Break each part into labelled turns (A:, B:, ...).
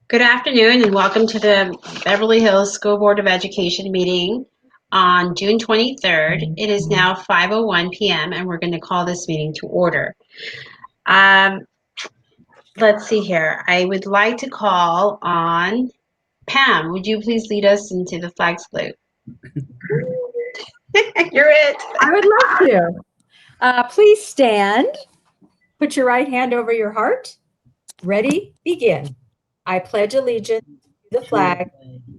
A: Good afternoon and welcome to the Beverly Hills School Board of Education meeting on June 23rd. It is now 5:01 p.m. and we're going to call this meeting to order. Let's see here. I would like to call on Pam. Would you please lead us into the flag salute? You're it.
B: I would love to. Please stand. Put your right hand over your heart. Ready? Begin. I pledge allegiance to the flag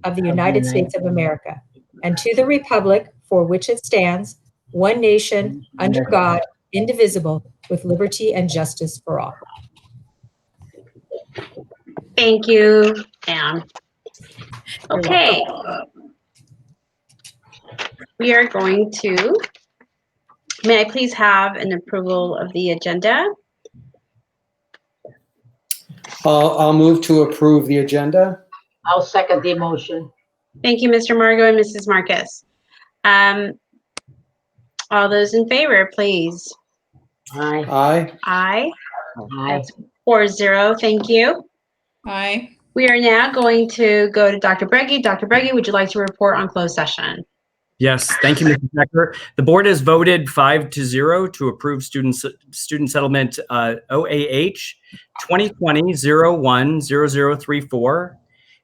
B: of the United States of America and to the republic for which it stands, one nation, under God, indivisible, with liberty and justice for all.
A: Thank you, Pam. Okay. We are going to, may I please have an approval of the agenda?
C: I'll move to approve the agenda.
D: I'll second the motion.
A: Thank you, Mr. Margot and Mrs. Marcus. All those in favor, please.
D: Aye.
C: Aye.
A: Aye.
D: Aye.
A: That's 4-0. Thank you.
E: Aye.
A: We are now going to go to Dr. Breggy. Dr. Breggy, would you like to report on closed session?
F: Yes, thank you, Mrs. Becker. The board has voted 5-0 to approve student settlement OAH 2020-01-0034,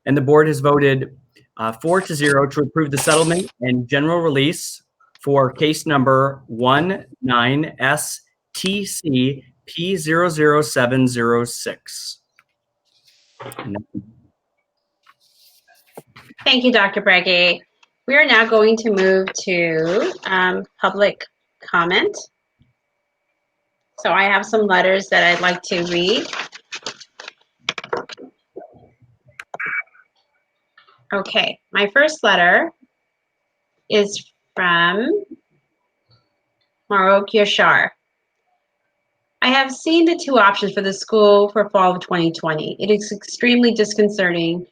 F: and the board has voted 4-0 to approve the settlement and general release for case number 19STC P00706.
A: Thank you, Dr. Breggy. We are now going to move to public comment. So I have some letters that I'd like to read. Okay, my first letter is from Marok Yashar. I have seen the two options for the school for fall of 2020. It is extremely disconcerting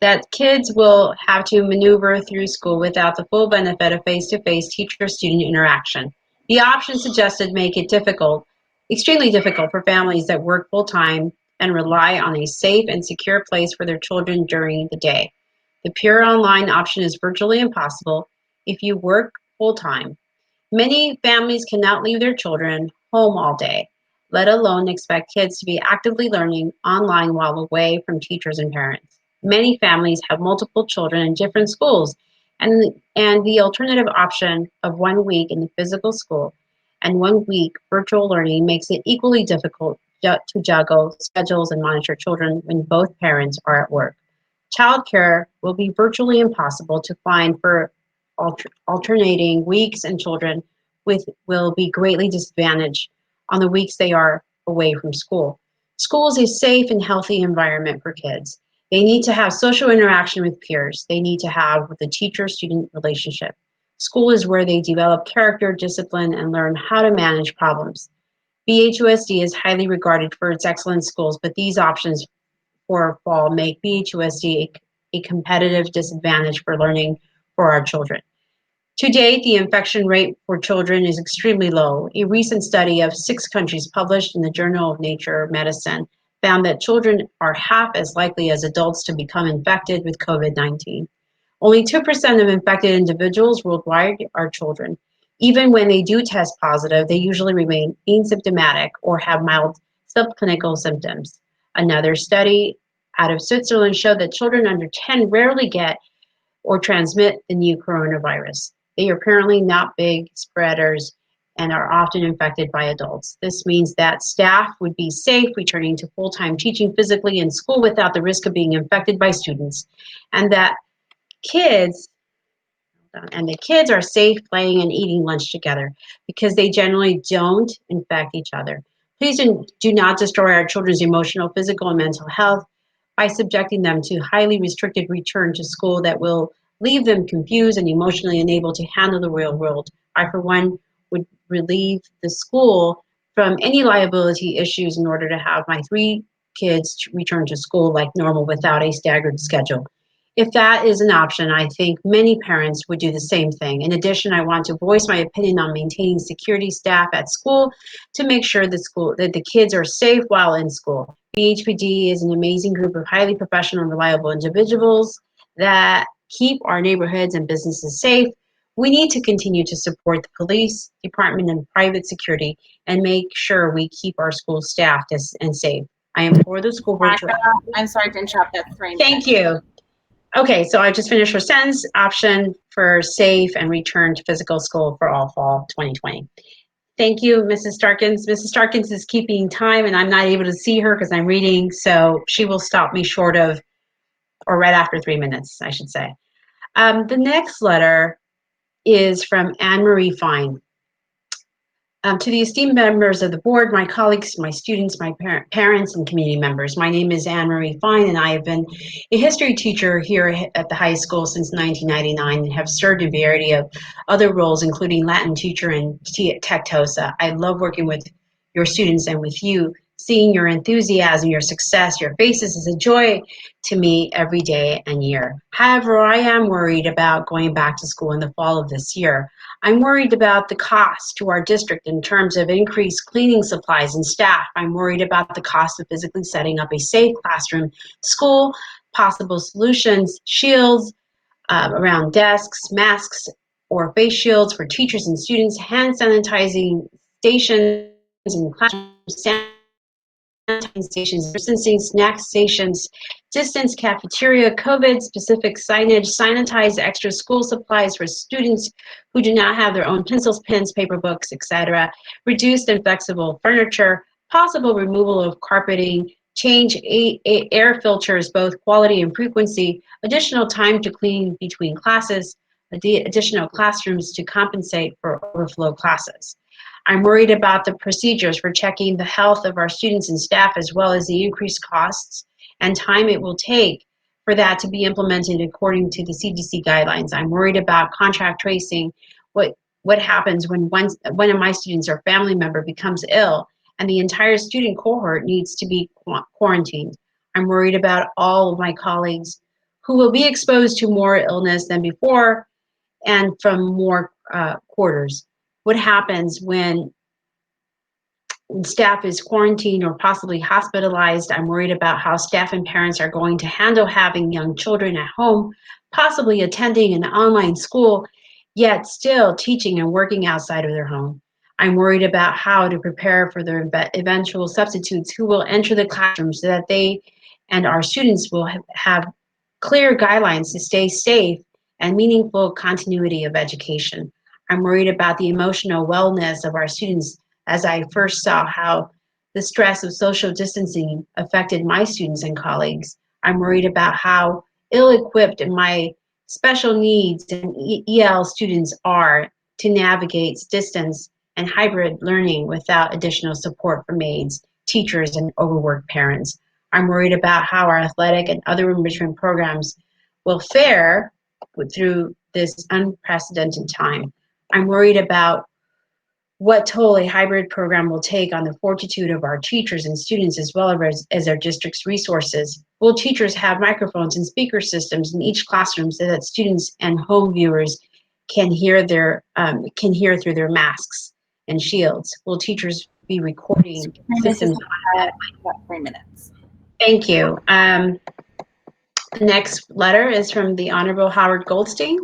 A: that kids will have to maneuver through school without the full benefit of face-to-face teacher-student interaction. The options suggested make it difficult, extremely difficult for families that work full-time and rely on a safe and secure place for their children during the day. The pure online option is virtually impossible if you work full-time. Many families cannot leave their children home all day, let alone expect kids to be actively learning online while away from teachers and parents. Many families have multiple children in different schools, and the alternative option of 1 week in the physical school and 1 week virtual learning makes it equally difficult to juggle schedules and monitor children when both parents are at work. Childcare will be virtually impossible to find for alternating weeks, and children will be greatly disadvantaged on the weeks they are away from school. School is a safe and healthy environment for kids. They need to have social interaction with peers. They need to have the teacher-student relationship. School is where they develop character, discipline, and learn how to manage problems. BHUSD is highly regarded for its excellent schools, but these options for fall make BHUSD a competitive disadvantage for learning for our children. To date, the infection rate for children is extremely low. A recent study of 6 countries published in the Journal of Nature Medicine found that children are half as likely as adults to become infected with COVID-19. Only 2% of infected individuals worldwide are children. Even when they do test positive, they usually remain asymptomatic or have mild subclinical symptoms. Another study out of Switzerland showed that children under 10 rarely get or transmit the new coronavirus. They are apparently not big spreaders and are often infected by adults. This means that staff would be safe returning to full-time teaching physically in school without the risk of being infected by students, and that the kids are safe playing and eating lunch together because they generally don't infect each other. Please do not destroy our children's emotional, physical, and mental health by subjecting them to highly restricted return to school that will leave them confused and emotionally unable to handle the real world. I, for one, would relieve the school from any liability issues in order to have my 3 kids return to school like normal without a staggered schedule. If that is an option, I think many parents would do the same thing. In addition, I want to voice my opinion on maintaining security staff at school to make sure that the kids are safe while in school. BHPD is an amazing group of highly professional and reliable individuals that keep our neighborhoods and businesses safe. We need to continue to support the police department and private security and make sure we keep our schools staffed and safe. I am for the school board.
E: I'm sorry to interrupt. That's 3 minutes.
A: Thank you. Okay, so I just finished her sentence. Option for safe and return to physical school for all fall 2020. Thank you, Mrs. Starkins. Mrs. Starkins is keeping time, and I'm not able to see her because I'm reading, so she will stop me short of, or right after 3 minutes, I should say. The next letter is from Anne Marie Fine. To the esteemed members of the board, my colleagues, my students, my parents, and community members, my name is Anne Marie Fine, and I have been a history teacher here at the high school since 1999 and have served a variety of other roles, including Latin teacher and Tech TOSA. I love working with your students and with you. Seeing your enthusiasm, your success, your faces is a joy to me every day and year. However, I am worried about going back to school in the fall of this year. I'm worried about the cost to our district in terms of increased cleaning supplies and staff. I'm worried about the cost of physically setting up a safe classroom, school, possible solutions, shields around desks, masks or face shields for teachers and students, hand sanitizing stations in classrooms, sanitizing stations, distancing snack stations, distance cafeteria, COVID-specific signage, sanitize extra school supplies for students who do not have their own pencils, pens, paper books, etc., reduced and flexible furniture, possible removal of carpeting, change air filters, both quality and frequency, additional time to clean between classes, additional classrooms to compensate for overflow classes. I'm worried about the procedures for checking the health of our students and staff, as well as the increased costs and time it will take for that to be implemented according to the CDC guidelines. I'm worried about contact tracing, what happens when one of my students or family member becomes ill and the entire student cohort needs to be quarantined. I'm worried about all of my colleagues who will be exposed to more illness than before and from more quarters. What happens when staff is quarantined or possibly hospitalized? I'm worried about how staff and parents are going to handle having young children at home, possibly attending an online school, yet still teaching and working outside of their home. I'm worried about how to prepare for their eventual substitutes who will enter the classroom so that they and our students will have clear guidelines to stay safe and meaningful continuity of education. I'm worried about the emotional wellness of our students as I first saw how the stress of social distancing affected my students and colleagues. I'm worried about how ill-equipped my special needs and EL students are to navigate distance and hybrid learning without additional support from aides, teachers, and overworked parents. I'm worried about how our athletic and other enrichment programs will fare through this unprecedented time. I'm worried about what toll a hybrid program will take on the fortitude of our teachers and students, as well as our district's resources. Will teachers have microphones and speaker systems in each classroom so that students and home viewers can hear through their masks and shields? Will teachers be recording systems?
E: About 3 minutes.
A: Thank you. The next letter is from the Honorable Howard Goldstein.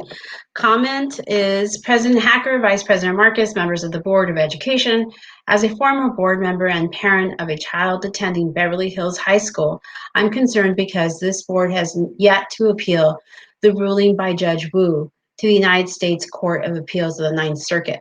A: Comment is President Hacker, Vice President Marcus, members of the Board of Education. As a former board member and parent of a child attending Beverly Hills High School, I'm concerned because this board has yet to appeal the ruling by Judge Wu to the United States Court of Appeals of the Ninth Circuit.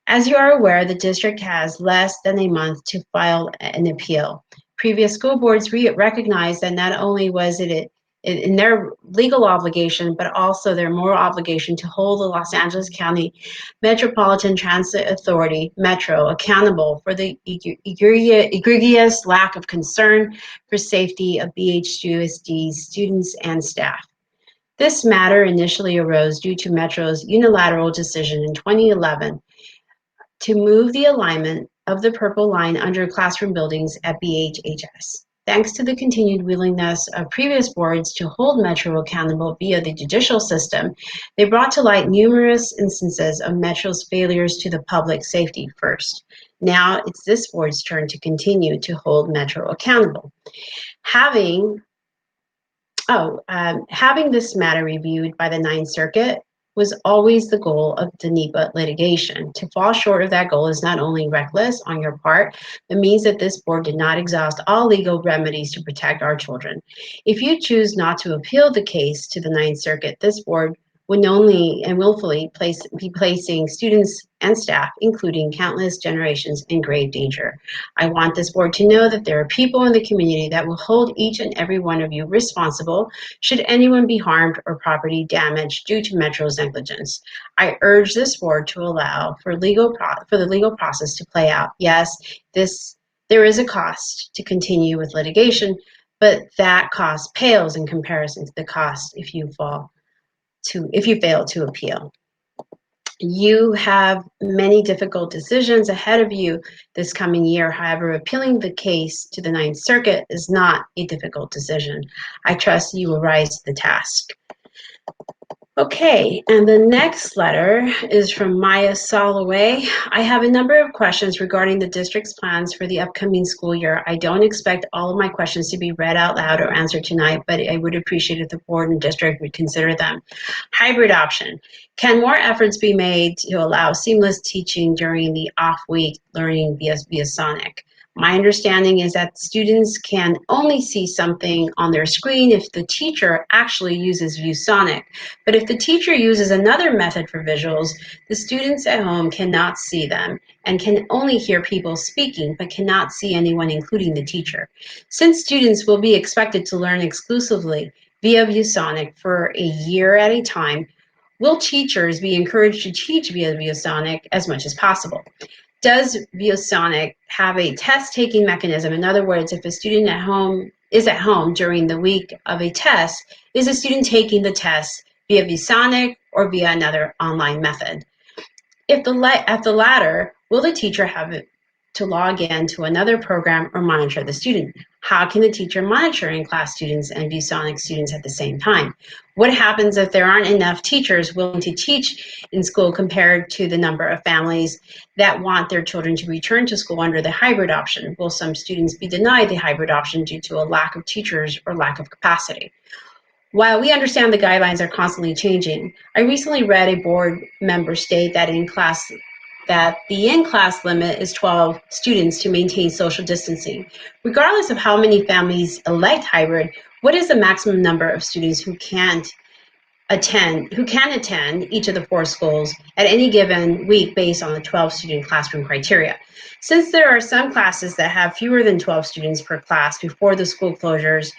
A: As you are aware, the district has less than a month to file an appeal. Previous school boards recognized that not only was it in their legal obligation, but also their moral obligation to hold the Los Angeles County Metropolitan Transit Authority, Metro, accountable for the egregious lack of concern for safety of BHUSD students and staff. This matter initially arose due to Metro's unilateral decision in 2011 to move the alignment of the purple line under classroom buildings at BHHS. Thanks to the continued willingness of previous boards to hold Metro accountable via the judicial system, they brought to light numerous instances of Metro's failures to the public safety first. Now it's this board's turn to continue to hold Metro accountable. Having this matter reviewed by the Ninth Circuit was always the goal of the NEPA litigation. To fall short of that goal is not only reckless on your part, but means that this board did not exhaust all legal remedies to protect our children. If you choose not to appeal the case to the Ninth Circuit, this board would knowingly and willfully be placing students and staff, including countless generations, in grave danger. I want this board to know that there are people in the community that will hold each and every one of you responsible should anyone be harmed or property damaged due to Metro's negligence. I urge this board to allow for the legal process to play out. Yes, there is a cost to continue with litigation, but that cost pales in comparison to the cost if you fail to appeal. You have many difficult decisions ahead of you this coming year. However, appealing the case to the Ninth Circuit is not a difficult decision. I trust you will rise to the task. Okay, and the next letter is from Maya Soloway. I have a number of questions regarding the district's plans for the upcoming school year. I don't expect all of my questions to be read out loud or answered tonight, but I would appreciate if the board and district would consider them. Hybrid option. Can more efforts be made to allow seamless teaching during the off-week learning via Sonic? My understanding is that students can only see something on their screen if the teacher actually uses ViewSonic. But if the teacher uses another method for visuals, the students at home cannot see them and can only hear people speaking, but cannot see anyone, including the teacher. Since students will be expected to learn exclusively via ViewSonic for a year at a time, will teachers be encouraged to teach via ViewSonic as much as possible? Does ViewSonic have a test-taking mechanism? In other words, if a student is at home during the week of a test, is the student taking the test via ViewSonic or via another online method? If the latter, will the teacher have to log in to another program or monitor the student? How can the teacher monitor in-class students and ViewSonic students at the same time? What happens if there aren't enough teachers willing to teach in school compared to the number of families that want their children to return to school under the hybrid option? Will some students be denied the hybrid option due to a lack of teachers or lack of capacity? While we understand the guidelines are constantly changing, I recently read a board member state that the in-class limit is 12 students to maintain social distancing. Regardless of how many families elect hybrid, what is the maximum number of students who can attend each of the 4 schools at any given week based on the 12-student classroom criteria? Since there are some classes that have fewer than 12 students per class before the school closures,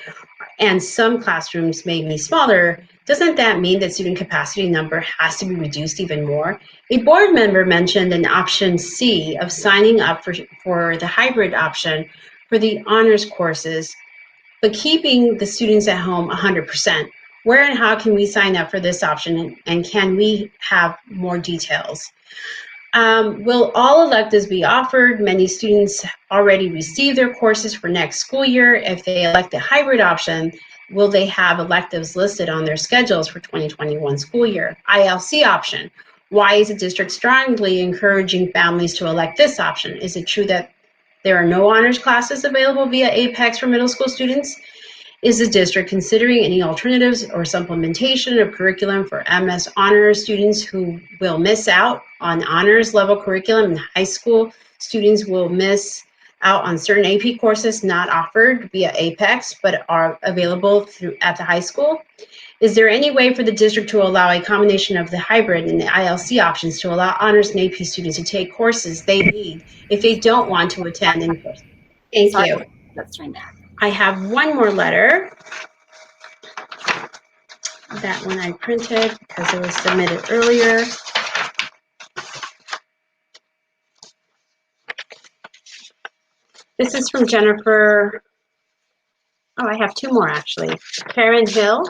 A: and some classrooms may be smaller, doesn't that mean that student capacity number has to be reduced even more? A board member mentioned an option C of signing up for the hybrid option for the honors courses, but keeping the students at home 100%. Where and how can we sign up for this option, and can we have more details? Will all electives be offered? Many students already receive their courses for next school year. If they elect the hybrid option, will they have electives listed on their schedules for 2021 school year? ILC option. Why is the district strongly encouraging families to elect this option? Is it true that there are no honors classes available via APEX for middle school students? Is the district considering any alternatives or supplementation of curriculum for MS honors students who will miss out on honors level curriculum, and high school students will miss out on certain AP courses not offered via APEX but are available at the high school? Is there any way for the district to allow a combination of the hybrid and the ILC options to allow honors and AP students to take courses they need if they don't want to attend in person? Thank
E: Sorry,
A: you.
E: that's 3 minutes.
A: I have one more letter. That one I printed because it was submitted earlier. This is from Jennifer. Oh, I have 2 more actually. Karen Hill.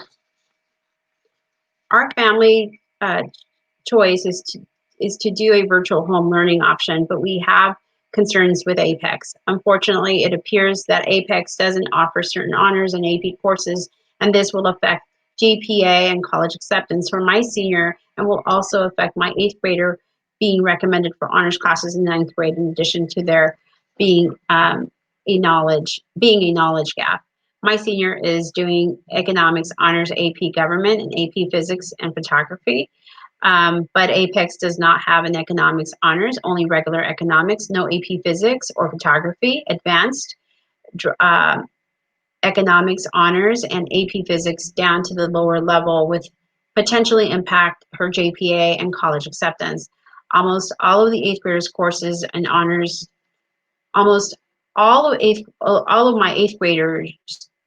A: Our family choice is to do a virtual home learning option, but we have concerns with APEX. Unfortunately, it appears that APEX doesn't offer certain honors and AP courses, and this will affect GPA and college acceptance for my senior and will also affect my 8th grader being recommended for honors classes in ninth grade, in addition to there being a knowledge gap. My senior is doing economics, honors, AP government, and AP physics and photography. But Apex does not have an economics honors, only regular economics, no AP physics or photography. Advanced economics honors and AP physics down to the lower level, with potentially impact her GPA and college acceptance. Almost all of the eighth graders courses and honors, almost all of my eighth graders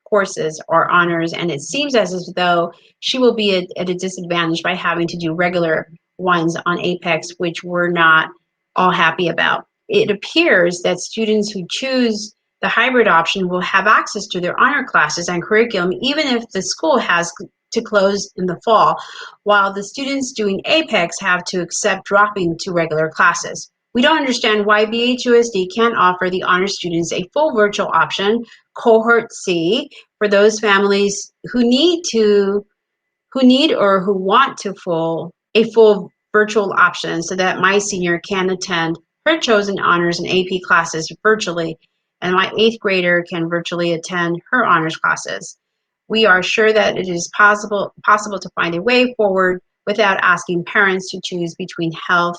A: courses are honors, and it seems as though she will be at a disadvantage by having to do regular ones on Apex, which we're not all happy about. It appears that students who choose the hybrid option will have access to their honor classes and curriculum, even if the school has to close in the fall, while the students doing Apex have to accept dropping to regular classes. We don't understand why BHUSD can't offer the honor students a full virtual option, cohort C, for those families who need or who want a full virtual option, so that my senior can attend her chosen honors and AP classes virtually, and my eighth grader can virtually attend her honors classes. We are sure that it is possible to find a way forward without asking parents to choose between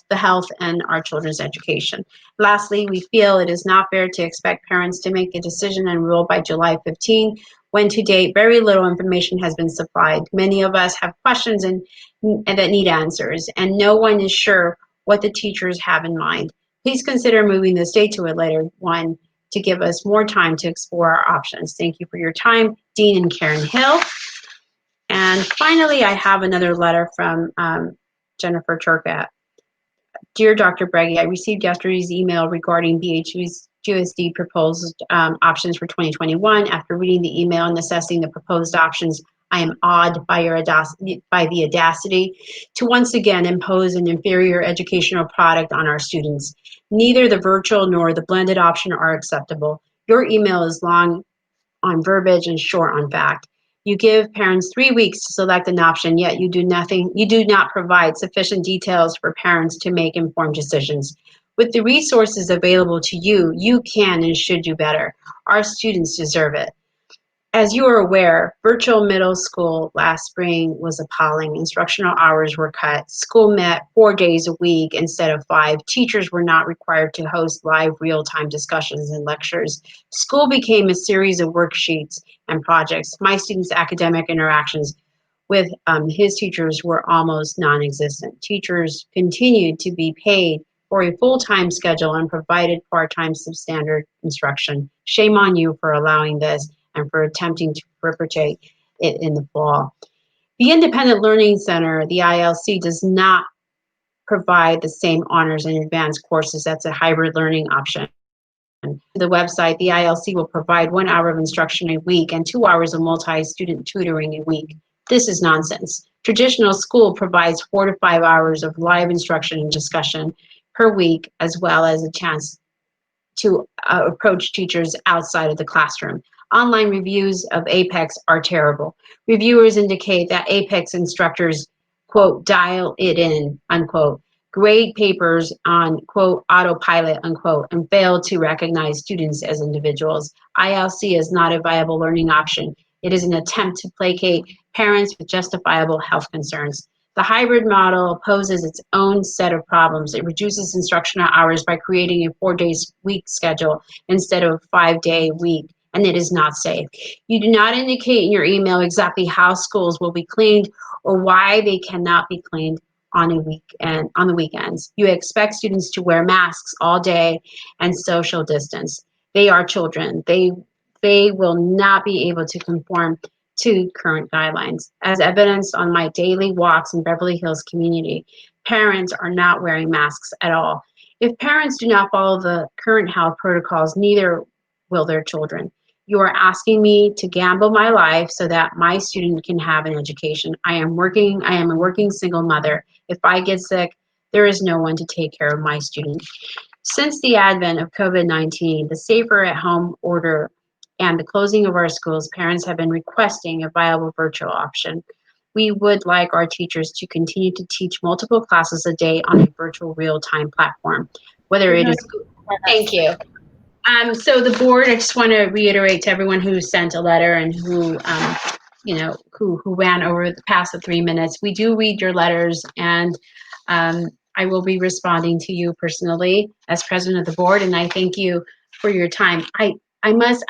A: the health and our children's education. Lastly, we feel it is not fair to expect parents to make a decision and enroll by July 15, when to date very little information has been supplied. Many of us have questions and that need answers, and no one is sure what the teachers have in mind. Please consider moving this date to a later one to give us more time to explore our options. Thank you for your time, Dean and Karen Hill. And finally, I have another letter from Jennifer Turcat. Dear Dr. Breggy, I received yesterday's email regarding BHUSD proposed options for 2021. After reading the email and assessing the proposed options, I am awed by the audacity to once again impose an inferior educational product on our students. Neither the virtual nor the blended option are acceptable. Your email is long on verbiage and short on fact. You give parents 3 weeks to select an option, yet you do not provide sufficient details for parents to make informed decisions. With the resources available to you, you can and should do better. Our students deserve it. As you are aware, virtual middle school last spring was appalling. Instructional hours were cut. School met 4 days a week instead of 5. Teachers were not required to host live real-time discussions and lectures. School became a series of worksheets and projects. My students' academic interactions with his teachers were almost non-existent. Teachers continued to be paid for a full-time schedule and provided part-time substandard instruction. Shame on you for allowing this and for attempting to perpetrate it in the fall. The Independent Learning Center, the ILC, does not provide the same honors and advanced courses. That's a hybrid learning option. The website, the ILC will provide 1 hour of instruction a week and 2 hours of multi-student tutoring a week. This is nonsense. Traditional school provides 4 to 5 hours of live instruction and discussion per week, as well as a chance to approach teachers outside of the classroom. Online reviews of Apex are terrible. Reviewers indicate that Apex instructors, quote, dial it in, unquote, grade papers on, quote, autopilot, unquote, and fail to recognize students as individuals. ILC is not a viable learning option. It is an attempt to placate parents with justifiable health concerns. The hybrid model poses its own set of problems. It reduces instructional hours by creating a 4-day-week schedule instead of a 5-day week, and it is not safe. You do not indicate in your email exactly how schools will be cleaned or why they cannot be cleaned on the weekends. You expect students to wear masks all day and social distance. They are children. They will not be able to conform to current guidelines. As evidenced on my daily walks in Beverly Hills community, parents are not wearing masks at all. If parents do not follow the current health protocols, neither will their children. You are asking me to gamble my life so that my student can have an education. I am a working single mother. If I get sick, there is no one to take care of my student. Since the advent of COVID-19, the safer at home order and the closing of our schools, parents have been requesting a viable virtual option. We would like our teachers to continue to teach multiple classes a day on a virtual real-time platform, whether it is. Thank you. So the board, I just want to reiterate to everyone who sent a letter and who, who ran over the past 3 minutes. We do read your letters, and I will be responding to you personally as president of the board, and I thank you for your time. I'm remiss.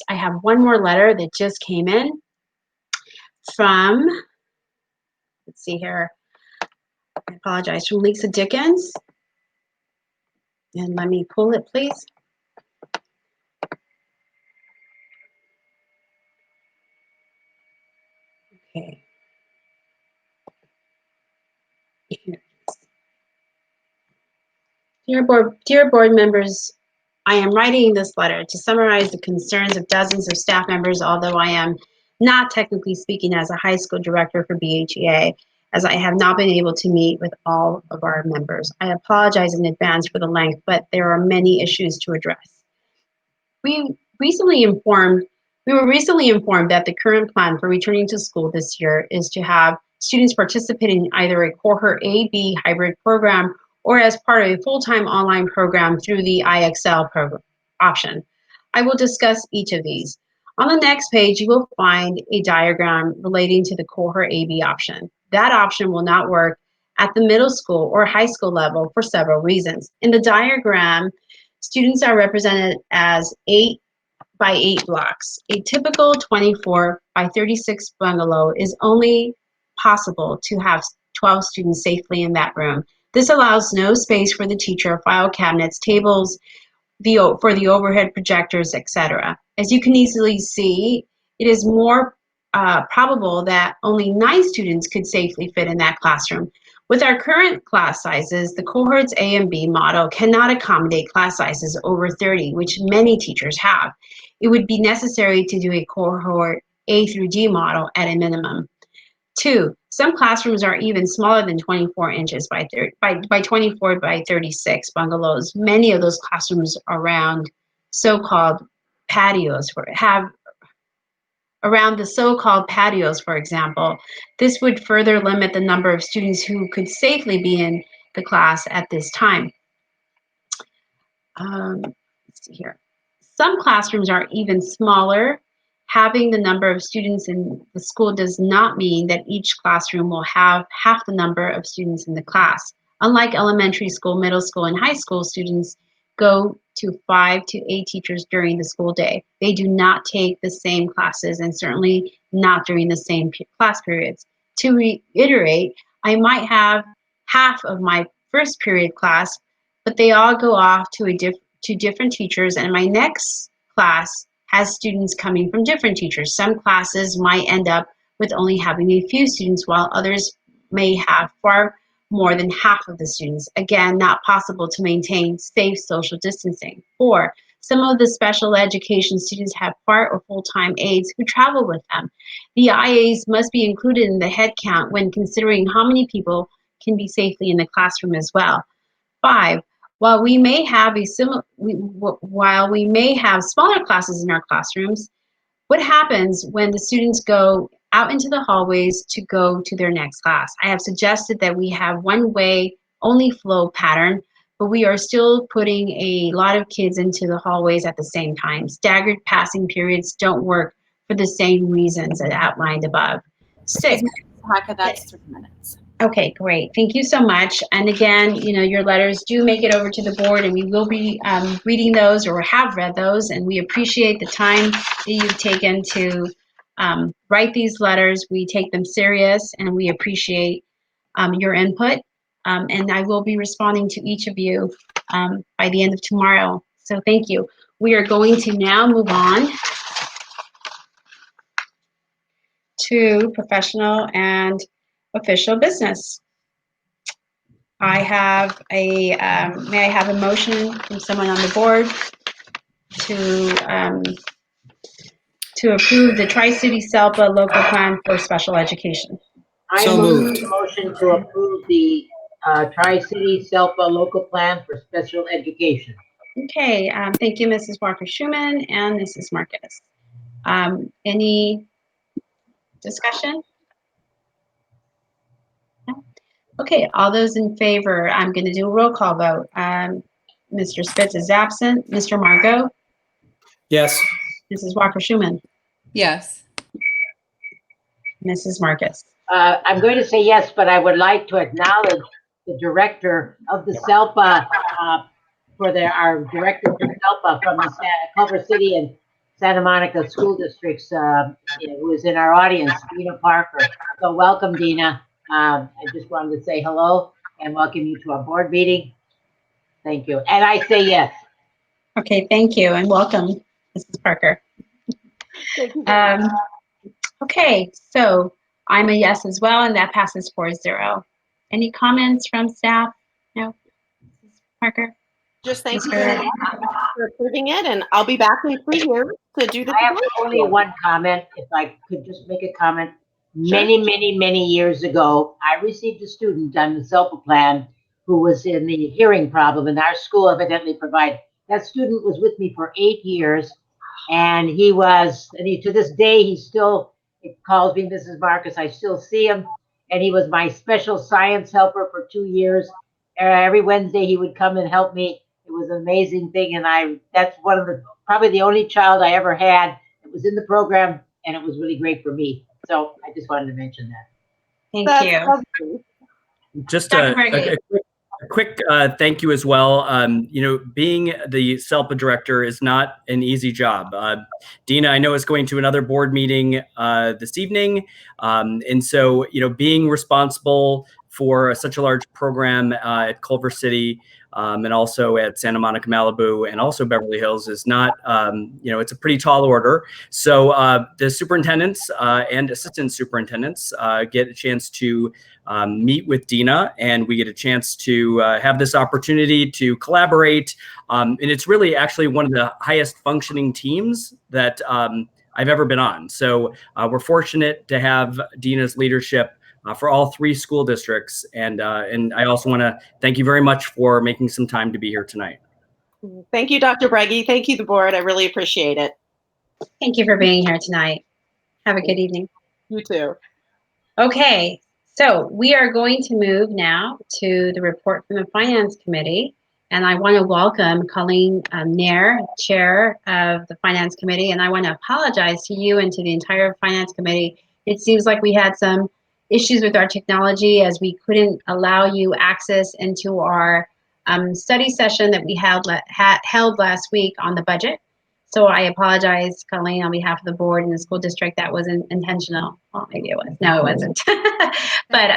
A: I have one more letter that just came in from, let's see here. I apologize, from Lisa Dickens. And let me pull it, please. Okay. Dear board members, I am writing this letter to summarize the concerns of dozens of staff members, although I am not technically speaking as a high school director for BHEA, as I have not been able to meet with all of our members. I apologize in advance for the length, but there are many issues to address. We were recently informed that the current plan for returning to school this year is to have students participate in either a cohort A-B hybrid program or as part of a full-time online program through the IXL program option. I will discuss each of these. On the next page, you will find a diagram relating to the cohort A-B option. That option will not work at the middle school or high school level for several reasons. In the diagram, students are represented as 8 by 8 blocks. A typical 24 by 36 bungalow is only possible to have 12 students safely in that room. This allows no space for the teacher, file cabinets, tables, for the overhead projectors, etc. As you can easily see, it is more probable that only 9 students could safely fit in that classroom. With our current class sizes, the cohorts A and B model cannot accommodate class sizes over 30, which many teachers have. It would be necessary to do a cohort A through D model at a minimum. 2, some classrooms are even smaller than 24 inches by 24 by 36 bungalows. Many of those classrooms around so-called patios around the so-called patios, for example. This would further limit the number of students who could safely be in the class at this time. Let's see here. Some classrooms are even smaller. Having the number of students in the school does not mean that each classroom will have half the number of students in the class. Unlike elementary school, middle school, and high school, students go to 5 to 8 teachers during the school day. They do not take the same classes, and certainly not during the same class periods. To reiterate, I might have half of my first period class, but they all go off to different teachers, and my next class has students coming from different teachers. Some classes might end up with only having a few students, while others may have far more than half of the students. Again, not possible to maintain safe social distancing. 4, some of the special education students have part or full-time aides who travel with them. The IAs must be included in the head count when considering how many people can be safely in the classroom as well. 5, while we may have smaller classes in our classrooms, what happens when the students go out into the hallways to go to their next class? I have suggested that we have one-way only flow pattern, but we are still putting a lot of kids into the hallways at the same time. Staggered passing periods don't work for the same reasons as outlined above. 6.
E: Haka, that's 3 minutes.
A: Okay, great. Thank you so much. And again, your letters do make it over to the board, and we will be reading those, or have read those, and we appreciate the time that you've taken to write these letters. We take them serious, and we appreciate your input. And I will be responding to each of you by the end of tomorrow. So thank you. We are going to now move on to professional and official business. I have may I have a motion from someone on the board to approve the Tri-City SELPA local plan for special education?
D: I
C: So
D: move
C: moved.
D: the motion to approve the Tri-City SELPA local plan for special education.
A: Okay, thank you, Mrs. Walker-Schuman and Mrs. Marcus. Any discussion? Okay, all those in favor, I'm going to do a roll call vote. Mr. Spitz is absent. Mr. Margot,
C: Yes.
A: Mrs. Walker-Schuman,
E: Yes.
A: Mrs. Marcus.
D: I'm going to say yes, but I would like to acknowledge the director of the SELPA, our director for SELPA from the Culver City and Santa Monica school districts, who is in our audience, Dina Parker. So welcome, Dina. I just wanted to say hello and welcome you to our board meeting. Thank you. And I say yes.
A: Okay, thank you and welcome, Mrs. Parker.
E: Thank you.
A: Okay, so I'm a yes as well, and that passes 4-0. Any comments from staff? No? Mrs. Parker?
G: Just thank you
A: Mr.
G: very much for approving it, and I'll be back in 3 years to do this
D: I have
G: again.
D: only one comment, if I could just make a comment. Many years ago, I received a student on the SELPA plan who was in the hearing problem, and our school evidently provided. That student was with me for 8 years, and to this day, it calls me Mrs. Marcus. I still see him, and he was my special science helper for 2 years. Every Wednesday, he would come and help me. It was an amazing thing, and that's probably the only child I ever had that was in the program, and it was really great for me. So I just wanted to mention that.
A: Thank
G: That's
A: you.
G: lovely.
F: Just
A: Dr. Breggy.
F: a quick thank you as well. Being the SELPA director is not an easy job. Dina, I know, is going to another board meeting this evening. And so, being responsible for such a large program at Culver City and also at Santa Monica, Malibu, and also Beverly Hills is not, it's a pretty tall order. So the superintendents and assistant superintendents get a chance to meet with Dina, and we get a chance to have this opportunity to collaborate. And it's really actually one of the highest functioning teams that I've ever been on. So we're fortunate to have Dina's leadership for all 3 school districts. And I also want to thank you very much for making some time to be here tonight.
G: Thank you, Dr. Breggy. Thank you, the board. I really appreciate it.
A: Thank you for being here tonight. Have a good evening.
G: You too.
A: Okay, so we are going to move now to the report from the Finance Committee. And I want to welcome Colleen Nair, Chair of the Finance Committee. And I want to apologize to you and to the entire Finance Committee. It seems like we had some issues with our technology as we couldn't allow you access into our study session that we held last week on the budget. So I apologize, Colleen, on behalf of the board and the school district. That wasn't intentional. Well, maybe it was. No, it wasn't. But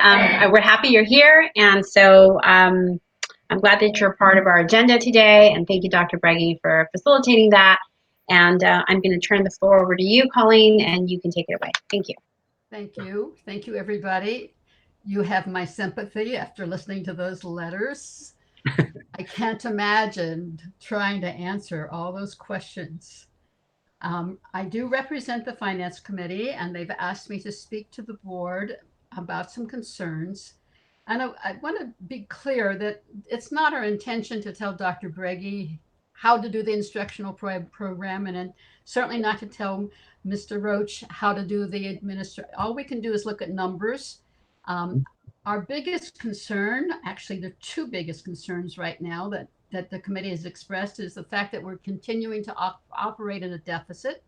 A: we're happy you're here. And so I'm glad that you're part of our agenda today. And thank you, Dr. Breggy, for facilitating that. And I'm going to turn the floor over to you, Colleen, and you can take it away. Thank you.
H: Thank you. Thank you, everybody. You have my sympathy after listening to those letters. I can't imagine trying to answer all those questions. I do represent the Finance Committee, and they've asked me to speak to the board about some concerns. And I want to be clear that it's not our intention to tell Dr. Breggy how to do the instructional program, and certainly not to tell Mr. Roach how to do the All we can do is look at numbers. Our biggest concern, actually the 2 biggest concerns right now that the committee has expressed, is the fact that we're continuing to operate in a deficit.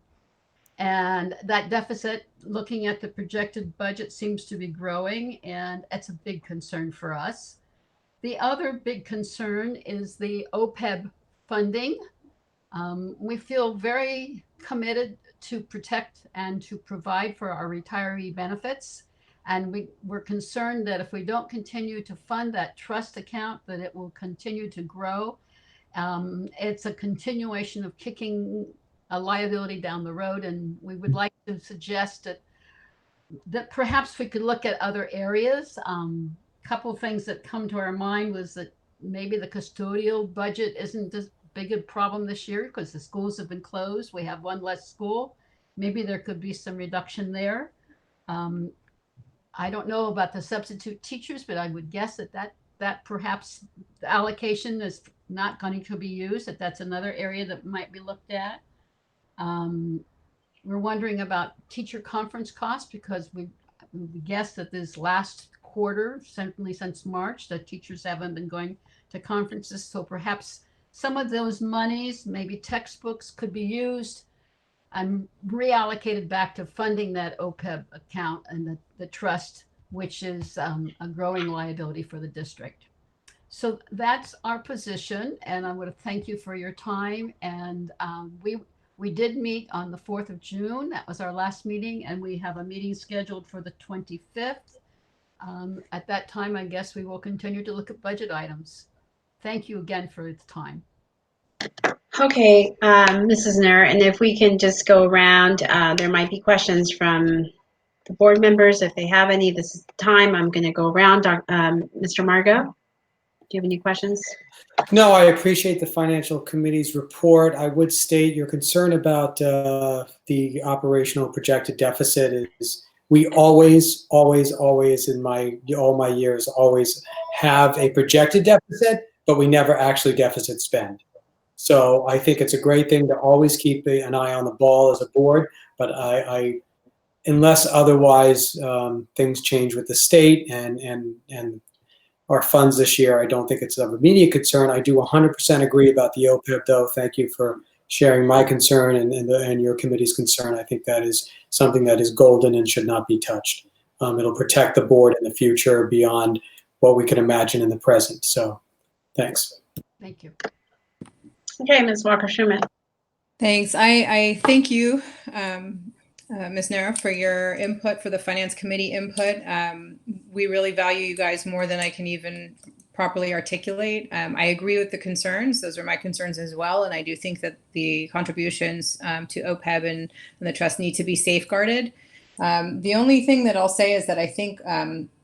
H: And that deficit, looking at the projected budget, seems to be growing, and it's a big concern for us. The other big concern is the OPEB funding. We feel very committed to protect and to provide for our retiree benefits. And we're concerned that if we don't continue to fund that trust account, that it will continue to grow. It's a continuation of kicking a liability down the road. And we would like to suggest that perhaps we could look at other areas. Couple of things that come to our mind was that maybe the custodial budget isn't as big a problem this year because the schools have been closed. We have 1 less school. Maybe there could be some reduction there. I don't know about the substitute teachers, but I would guess that perhaps the allocation is not going to be used, that's another area that might be looked at. We're wondering about teacher conference costs because we guess that this last quarter, certainly since March. The teachers haven't been going to conferences, so perhaps some of those monies, maybe textbooks, could be used and reallocated back to funding that OPEB account and the trust, which is a growing liability for the district. So that's our position, and I want to thank you for your time. And we did meet on the 4th of June. That was our last meeting, and we have a meeting scheduled for the 25th. At that time, I guess we will continue to look at budget items. Thank you again for the time.
A: Okay, Mrs. Nair, and if we can just go around, there might be questions from the board members. If they have any, this is the time. I'm going to go around. Mr. Margot, do you have any questions?
C: No, I appreciate the Financial Committee's report. I would state your concern about the operational projected deficit is we always in all my years always have a projected deficit, but we never actually deficit spend. So I think it's a great thing to always keep an eye on the ball as a board, but I unless otherwise things change with the state and our funds this year, I don't think it's of immediate concern. I do 100% agree about the OPEB, though. Thank you for sharing my concern and your committee's concern. I think that is something that is golden and should not be touched. It'll protect the board in the future beyond what we can imagine in the present. So thanks.
H: Thank you.
A: Okay, Ms. Walker-Schuman.
E: Thanks. I thank you, Ms. Nara, for your input, for the Finance Committee input. We really value you guys more than I can even properly articulate. I agree with the concerns. Those are my concerns as well. And I do think that the contributions to OPEB and the trust need to be safeguarded. The only thing that I'll say is that I think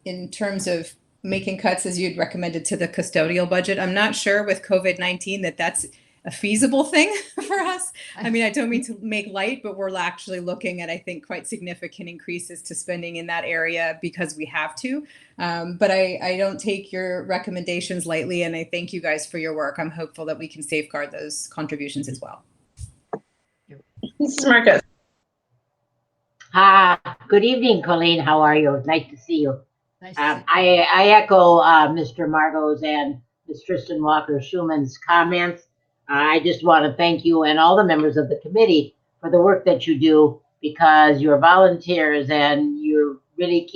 E: in terms of making cuts as you'd recommended to the custodial budget, I'm not sure with COVID-19 that that's a feasible thing for us. I mean, I don't mean to make light, but we're actually looking at, I think, quite significant increases to spending in that area because we have to. But I don't take your recommendations lightly, and I thank you guys for your work. I'm hopeful that we can safeguard those contributions as well.
A: Mrs. Marcos.
D: Good evening, Colleen. How are you? Nice to see you.
H: Nice to see you.
D: I echo Mr. Margot's and Ms. Tristan Walker-Schuman's comments. I just want to thank you and all the members of the committee for the work that you do, because you're volunteers and you're really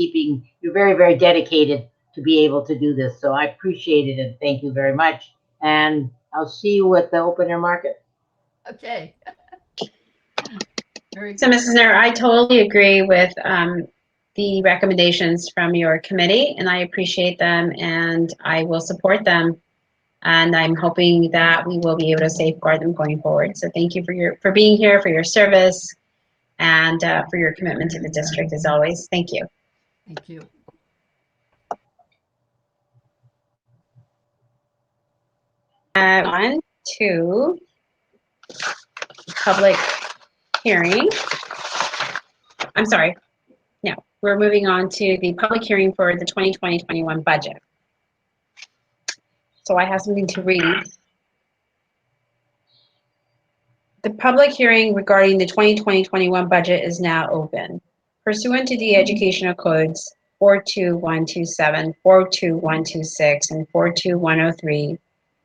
D: you're very, very dedicated to be able to do this. So I appreciate it and thank you very much. And I'll see you at the open air market.
H: Okay. Very good.
A: So, Mrs. Nair, I totally agree with the recommendations from your committee, and I appreciate them, and I will support them. And I'm hoping that we will be able to safeguard them going forward. So thank you for being here, for your service, and for your commitment to the district as always. Thank you.
H: Thank you.
A: On to public hearing. I'm sorry. No, we're moving on to the public hearing for the 2020-21 budget. So I have something to read. The public hearing regarding the 2020-21 budget is now open. Pursuant to the educational codes 42127, 42126, and 42103,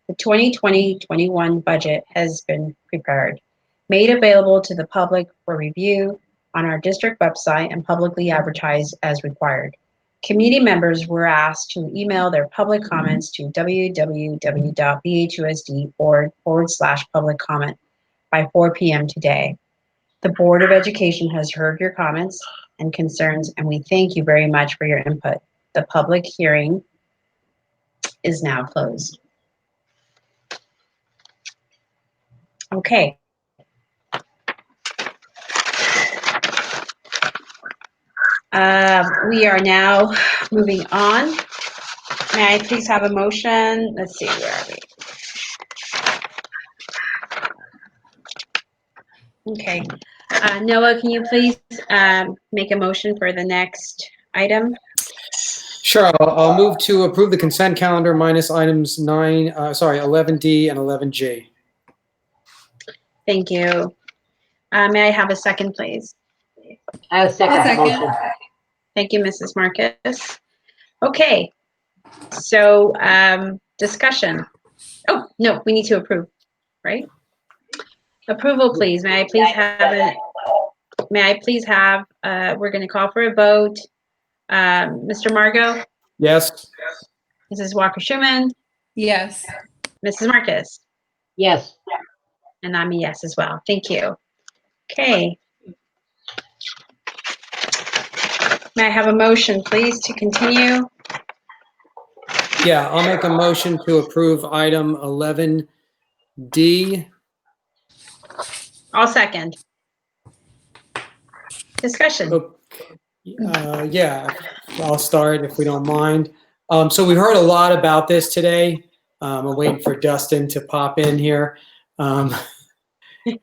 A: the 2020-21 budget has been prepared, made available to the public for review on our district website and publicly advertised as required. Community members were asked to email their public comments to www.bhusd.org/public comment by 4 p.m. today. The Board of Education has heard your comments and concerns, and we thank you very much for your input. The public hearing is now closed. Okay. We are now moving on. May I please have a motion? Let's see, where are we? Okay. Noah, can you please make a motion for the next item?
C: Sure, I'll move to approve the consent calendar minus items 11D and 11G.
A: Thank you. May I have a second, please?
D: I second the motion.
A: Thank you, Mrs. Marcus. Okay, so discussion. Oh, no, we need to approve, right? Approval, please. May I please have it? May I please have, we're going to call for a vote. Mr. Margot,
C: Yes.
A: Mrs. Walker-Schuman,
E: Yes.
A: Mrs. Marcus,
D: Yes.
A: and I'm a yes as well. Thank you. Okay. May I have a motion, please, to continue?
C: Yeah, I'll make a motion to approve item 11D.
A: I'll second. Discussion.
C: Yeah, I'll start if we don't mind. So we heard a lot about this today. I'm waiting for Dustin to pop in here.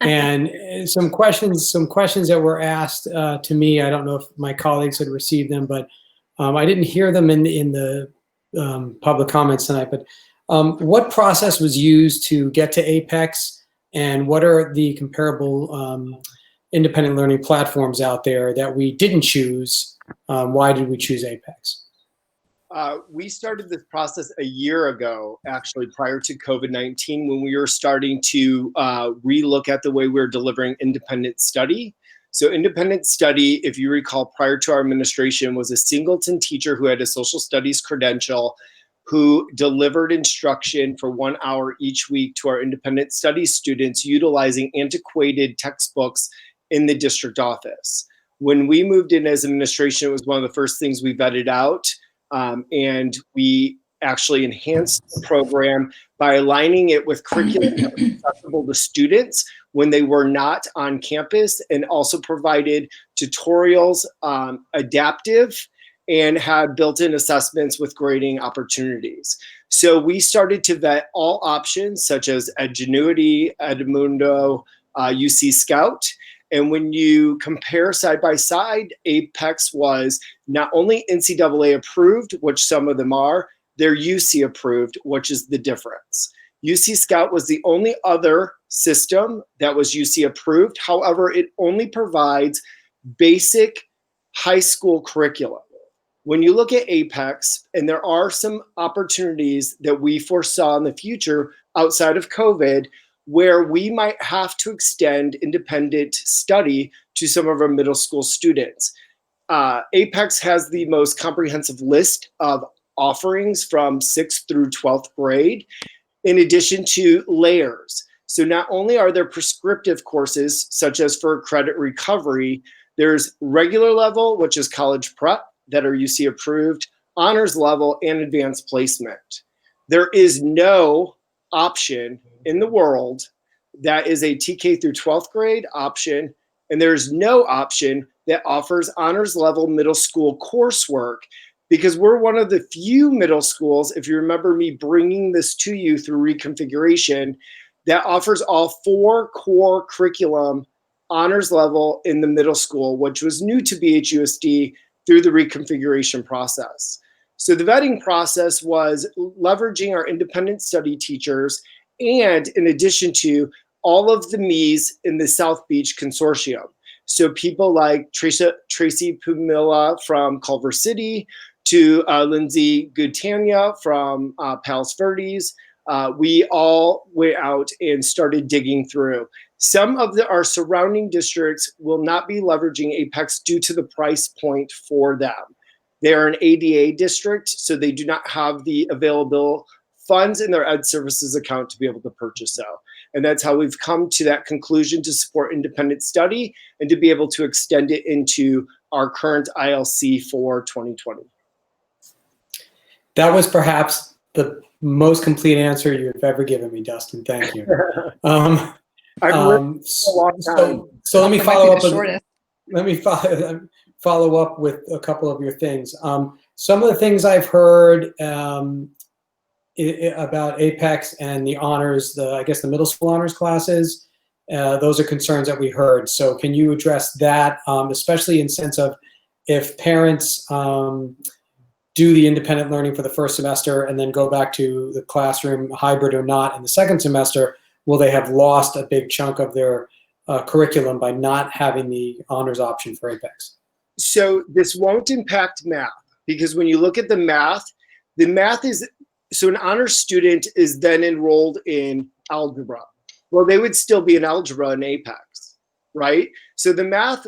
C: And some questions that were asked to me. I don't know if my colleagues had received them, but I didn't hear them in the public comments tonight. But what process was used to get to Apex, and what are the comparable independent learning platforms out there that we didn't choose? Why did we choose Apex?
I: We started this process a year ago, actually, prior to COVID-19, when we were starting to relook at the way we were delivering independent study. So independent study, if you recall, prior to our administration, was a singleton teacher who had a social studies credential who delivered instruction for 1 hour each week to our independent studies students utilizing antiquated textbooks in the district office. When we moved in as administration, it was one of the first things we vetted out. And we actually enhanced the program by aligning it with curriculum that was accessible to students when they were not on campus, and also provided tutorials, adaptive, and had built-in assessments with grading opportunities. So we started to vet all options such as Edgenuity, Edmundo, UC Scout. And when you compare side by side, Apex was not only NCAA approved, which some of them are, they're UC approved, which is the difference. UC Scout was the only other system that was UC approved. However, it only provides basic high school curriculum. When you look at Apex, and there are some opportunities that we foresaw in the future outside of COVID, where we might have to extend independent study to some of our middle school students. Apex has the most comprehensive list of offerings from 6th through 12th grade, in addition to layers. So not only are there prescriptive courses, such as for credit recovery, there's regular level, which is college prep, that are UC approved, honors level, and advanced placement. There is no option in the world that is a TK through 12th grade option, and there's no option that offers honors level middle school coursework, because we're one of the few middle schools, if you remember me bringing this to you through reconfiguration, that offers all 4 core curriculum honors level in the middle school, which was new to BHUSD through the reconfiguration process. So the vetting process was leveraging our independent study teachers, and in addition to all of the MEs in the South Beach Consortium. So people like Tracy Pumila from Culver City, to Lindsay Gutania from Palos Verdes. We all went out and started digging through. Some of our surrounding districts will not be leveraging Apex due to the price point for them. They are an ADA district, so they do not have the available funds in their Ed Services account to be able to purchase so. And that's how we've come to that conclusion to support independent study and to be able to extend it into our current ILC for 2020.
C: That was perhaps the most complete answer you've ever given me, Dustin. Thank you. So let me follow up. Let me follow up with a couple of your things. Some of the things I've heard about Apex and the honors, I guess the middle school honors classes, those are concerns that we heard. So can you address that, especially in sense of if parents do the independent learning for the first semester and then go back to the classroom, hybrid or not, in the second semester, will they have lost a big chunk of their curriculum by not having the honors option for Apex?
I: So this won't impact math. because when you look at the math is, so an honors student is then enrolled in algebra. Well, they would still be in algebra and Apex, right? So the math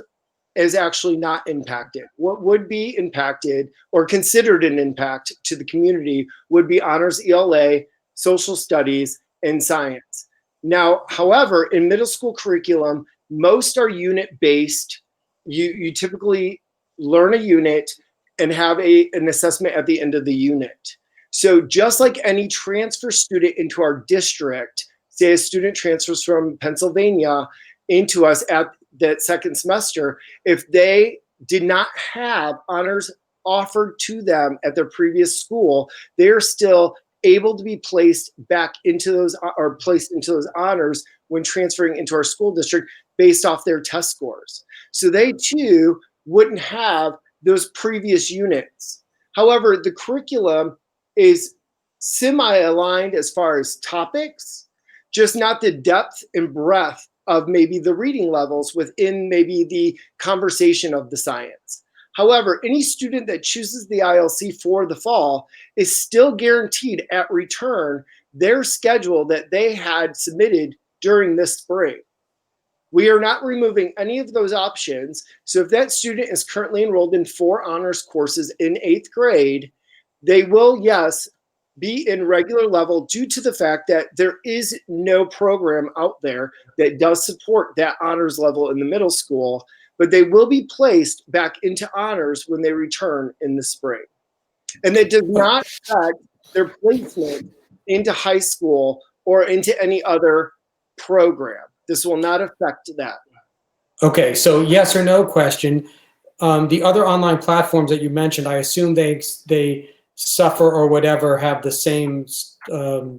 I: is actually not impacted. What would be impacted or considered an impact to the community would be honors ELA, social studies, and science. Now, however, in middle school curriculum, most are unit-based. You typically learn a unit and have an assessment at the end of the unit. So just like any transfer student into our district, say a student transfers from Pennsylvania into us at that second semester, if they did not have honors offered to them at their previous school, they are still able to be placed back into those, or placed into those honors when transferring into our school district based off their test scores. So they too wouldn't have those previous units. However, the curriculum is semi-aligned as far as topics, just not the depth and breadth of maybe the reading levels within maybe the conversation of the science. However, any student that chooses the ILC for the fall is still guaranteed at return their schedule that they had submitted during this spring. We are not removing any of those options. So if that student is currently enrolled in 4 honors courses in 8th grade, they will, yes, be in regular level due to the fact that there is no program out there that does support that honors level in the middle school, but they will be placed back into honors when they return in the spring. And that does not affect their placement into high school or into any other program. This will not affect that.
C: Okay, so yes or no question. The other online platforms that you mentioned, I assume they suffer or whatever have the same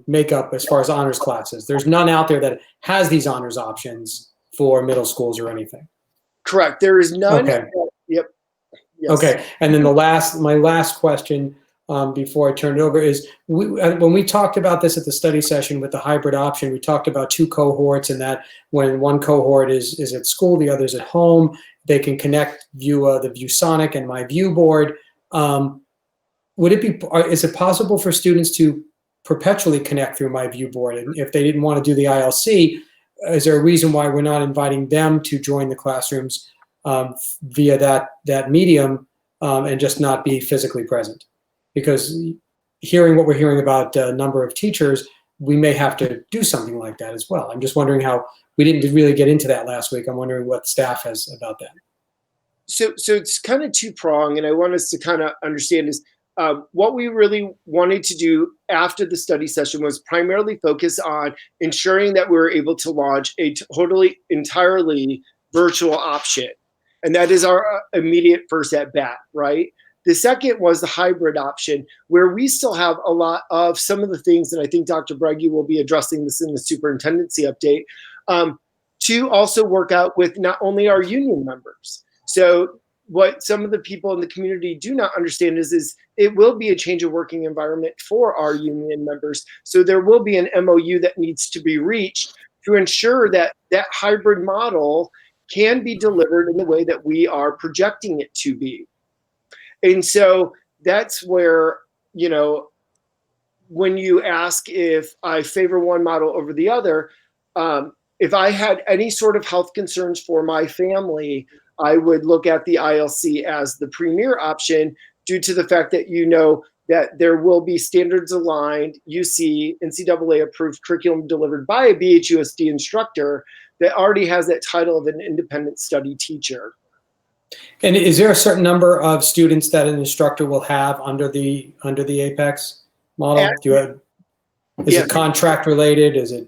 C: makeup as far as honors classes. There's none out there that has these honors options for middle schools or anything.
I: Correct. There is none.
C: Okay.
I: Yep. Yes.
C: Okay. And then my last question before I turn it over is, when we talked about this at the study session with the hybrid option, we talked about 2 cohorts, and that when one cohort is at school, the other's at home, they can connect via the ViewSonic and My View board. Is it possible for students to perpetually connect through My View board? And if they didn't want to do the ILC, is there a reason why we're not inviting them to join the classrooms via that medium and just not be physically present? Because hearing what we're hearing about a number of teachers, we may have to do something like that as well. I'm just wondering how, we didn't really get into that last week. I'm wondering what staff has about that.
I: So it's kind of 2-pronged, and I want us to kind of understand is what we really wanted to do after the study session was primarily focus on ensuring that we were able to launch a entirely virtual option. And that is our immediate first at bat, right? The second was the hybrid option, where we still have a lot of some of the things, and I think Dr. Breggy will be addressing this in the superintendency update, to also work out with not only our union members. So what some of the people in the community do not understand is it will be a change of working environment for our union members. So there will be an MOU that needs to be reached to ensure that that hybrid model can be delivered in the way that we are projecting it to be. And so that's where, you know, when you ask if I favor one model over the other, if I had any sort of health concerns for my family, I would look at the ILC as the premier option due to the fact that you know that there will be standards aligned, UC, NCAA approved curriculum delivered by a BHUSD instructor that already has that title of an independent study teacher.
C: And is there a certain number of students that an instructor will have under the Apex model? Is it contract related? Is it?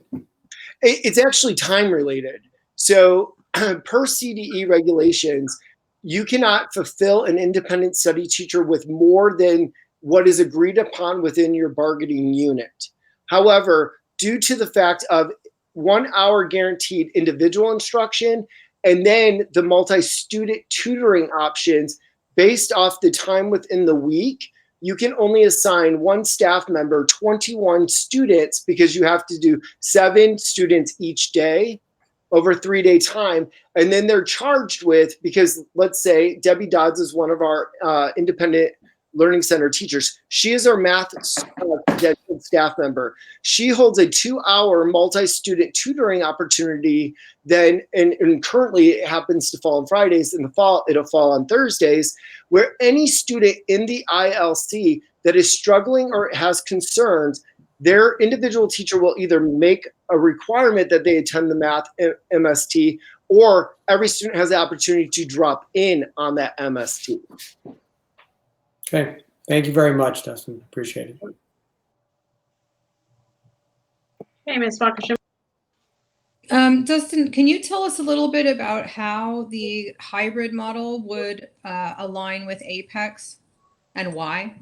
I: It's actually time related. So per CDE regulations, you cannot fulfill an independent study teacher with more than what is agreed upon within your bargaining unit. However, due to the fact of 1 hour guaranteed individual instruction, and then the multi-student tutoring options based off the time within the week, you can only assign one staff member 21 students because you have to do 7 students each day over 3-day time. And then they're charged with, because let's say Debbie Dodds is one of our independent Learning Center teachers. She is our math credentialed staff member. She holds a 2-hour multi-student tutoring opportunity. Then, and currently it happens to fall on Fridays. In the fall, it'll fall on Thursdays, where any student in the ILC that is struggling or has concerns, their individual teacher will either make a requirement that they attend the math MST, or every student has the opportunity to drop in on that MST.
C: Okay, thank you very much, Dustin. Appreciate it.
A: Hey, Ms. Walker.
E: Dustin, can you tell us a little bit about how the hybrid model would align with Apex and why?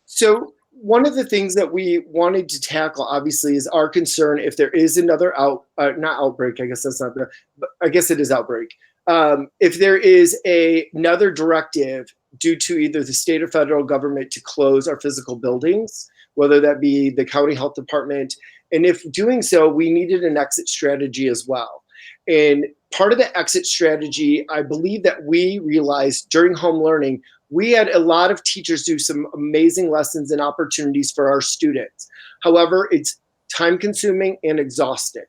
I: So one of the things that we wanted to tackle, obviously, is our concern if there is another not outbreak, I guess that's not the, but I guess it is outbreak. If there is another directive due to either the state or federal government to close our physical buildings, whether that be the county health department, and if doing so, we needed an exit strategy as well. And part of the exit strategy, I believe that we realized during home learning, we had a lot of teachers do some amazing lessons and opportunities for our students. However, it's time consuming and exhausting,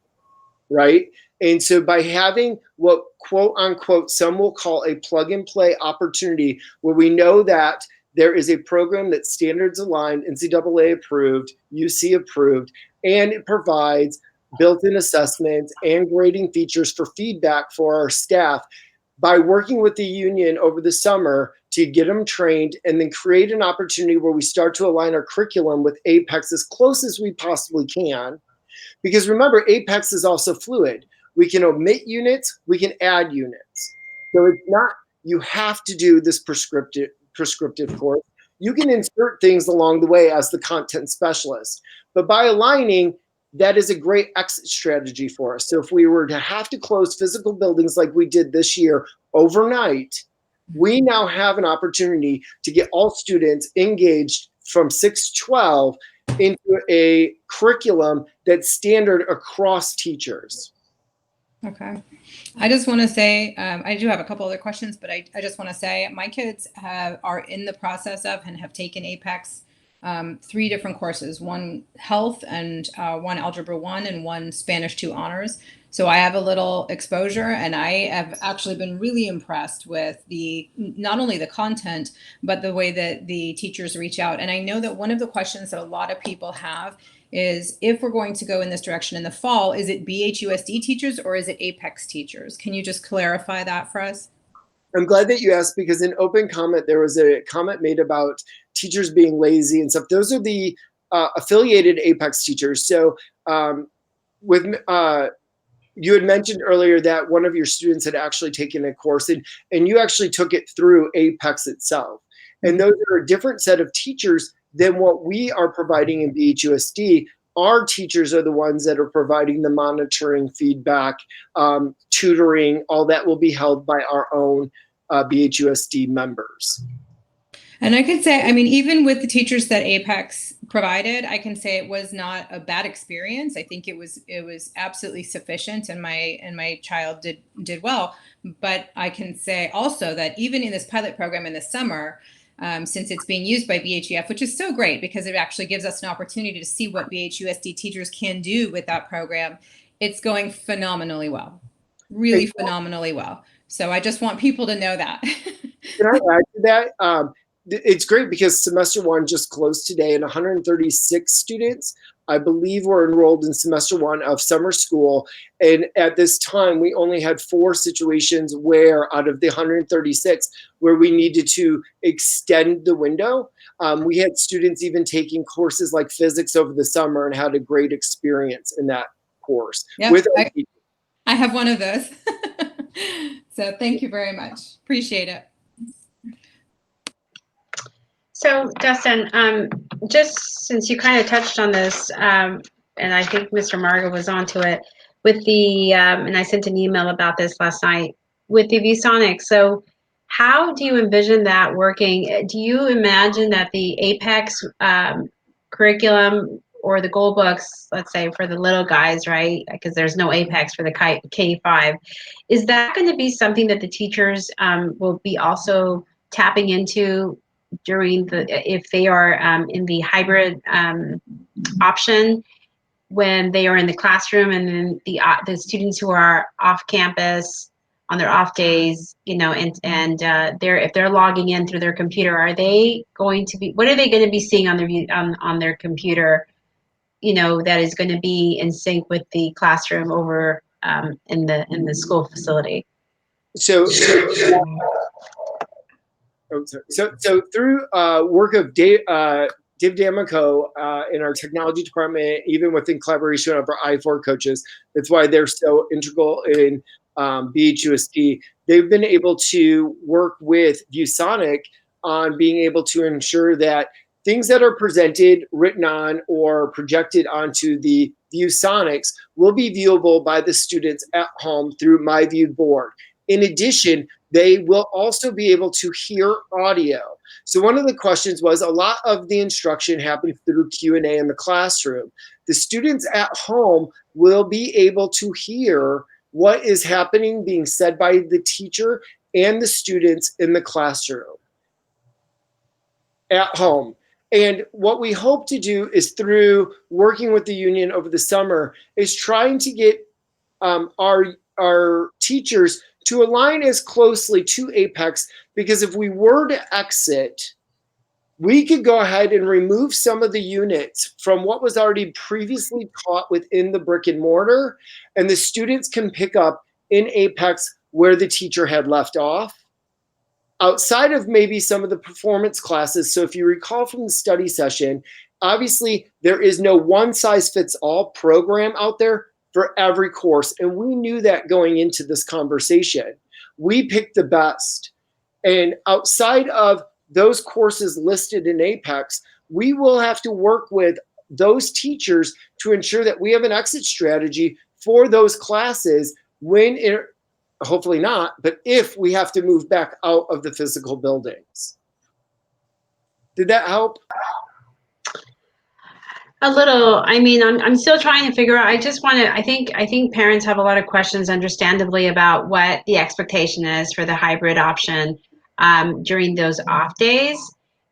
I: right? And so by having what quote unquote, some will call a plug and play opportunity, where we know that there is a program that's standards aligned, NCAA approved, UC approved, and it provides built-in assessments and grading features for feedback for our staff. By working with the union over the summer to get them trained and then create an opportunity where we start to align our curriculum with Apex as close as we possibly can. Because remember, Apex is also fluid. We can omit units, we can add units. So it's not, you have to do this prescriptive course. You can insert things along the way as the content specialist. But by aligning, that is a great exit strategy for us. So if we were to have to close physical buildings like we did this year overnight, we now have an opportunity to get all students engaged from 6-12 into a curriculum that's standard across teachers.
E: Okay. I just want to say, I do have a couple other questions, but I just want to say my kids are in the process of and have taken Apex 3 different courses, one health and one algebra 1 and one Spanish 2 honors. So I have a little exposure, and I have actually been really impressed with not only the content, but the way that the teachers reach out. And I know that one of the questions that a lot of people have is, if we're going to go in this direction in the fall, is it BHUSD teachers or is it Apex teachers? Can you just clarify that for us?
I: I'm glad that you asked, because in open comment, there was a comment made about teachers being lazy and stuff. Those are the affiliated Apex teachers. So you had mentioned earlier that one of your students had actually taken a course, and you actually took it through Apex itself. And those are a different set of teachers than what we are providing in BHUSD. Our teachers are the ones that are providing the monitoring, feedback, tutoring. All that will be held by our own BHUSD members.
E: And I could say, I mean, even with the teachers that Apex provided, I can say it was not a bad experience. I think it was absolutely sufficient, and my child did well. But I can say also that even in this pilot program in the summer, since it's being used by BHEF, which is so great because it actually gives us an opportunity to see what BHUSD teachers can do with that program, it's going phenomenally well, really phenomenally well. So I just want people to know that.
I: Can I add to that? It's great because semester 1 just closed today, and 136 students, I believe, were enrolled in semester 1 of summer school. And at this time, we only had 4 situations where, out of the 136, where we needed to extend the window. We had students even taking courses like physics over the summer and had a great experience in that course.
E: Yep, I have one of those. So thank you very much. Appreciate it.
A: So Dustin, just since you kind of touched on this, and I think Mr. Margo was onto it with the, and I sent an email about this last night with the VSonic. So how do you envision that working? Do you imagine that the Apex curriculum or the goal books, let's say for the little guys, right? Because there's no Apex for the K-5. Is that going to be something that the teachers will be also tapping into during if they are in the hybrid option, when they are in the classroom, and then the students who are off campus on their off days, and if they're logging in through their computer, are they going to be, what are they going to be seeing on their on their computer, that is going to be in sync with the classroom over in the school facility?
I: So through work of Dave D'Amico in our technology department, even within collaboration of our I4 coaches, that's why they're so integral in BHUSD. They've been able to work with ViewSonic on being able to ensure that things that are presented, written on, or projected onto the ViewSonics will be viewable by the students at home through My Viewed Board. In addition, they will also be able to hear audio. So one of the questions was, a lot of the instruction happens through Q&A in the classroom. The students at home will be able to hear what is happening, being said by the teacher and the students in the classroom at home. And what we hope to do is, through working with the union over the summer, is trying to get our teachers to align as closely to Apex, because if we were to exit, we could go ahead and remove some of the units from what was already previously taught within the brick and mortar, and the students can pick up in Apex where the teacher had left off, outside of maybe some of the performance classes. So if you recall from the study session, obviously there is no one-size-fits-all program out there for every course. And we knew that going into this conversation. We picked the best. And outside of those courses listed in Apex, we will have to work with those teachers to ensure that we have an exit strategy for those classes when hopefully not, but if we have to move back out of the physical buildings. Did that help?
A: A little. I mean, I'm still trying to figure out. I think parents have a lot of questions, understandably, about what the expectation is for the hybrid option during those off days,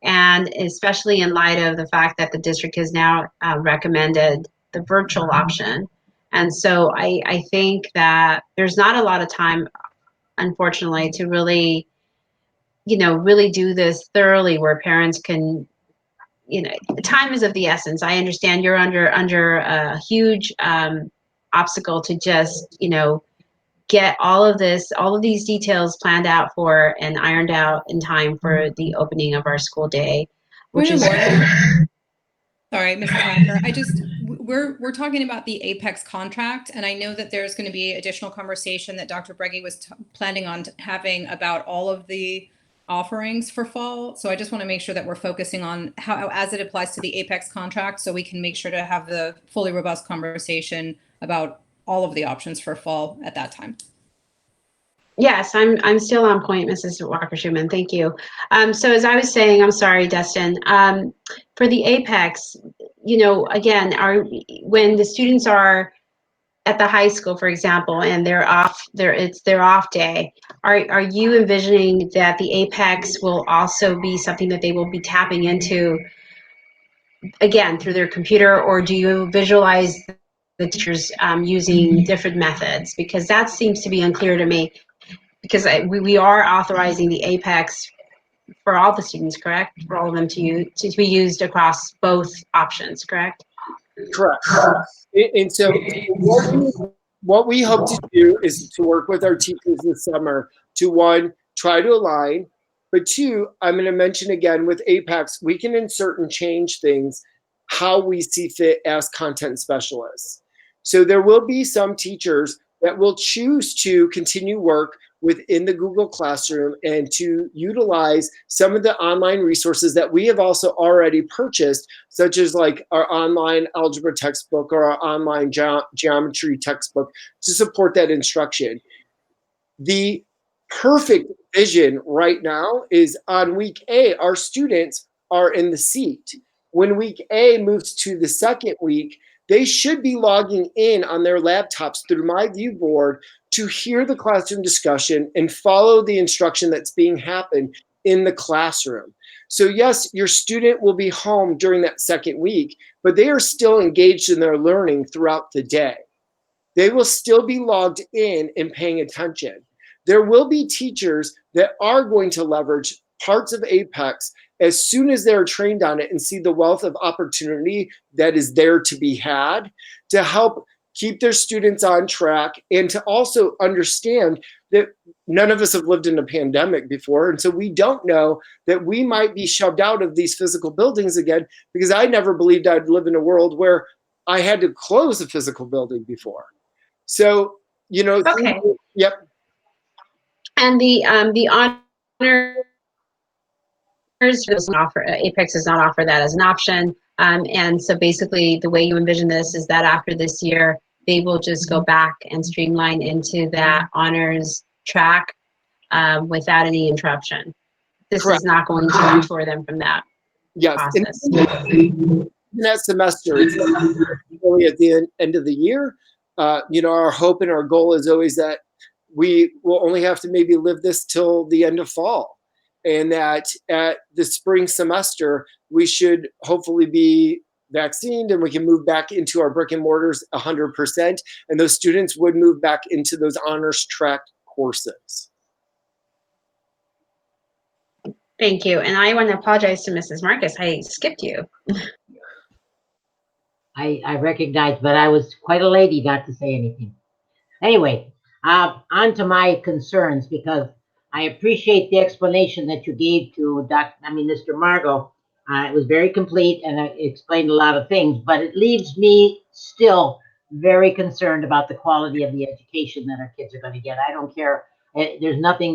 A: and especially in light of the fact that the district has now recommended the virtual option. And so I think that there's not a lot of time, unfortunately, to really do this thoroughly, where parents can, time is of the essence. I understand you're under a huge obstacle to just, get all of these details planned out for and ironed out in time for the opening of our school day, which is.
E: Sorry, Mrs. Hacker. We're talking about the Apex contract, and I know that there's going to be additional conversation that Dr. Breggy was planning on having about all of the offerings for fall. So I just want to make sure that we're focusing on how, as it applies to the Apex contract, so we can make sure to have the fully robust conversation about all of the options for fall at that time.
A: Yes, I'm still on point, Mrs. Walker-Schuman. Thank you. So as I was saying, I'm sorry, Destin. For the Apex, again, when the students are at the high school, for example, and it's their off day, are you envisioning that the Apex will also be something that they will be tapping into, again, through their computer, or do you visualize the teachers using different methods? Because that seems to be unclear to me. Because we are authorizing the Apex for all the students, correct? For all of them to be used across both options, correct?
I: Correct. And so what we hope to do is to work with our teachers this summer to, one, try to align, but two, I'm going to mention again, with Apex, we can insert and change things how we see fit as content specialists. So there will be some teachers that will choose to continue work within the Google Classroom and to utilize some of the online resources that we have also already purchased, such as like our online algebra textbook or our online geometry textbook, to support that instruction. The perfect vision right now is on week A, our students are in the seat. When week A moves to the second week, they should be logging in on their laptops through My View Board to hear the classroom discussion and follow the instruction that's being happened in the classroom. So yes, your student will be home during that second week, but they are still engaged in their learning throughout the day. They will still be logged in and paying attention. There will be teachers that are going to leverage parts of Apex as soon as they're trained on it and see the wealth of opportunity that is there to be had to help keep their students on track and to also understand that none of us have lived in a pandemic before. And so we don't know that we might be shoved out of these physical buildings again, because I never believed I'd live in a world where I had to close a physical building before. So, you know,
A: Okay.
I: yep.
A: And the honors doesn't offer, Apex does not offer that as an option. And so basically the way you envision this is that after this year, they will just go back and streamline into that honors track without any interruption. This
I: Correct.
A: is not going to detour them from that
I: Yes.
A: process.
I: In that semester, it's really at the end of the year. You know, our hope and our goal is always that we will only have to maybe live this till the end of fall, and that at the spring semester, we should hopefully be vaccinated and we can move back into our brick and mortars 100%. And those students would move back into those honors track courses.
A: Thank you. And I want to apologize to Mrs. Marcus. I skipped you.
D: I recognize, but I was quite a lady not to say anything. Anyway, on to my concerns, because I appreciate the explanation that you gave to Mr. Margot. It was very complete and it explained a lot of things, but it leaves me still very concerned about the quality of the education that our kids are going to get. I don't care. There's nothing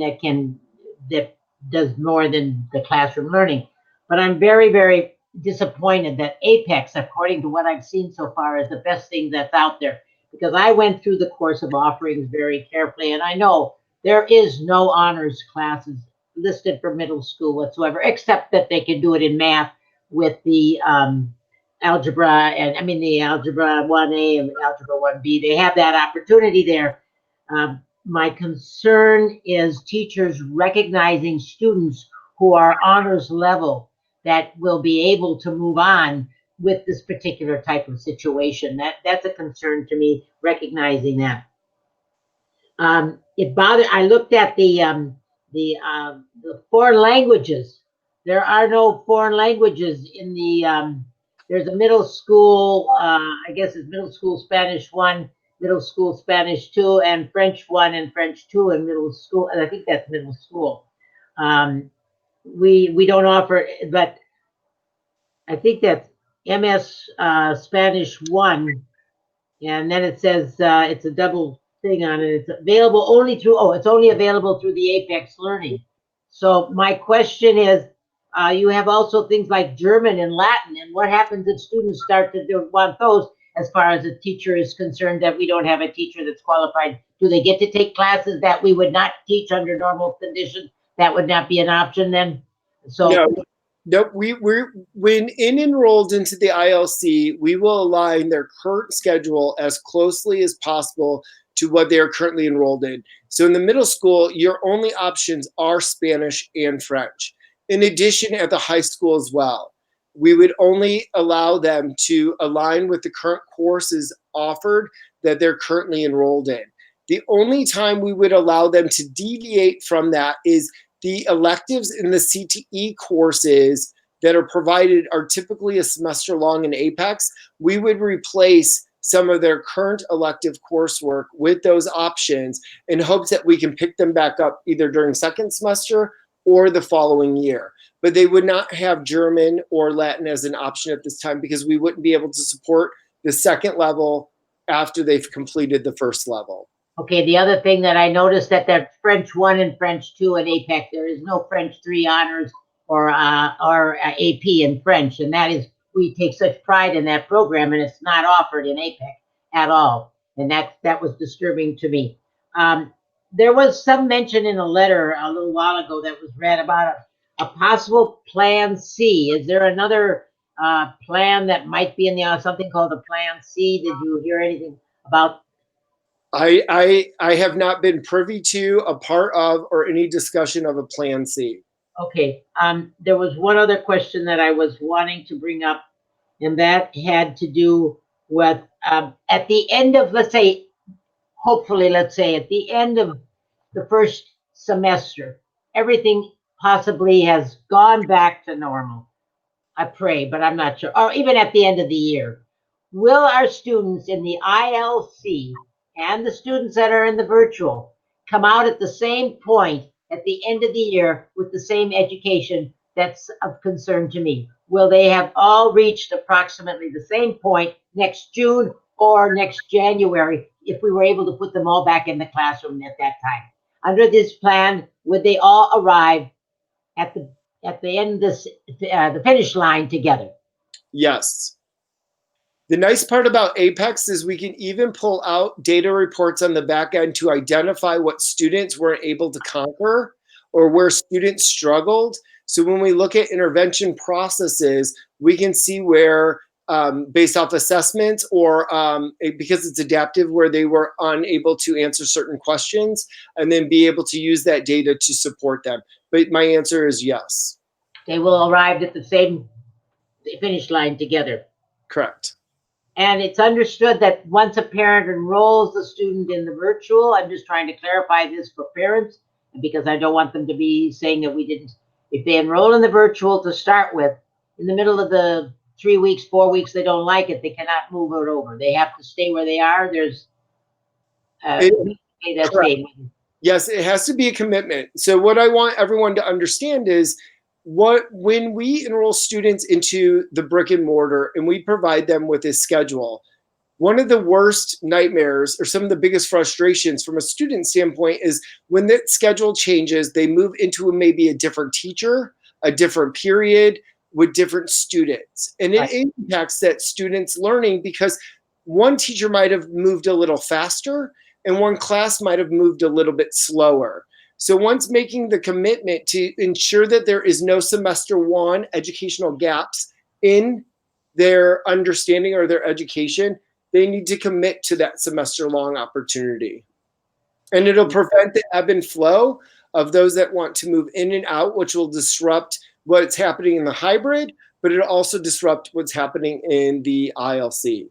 D: that does more than the classroom learning. But I'm very, very disappointed that Apex, according to what I've seen so far, is the best thing that's out there. Because I went through the course of offerings very carefully, and I know there is no honors classes listed for middle school whatsoever, except that they can do it in math with the algebra, and the algebra 1A and algebra 1B. They have that opportunity there. My concern is teachers recognizing students who are honors level that will be able to move on with this particular type of situation. That's a concern to me, recognizing that. It bothered. I looked at the foreign languages. There are no foreign languages in the. There's a middle school. I guess it's middle school Spanish 1, middle school Spanish 2, and French 1 and French 2 in middle school. And I think that's middle school. We don't offer, but I think that's MS Spanish 1, and then it says it's a double thing on it. It's available only through, it's only available through the Apex Learning. So my question is, you have also things like German and Latin, and what happens if students start to want those as far as a teacher is concerned, that we don't have a teacher that's qualified? Do they get to take classes that we would not teach under normal conditions? That would not be an option then? So.
I: No, we're when enrolled into the ILC, we will align their current schedule as closely as possible to what they are currently enrolled in. So in the middle school, your only options are Spanish and French. In addition, at the high school as well, we would only allow them to align with the current courses offered that they're currently enrolled in. The only time we would allow them to deviate from that is the electives in the CTE courses that are provided are typically a semester long in Apex. We would replace some of their current elective coursework with those options in hopes that we can pick them back up either during second semester or the following year. But they would not have German or Latin as an option at this time, because we wouldn't be able to support the second level after they've completed the first level.
D: Okay, the other thing that I noticed that French 1 and French 2 in APEC, there is no French 3 honors or AP in French, and that is, we take such pride in that program, and it's not offered in APEC at all, and that was disturbing to me. There was some mention in a letter a little while ago that was read about a possible Plan C. Is there another plan that might be in the something called a Plan C? Did you hear anything about?
I: I have not been privy to, a part of, or any discussion of a Plan C.
D: Okay, there was one other question that I was wanting to bring up, and that had to do with at the end of, let's say, hopefully, let's say, at the end of the first semester, everything possibly has gone back to normal. I pray, but I'm not sure. Or even at the end of the year, will our students in the ILC and the students that are in the virtual come out at the same point at the end of the year with the same education? That's of concern to me. Will they have all reached approximately the same point next June or next January if we were able to put them all back in the classroom at that time? Under this plan, would they all arrive at the end of this the finish line together?
I: Yes. The nice part about Apex is we can even pull out data reports on the back end to identify what students weren't able to conquer or where students struggled. So when we look at intervention processes, we can see where, based off assessments or because it's adaptive, where they were unable to answer certain questions, and then be able to use that data to support them. But my answer is yes.
D: They will arrive at the same finish line together.
I: Correct.
D: And it's understood that once a parent enrolls the student in the virtual, I'm just trying to clarify this for parents, because I don't want them to be saying that we didn't. If they enroll in the virtual to start with, in the middle of the 3 weeks, 4 weeks, they don't like it, they cannot move it over. They have to stay where they are. There's that statement.
I: Yes, it has to be a commitment. So what I want everyone to understand is when we enroll students into the brick and mortar and we provide them with a schedule, one of the worst nightmares or some of the biggest frustrations from a student standpoint is when that schedule changes, they move into maybe a different teacher, a different period with different students. And it impacts that student's learning because one teacher might have moved a little faster and one class might have moved a little bit slower. So once making the commitment to ensure that there is no semester one educational gaps in their understanding or their education, they need to commit to that semester long opportunity. And it'll prevent the ebb and flow of those that want to move in and out, which will disrupt what's happening in the hybrid, but it'll also disrupt what's happening in the ILC.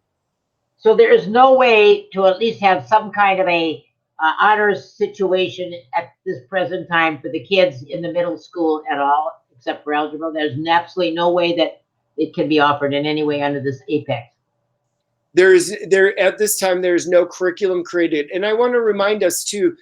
D: So there is no way to at least have some kind of a honors situation at this present time for the kids in the middle school at all, except for algebra. There's absolutely no way that it can be offered in any way under this Apex.
I: At this time, there's no curriculum created. And I want to remind us too,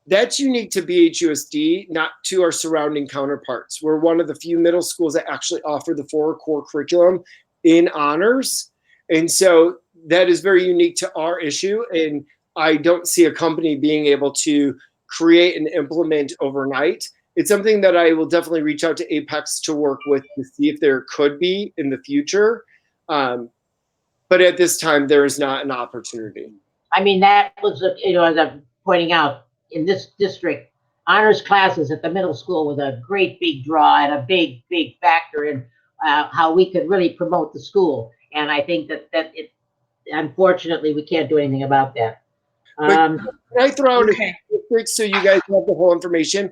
I: that's unique to BHUSD, not to our surrounding counterparts. We're one of the few middle schools that actually offer the 4 core curriculum in honors. And so that is very unique to our issue. And I don't see a company being able to create and implement overnight. It's something that I will definitely reach out to Apex to work with to see if there could be in the future. But at this time, there is not an opportunity.
D: I mean, that was, as I'm pointing out, in this district, honors classes at the middle school was a great big draw and a big, big factor in how we could really promote the school. And I think that it, unfortunately, we can't do anything about that.
I: Can I throw out a quick so you guys have the whole information?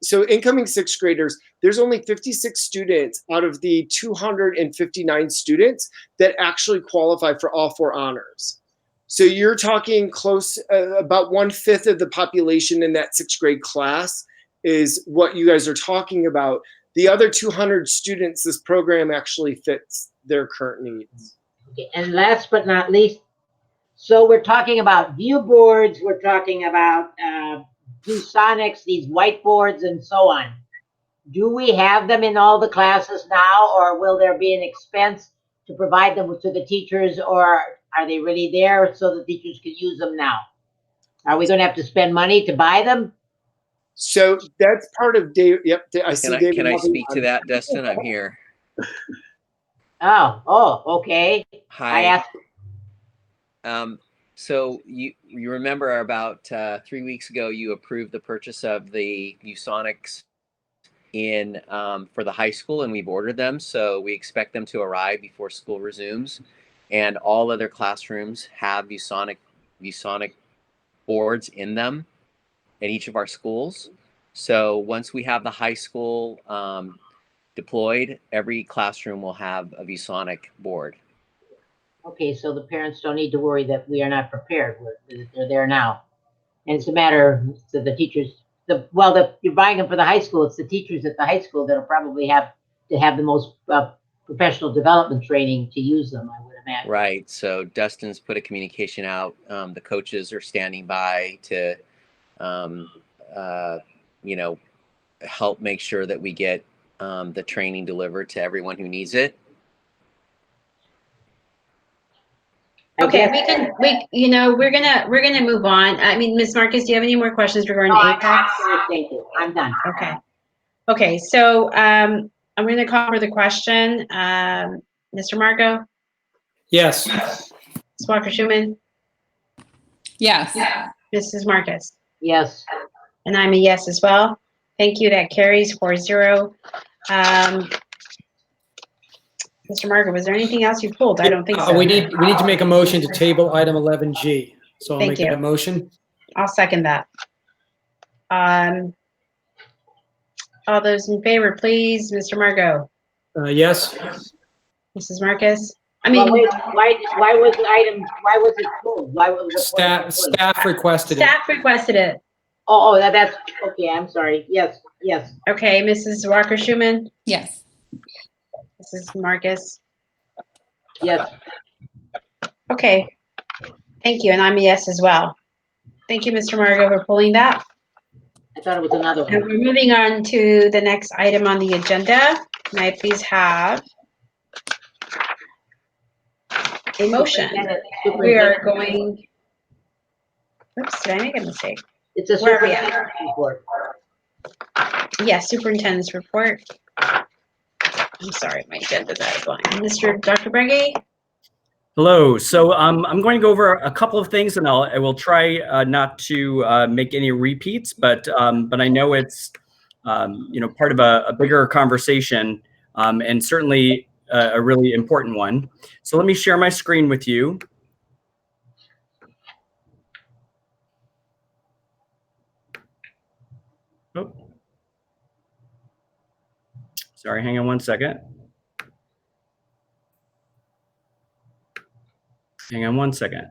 I: So incoming 6th graders, there's only 56 students out of the 259 students that actually qualify for all 4 honors. So you're talking close, about 1/5 of the population in that 6th grade class is what you guys are talking about. The other 200 students, this program actually fits their current needs.
D: Okay, and last but not least, so we're talking about view boards, we're talking about ViewSonics, these whiteboards and so on. Do we have them in all the classes now, or will there be an expense to provide them to the teachers, or are they really there so the teachers can use them now? Are we going to have to spend money to buy them?
I: So that's part of Dave. Yep, I see David.
J: Can I speak to that, Dustin? I'm here.
D: Oh, okay.
J: Hi.
D: I asked.
J: So you remember about 3 weeks ago, you approved the purchase of the ViewSonics for the high school, and we've ordered them. So we expect them to arrive before school resumes, and all other classrooms have ViewSonic boards in them in each of our schools. So once we have the high school deployed, every classroom will have a VSonic board.
D: Okay, so the parents don't need to worry that we are not prepared. They're there now. And it's a matter, so the teachers, you're buying them for the high school. It's the teachers at the high school that'll probably have to have the most professional development training to use them, I would imagine.
J: Right. So Dustin's put a communication out. The coaches are standing by to, you know, help make sure that we get the training delivered to everyone who needs it.
A: Okay, we're gonna move on. I mean, Ms. Marcus, do you have any more questions regarding Apex?
D: Thank you. I'm done.
A: Okay. Okay, so I'm gonna call for the question. Mr. Marco?
C: Yes.
A: Ms. Walker-Schuman?
E: Yes.
A: Mrs. Marcus?
D: Yes.
A: And I'm a yes as well. Thank you, that carries 4-0. Mr. Marco, was there anything else you pulled? I don't think so.
C: We need to make a motion to table item 11G. So I'll
A: Thank
C: make
A: you.
C: that motion.
A: I'll second that. All those in favor, please. Mr. Marco?
C: Yes.
A: Mrs. Marcus? I mean,
D: Well, wait, why was it pulled? Why was it pulled?
C: Staff requested it.
A: staff requested it.
D: Oh, that's, okay, I'm sorry. Yes.
A: Okay, Mrs. Walker-Schuman?
E: Yes.
A: Mrs. Marcus?
D: Yes.
A: Okay. Thank you, and I'm a yes as well. Thank you, Mr. Margo, for pulling that.
D: I thought it was another
A: And
D: one.
A: we're moving on to the next item on the agenda. May I please have a motion? We are going, oops, did I make a mistake?
D: It's a
A: Where are we
D: superintendent's report.
A: Yes, superintendent's report. I'm sorry, my agenda's out of line. Dr. Breggy?
F: Hello. So I'm going to go over a couple of things, and I will try not to make any repeats, but I know it's part of a bigger conversation, and certainly a really important one. So let me share my screen with you. Oh. Sorry, hang on one second. Hang on one second.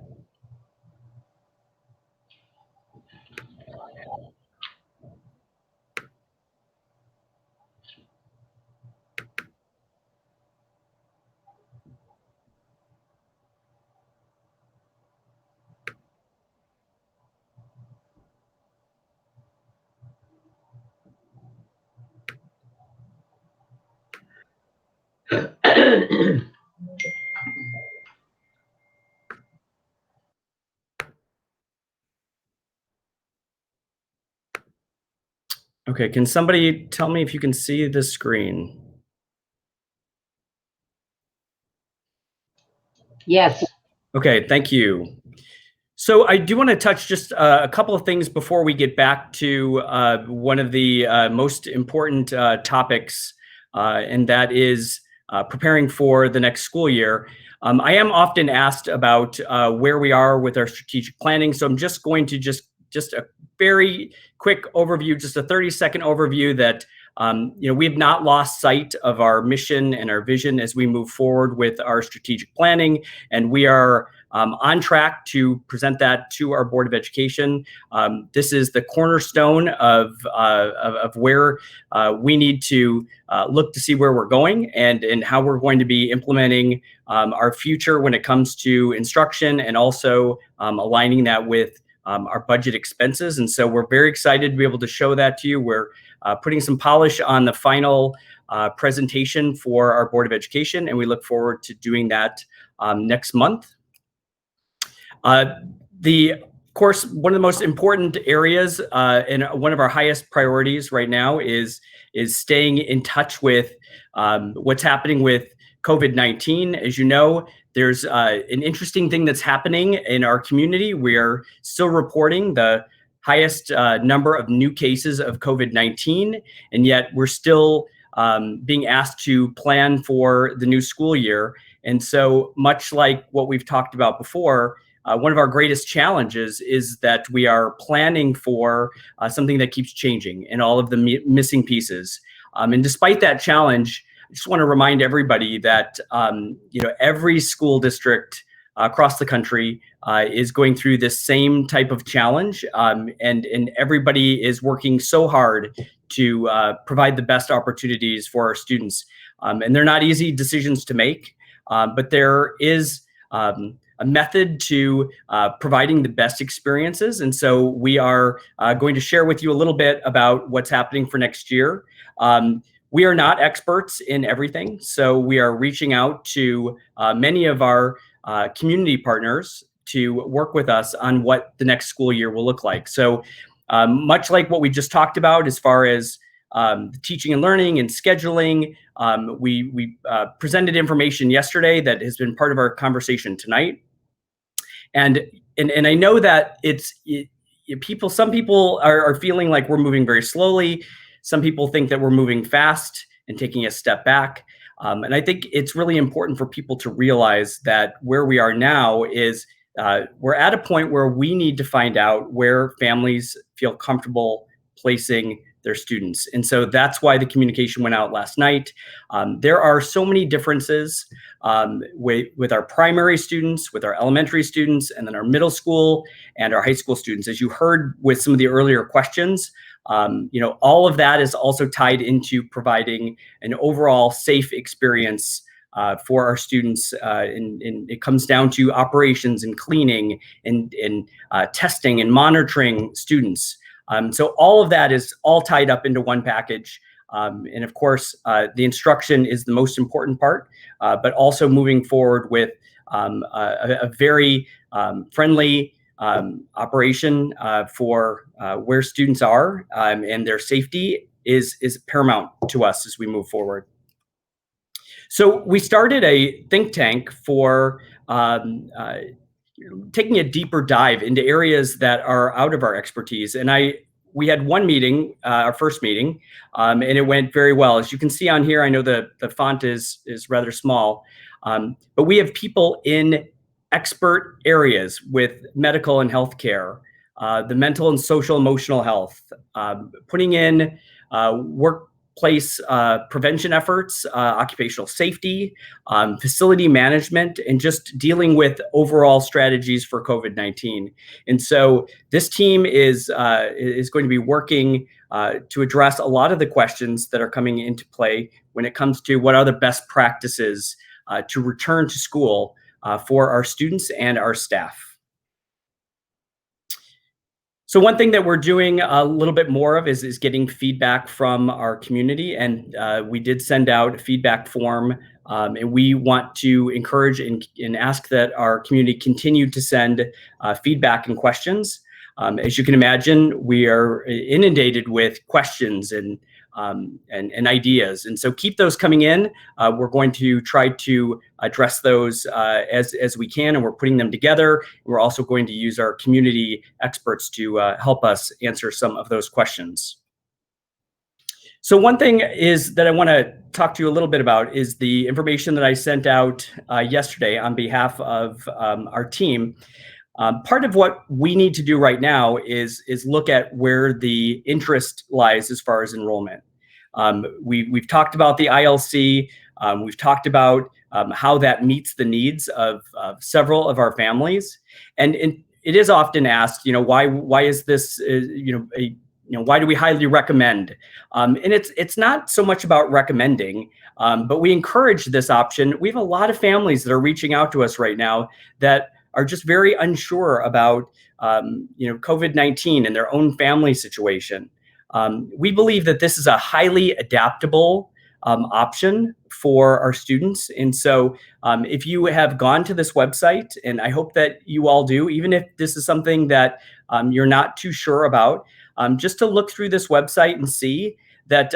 F: Okay, can somebody tell me if you can see the screen?
D: Yes.
F: Okay, thank you. So I do want to touch just a couple of things before we get back to one of the most important topics, and that is preparing for the next school year. I am often asked about where we are with our strategic planning, so I'm just going to just a very quick overview, just a 30-second overview that we have not lost sight of our mission and our vision as we move forward with our strategic planning, and we are on track to present that to our Board of Education. This is the cornerstone of where we need to look to see where we're going and how we're going to be implementing our future when it comes to instruction, and also aligning that with our budget expenses. And so we're very excited to be able to show that to you. We're putting some polish on the final presentation for our Board of Education, and we look forward to doing that next month. Of course, one of the most important areas and one of our highest priorities right now is staying in touch with what's happening with COVID-19. As you know, there's an interesting thing that's happening in our community. We are still reporting the highest number of new cases of COVID-19, and yet we're still being asked to plan for the new school year. And so much like what we've talked about before, one of our greatest challenges is that we are planning for something that keeps changing and all of the missing pieces. And despite that challenge, I just want to remind everybody that every school district across the country is going through this same type of challenge, and everybody is working so hard to provide the best opportunities for our students. And they're not easy decisions to make, but there is a method to providing the best experiences. And so we are going to share with you a little bit about what's happening for next year. We are not experts in everything, so we are reaching out to many of our community partners to work with us on what the next school year will look like. So much like what we just talked about as far as the teaching and learning and scheduling, we presented information yesterday that has been part of our conversation tonight. And I know that some people are feeling like we're moving very slowly. Some people think that we're moving fast and taking a step back. And I think it's really important for people to realize that where we are now is we're at a point where we need to find out where families feel comfortable placing their students. And so that's why the communication went out last night. There are so many differences with our primary students, with our elementary students, and then our middle school and our high school students. As you heard with some of the earlier questions, all of that is also tied into providing an overall safe experience for our students. And it comes down to operations and cleaning and testing and monitoring students. So all of that is all tied up into one package. And of course, the instruction is the most important part, but also moving forward with a very friendly operation for where students are, and their safety is paramount to us as we move forward. So we started a think tank for taking a deeper dive into areas that are out of our expertise. And we had one meeting, our first meeting, and it went very well. As you can see on here, I know the font is rather small, but we have people in expert areas with medical and healthcare, the mental and social emotional health, putting in workplace prevention efforts, occupational safety, facility management, and just dealing with overall strategies for COVID-19. And so this team is going to be working to address a lot of the questions that are coming into play when it comes to what are the best practices to return to school for our students and our staff. So one thing that we're doing a little bit more of is getting feedback from our community, and we did send out a feedback form, and we want to encourage and ask that our community continue to send feedback and questions. As you can imagine, we are inundated with questions and ideas, and so keep those coming in. We're going to try to address those as we can, and we're putting them together. We're also going to use our community experts to help us answer some of those questions. So one thing is that I want to talk to you a little bit about is the information that I sent out yesterday on behalf of our team. Part of what we need to do right now is look at where the interest lies as far as enrollment. We've talked about the ILC. We've talked about how that meets the needs of several of our families, and it is often asked, why is this, why do we highly recommend? And it's not so much about recommending, but we encourage this option. We have a lot of families that are reaching out to us right now that are just very unsure about COVID-19 and their own family situation. We believe that this is a highly adaptable option for our students. And so if you have gone to this website, and I hope that you all do, even if this is something that you're not too sure about, just to look through this website and see that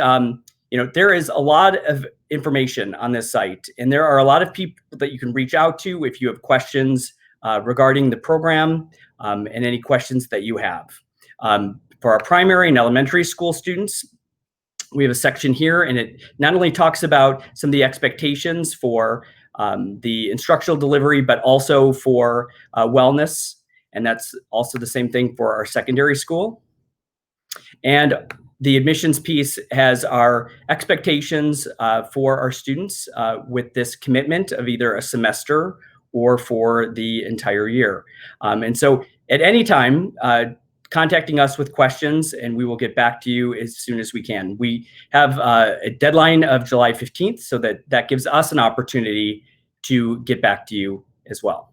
F: there is a lot of information on this site, and there are a lot of people that you can reach out to if you have questions regarding the program and any questions that you have. For our primary and elementary school students, we have a section here, and it not only talks about some of the expectations for the instructional delivery, but also for wellness. And that's also the same thing for our secondary school. And the admissions piece has our expectations for our students with this commitment of either a semester or for the entire year. And so at any time, contacting us with questions, and we will get back to you as soon as we can. We have a deadline of July 15th, so that gives us an opportunity to get back to you as well.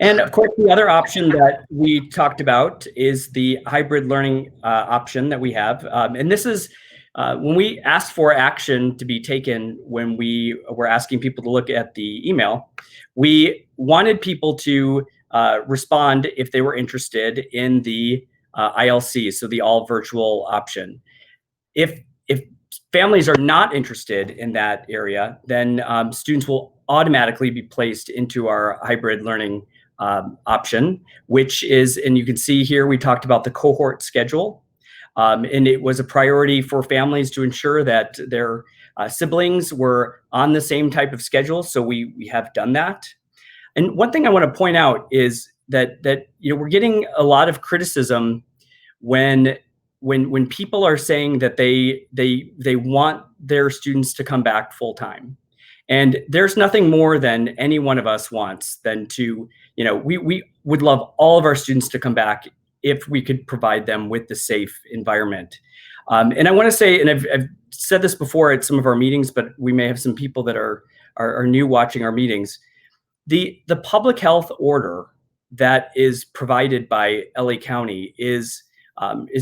F: And of course, the other option that we talked about is the hybrid learning option that we have. And this is when we asked for action to be taken, when we were asking people to look at the email, we wanted people to respond if they were interested in the ILC, so the all virtual option. If families are not interested in that area, then students will automatically be placed into our hybrid learning option, which is, and you can see here, we talked about the cohort schedule. And it was a priority for families to ensure that their siblings were on the same type of schedule. So we have done that. And one thing I want to point out is that we're getting a lot of criticism when people are saying that they want their students to come back full time. And there's nothing more than any one of us wants than to, we would love all of our students to come back if we could provide them with the safe environment. And I want to say, and I've said this before at some of our meetings, but we may have some people that are new watching our meetings. The public health order that is provided by LA County is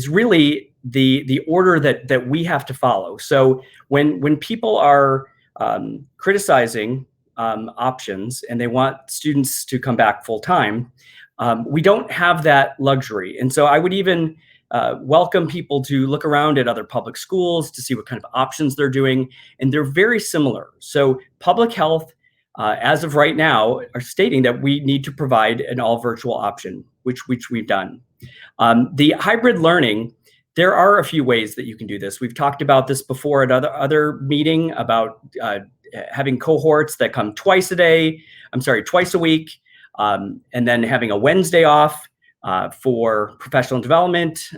F: really the order that we have to follow. So when people are criticizing options and they want students to come back full time, we don't have that luxury. And so I would even welcome people to look around at other public schools to see what kind of options they're doing. And they're very similar. So public health, as of right now, are stating that we need to provide an all virtual option, which we've done. The hybrid learning, there are a few ways that you can do this. We've talked about this before at other meeting about having cohorts that come twice a week, and then having a Wednesday off for professional development,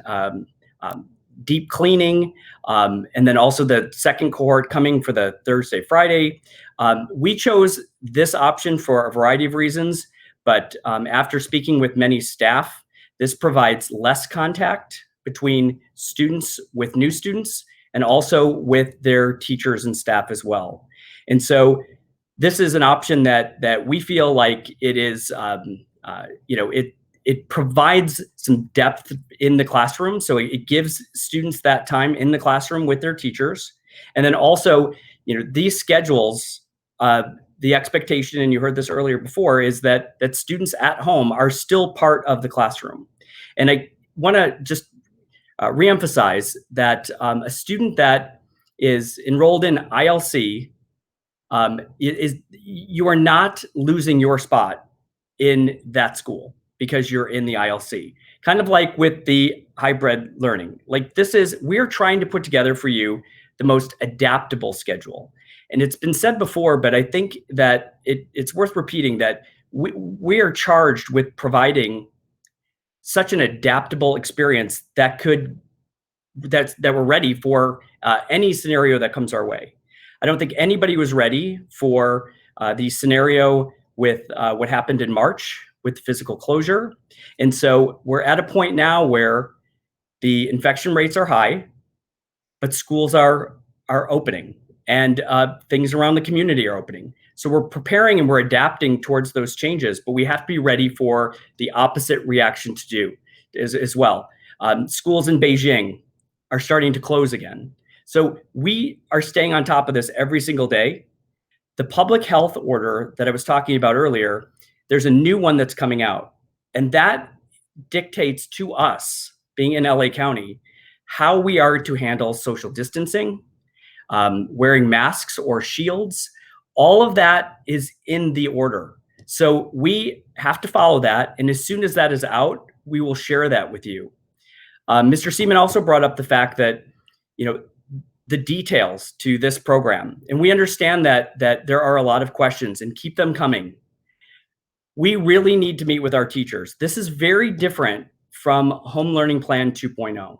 F: deep cleaning, and then also the second cohort coming for the Thursday, Friday. We chose this option for a variety of reasons, but after speaking with many staff, this provides less contact between students with new students and also with their teachers and staff as well. And so this is an option that we feel like it is, it provides some depth in the classroom. So it gives students that time in the classroom with their teachers. And then also, these schedules, the expectation, and you heard this earlier before, is that students at home are still part of the classroom. And I want to just reemphasize that a student that is enrolled in ILC you are not losing your spot in that school because you're in the ILC. Kind of like with the hybrid learning. Like we're trying to put together for you the most adaptable schedule. And it's been said before, but I think that it's worth repeating that we are charged with providing such an adaptable experience that we're ready for any scenario that comes our way. I don't think anybody was ready for the scenario with what happened in March with physical closure. And so we're at a point now where the infection rates are high, but schools are opening and things around the community are opening. So we're preparing and we're adapting towards those changes, but we have to be ready for the opposite reaction to do as well. Schools in Beijing are starting to close again. So we are staying on top of this every single day. The public health order that I was talking about earlier, there's a new one that's coming out, and that dictates to us, being in LA County, how we are to handle social distancing, wearing masks or shields. All of that is in the order. So we have to follow that. And as soon as that is out, we will share that with you. Mr. Seaman also brought up the fact that, the details to this program. And we understand that there are a lot of questions, and keep them coming. We really need to meet with our teachers. This is very different from Home Learning Plan 2.0.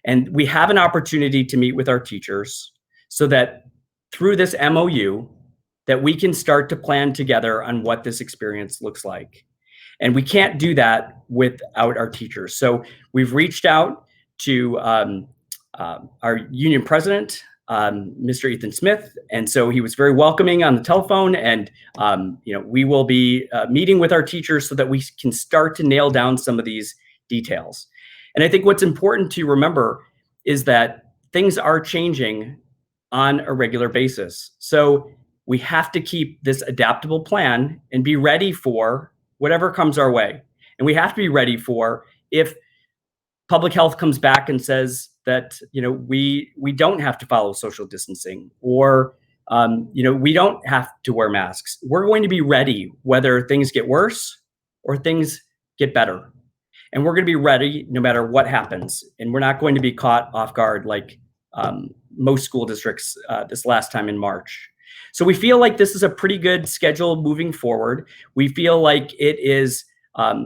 F: And we have an opportunity to meet with our teachers so that through this MOU, that we can start to plan together on what this experience looks like. And we can't do that without our teachers. So we've reached out to our union president, Mr. Ethan Smith. And so he was very welcoming on the telephone. And we will be meeting with our teachers so that we can start to nail down some of these details. And I think what's important to remember is that things are changing on a regular basis. So we have to keep this adaptable plan and be ready for whatever comes our way. And we have to be ready for if public health comes back and says that we don't have to follow social distancing, or we don't have to wear masks. We're going to be ready whether things get worse or things get better. And we're going to be ready no matter what happens. And we're not going to be caught off guard like most school districts this last time in March. So we feel like this is a pretty good schedule moving forward. We feel like it is,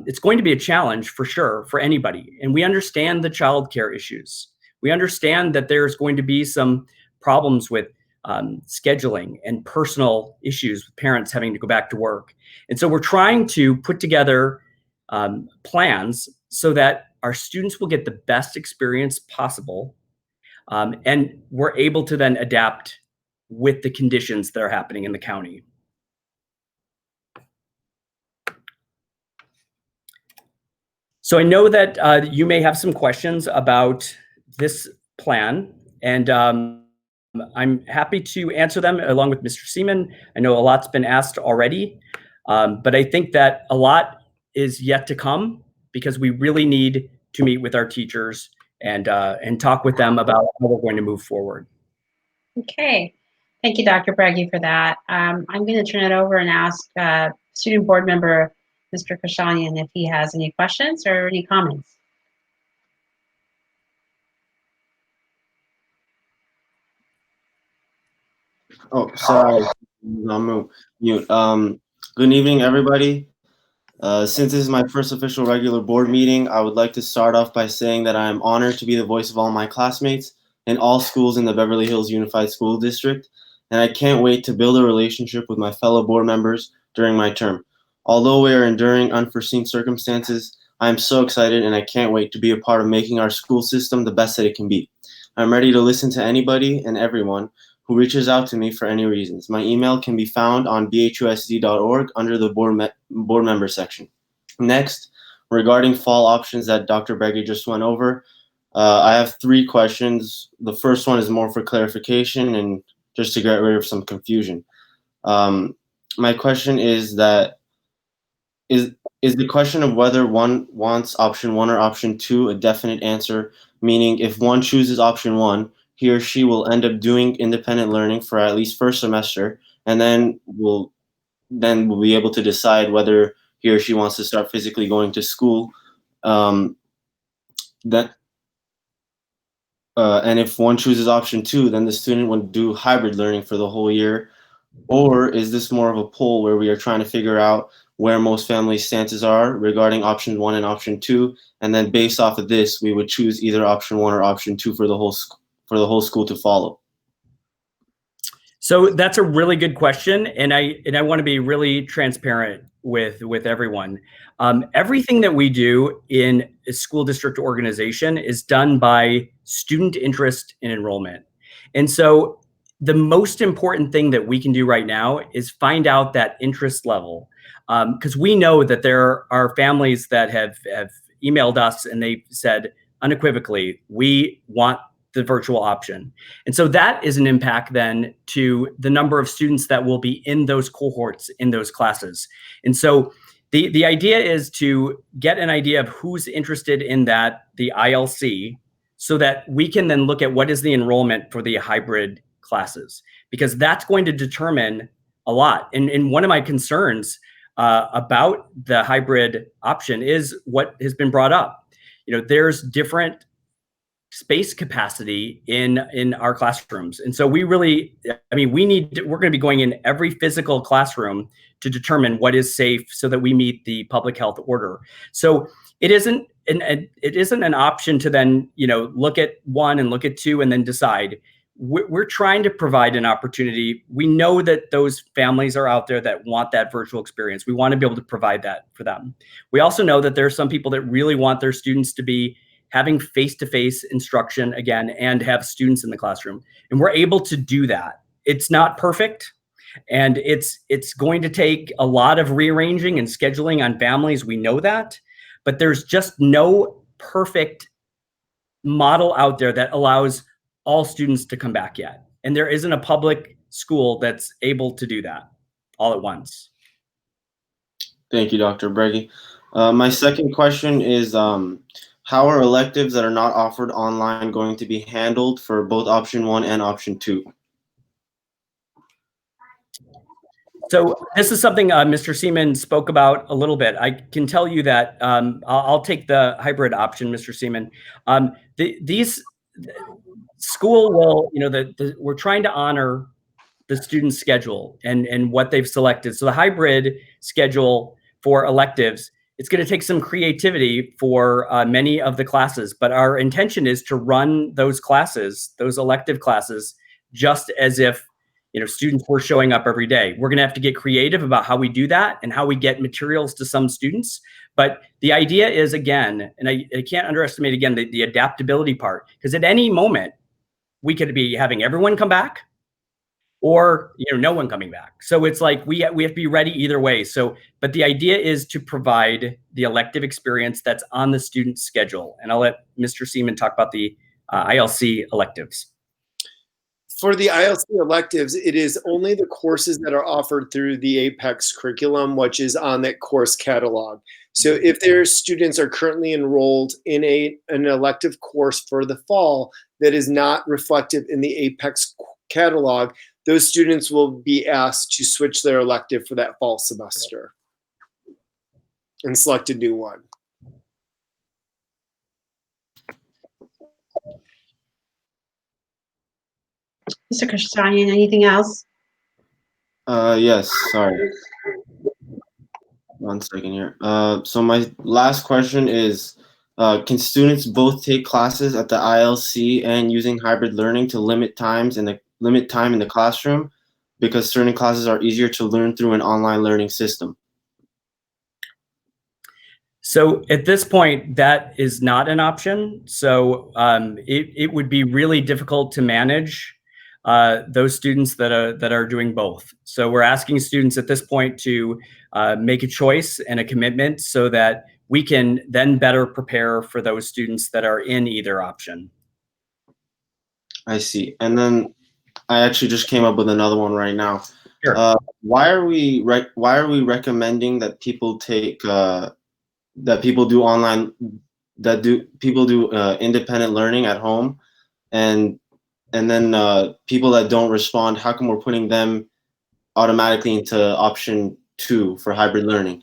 F: it's going to be a challenge for sure for anybody. And we understand the childcare issues. We understand that there's going to be some problems with scheduling and personal issues with parents having to go back to work. And so we're trying to put together plans so that our students will get the best experience possible. And we're able to then adapt with the conditions that are happening in the county. So I know that you may have some questions about this plan, and I'm happy to answer them along with Mr. Seaman. I know a lot's been asked already, but I think that a lot is yet to come because we really need to meet with our teachers and talk with them about how we're going to move forward.
A: Okay. Thank you, Dr. Breggy, for that. I'm going to turn it over and ask student board member, Mr. Kashanian, if he has any questions or any comments.
K: Oh, sorry. I'm mute. Good evening, everybody. Since this is my first official regular board meeting, I would like to start off by saying that I am honored to be the voice of all my classmates in all schools in the Beverly Hills Unified School District, and I can't wait to build a relationship with my fellow board members during my term. Although we are enduring unforeseen circumstances, I am so excited and I can't wait to be a part of making our school system the best that it can be. I'm ready to listen to anybody and everyone who reaches out to me for any reasons. My email can be found on bhusd.org under the board member section. Next, regarding fall options that Dr. Breggy just went over, I have 3 questions. The first one is more for clarification and just to get rid of some confusion. My question is that is the question of whether one wants option 1 or option 2 a definite answer, meaning if one chooses option 1, he or she will end up doing independent learning for at least first semester, and then we'll be able to decide whether he or she wants to start physically going to school. And if one chooses option 2, then the student would do hybrid learning for the whole year. Or is this more of a poll where we are trying to figure out where most families' stances are regarding option 1 and option 2, and then based off of this, we would choose either option 1 or option 2 for the whole school to follow?
F: So that's a really good question, and I want to be really transparent with everyone. Everything that we do in a school district organization is done by student interest and enrollment. And so the most important thing that we can do right now is find out that interest level, because we know that there are families that have emailed us and they said unequivocally, we want the virtual option. And so that is an impact then to the number of students that will be in those cohorts, in those classes. And so the idea is to get an idea of who's interested in that, the ILC, so that we can then look at what is the enrollment for the hybrid classes, because that's going to determine a lot. And one of my concerns about the hybrid option is what has been brought up. There's different space capacity in our classrooms. And so we really, I mean, we're going to be going in every physical classroom to determine what is safe so that we meet the public health order. So it isn't an option to then, look at one and look at two and then decide. We're trying to provide an opportunity. We know that those families are out there that want that virtual experience. We want to be able to provide that for them. We also know that there are some people that really want their students to be having face-to-face instruction again and have students in the classroom. And we're able to do that. It's not perfect. And it's going to take a lot of rearranging and scheduling on families. We know that, but there's just no perfect model out there that allows all students to come back yet. And there isn't a public school that's able to do that all at once.
K: Thank you, Dr. Breggy. My second question is, how are electives that are not offered online going to be handled for both option 1 and option 2?
F: So this is something Mr. Seaman spoke about a little bit. I can tell you that I'll take the hybrid option, Mr. Seaman. These school will, we're trying to honor the student's schedule and what they've selected. So the hybrid schedule for electives, it's going to take some creativity for many of the classes, but our intention is to run those classes, those elective classes, just as if students were showing up every day. We're going to have to get creative about how we do that and how we get materials to some students. But the idea is, again, and I can't underestimate, again, the adaptability part, because at any moment, we could be having everyone come back or no one coming back. So it's like we have to be ready either way. So, but the idea is to provide the elective experience that's on the student's schedule. And I'll let Mr. Seaman talk about the ILC electives.
I: For the ILC electives, it is only the courses that are offered through the APEX curriculum, which is on that course catalog. So if their students are currently enrolled in an elective course for the fall that is not reflective in the APEX catalog, those students will be asked to switch their elective for that fall semester and select a new one.
A: Mr. Kashanian, anything else?
K: Yes, sorry. One second here. So my last question is, can students both take classes at the ILC and using hybrid learning to limit time in the classroom, because certain classes are easier to learn through an online learning system?
F: So at this point, that is not an option. So it would be really difficult to manage those students that are doing both. So we're asking students at this point to make a choice and a commitment so that we can then better prepare for those students that are in either option.
K: I see. And then I actually just came up with another one right now.
F: Sure.
K: Why are we recommending that people take people do independent learning at home, and then people that don't respond, how come we're putting them automatically into option 2 for hybrid learning?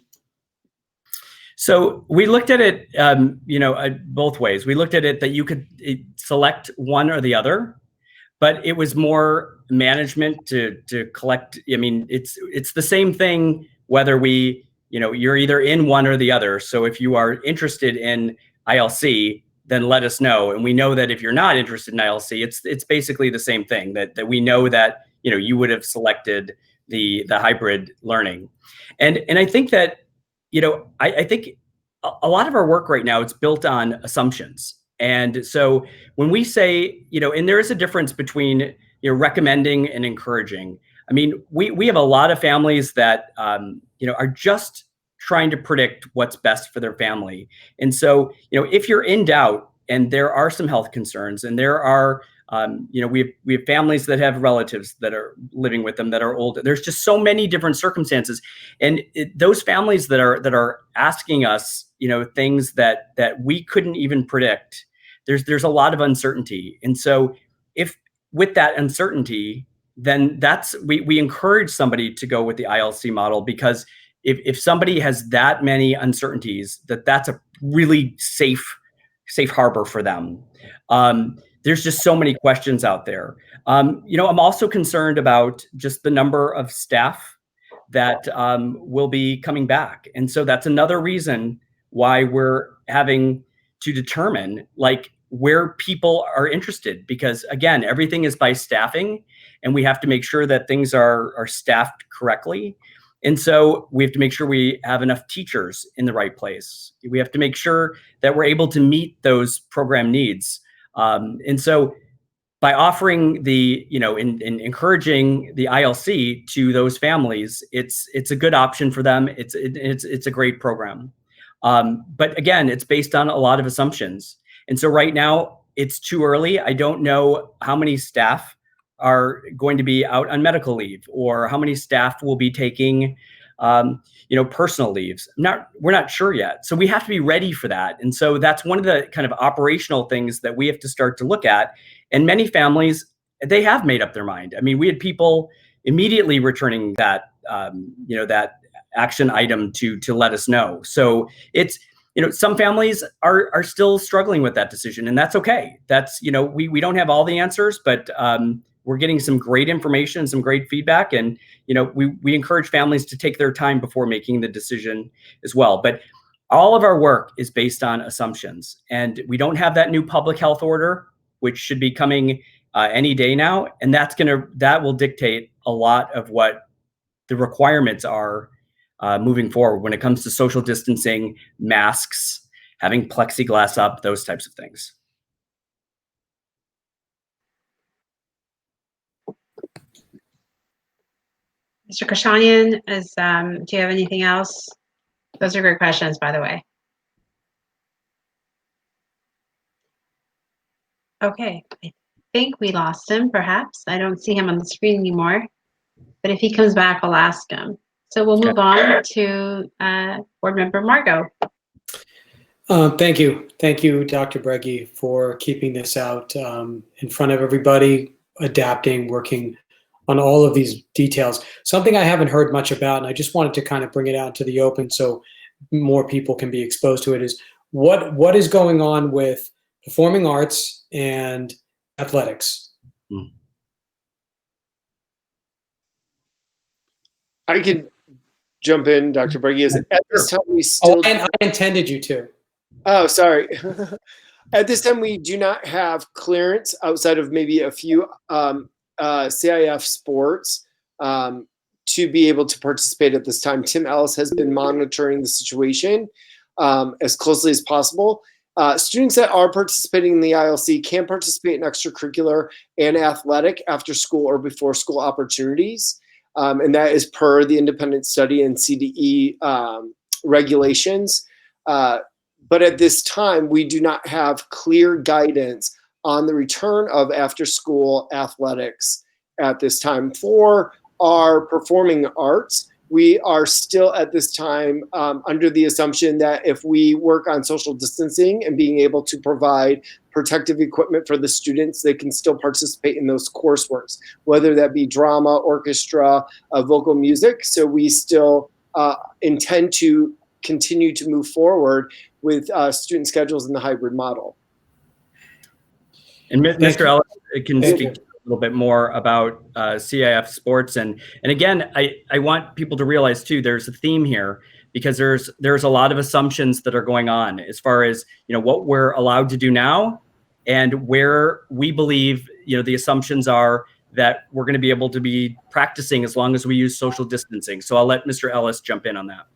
F: So we looked at it, both ways. We looked at it that you could select one or the other, but it was more management to collect. I mean, it's the same thing whether you're either in one or the other. So if you are interested in ILC, then let us know. And we know that if you're not interested in ILC, it's basically the same thing, that we know that you would have selected the hybrid learning. And I think that I think a lot of our work right now, it's built on assumptions. And so when we say, and there is a difference between recommending and encouraging. I mean, we have a lot of families that are just trying to predict what's best for their family. And so, if you're in doubt and there are some health concerns and there are we have families that have relatives that are living with them that are older. There's just so many different circumstances, and those families that are asking us, things that we couldn't even predict. There's a lot of uncertainty, and so if with that uncertainty, then we encourage somebody to go with the ILC model, because if somebody has that many uncertainties, that's a really safe harbor for them. There's just so many questions out there. You know, I'm also concerned about just the number of staff that will be coming back. And so that's another reason why we're having to determine like where people are interested, because again, everything is by staffing and we have to make sure that things are staffed correctly. And so we have to make sure we have enough teachers in the right place. We have to make sure that we're able to meet those program needs. And so by offering the, you know, in encouraging the ILC to those families, it's a good option for them. It's a great program. But again, it's based on a lot of assumptions. And so right now it's too early. I don't know how many staff are going to be out on medical leave or how many staff will be taking, you know, personal leaves. We're not sure yet. So we have to be ready for that. And so that's one of the kind of operational things that we have to start to look at. And many families, they have made up their mind. I mean, we had people immediately returning that, you know, that action item to let us know. So it's, you know, some families are still struggling with that decision, and that's okay. That's, you know, we don't have all the answers, but we're getting some great information, some great feedback, and you know, we encourage families to take their time before making the decision as well. But all of our work is based on assumptions, and we don't have that new public health order, which should be coming any day now, and that will dictate a lot of what the requirements are moving forward when it comes to social distancing, masks, having plexiglass up, those types of things.
A: Mr. Kashanian, do you have anything else? Those are great questions, by the way. Okay, I think we lost him, perhaps. I don't see him on the screen anymore, but if he comes back, I'll ask him. So we'll move on to Board Member Margot.
C: Thank you. Thank you, Dr. Breggy, for keeping this out in front of everybody, adapting, working on all of these details. Something I haven't heard much about, and I just wanted to kind of bring it out to the open so more people can be exposed to it, is what is going on with performing arts and athletics?
I: I could jump in, Dr. Breggy. At this time, we still.
C: I intended you to.
I: Oh, sorry. At this time, we do not have clearance outside of maybe a few CIF sports to be able to participate at this time. Tim Ellis has been monitoring the situation as closely as possible. Students that are participating in the ILC can participate in extracurricular and athletic after school or before school opportunities. And that is per the independent study and CDE regulations. But at this time, we do not have clear guidance on the return of after-school athletics at this time. For our performing arts, we are still at this time under the assumption that if we work on social distancing and being able to provide protective equipment for the students, they can still participate in those courseworks, whether that be drama, orchestra, vocal music. So we still intend to continue to move forward with student schedules in the hybrid model.
F: And Mr. Ellis can speak a little bit more about CIF sports. And again, I want people to realize too, there's a theme here because there's a lot of assumptions that are going on as far as, you know, what we're allowed to do now and where we believe, you know, the assumptions are that we're going to be able to be practicing as long as we use social distancing. So I'll let Mr. Ellis jump in on that.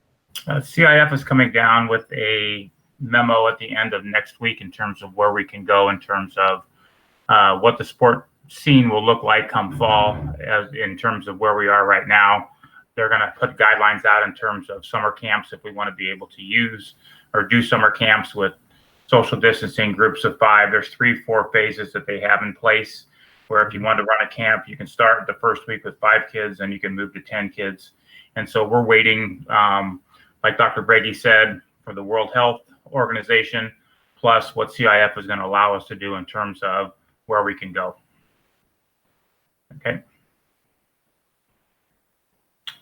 L: CIF is coming down with a memo at the end of next week in terms of where we can go in terms of what the sport scene will look like come fall, as in terms of where we are right now. They're going to put guidelines out in terms of summer camps if we want to be able to use or do summer camps with social distancing, groups of 5. There's 3-4 phases that they have in place where if you want to run a camp, you can start the first week with 5 kids and you can move to 10 kids. And so we're waiting, like Dr. Brady said, for the World Health Organization, plus what CIF is going to allow us to do in terms of where we can go. Okay.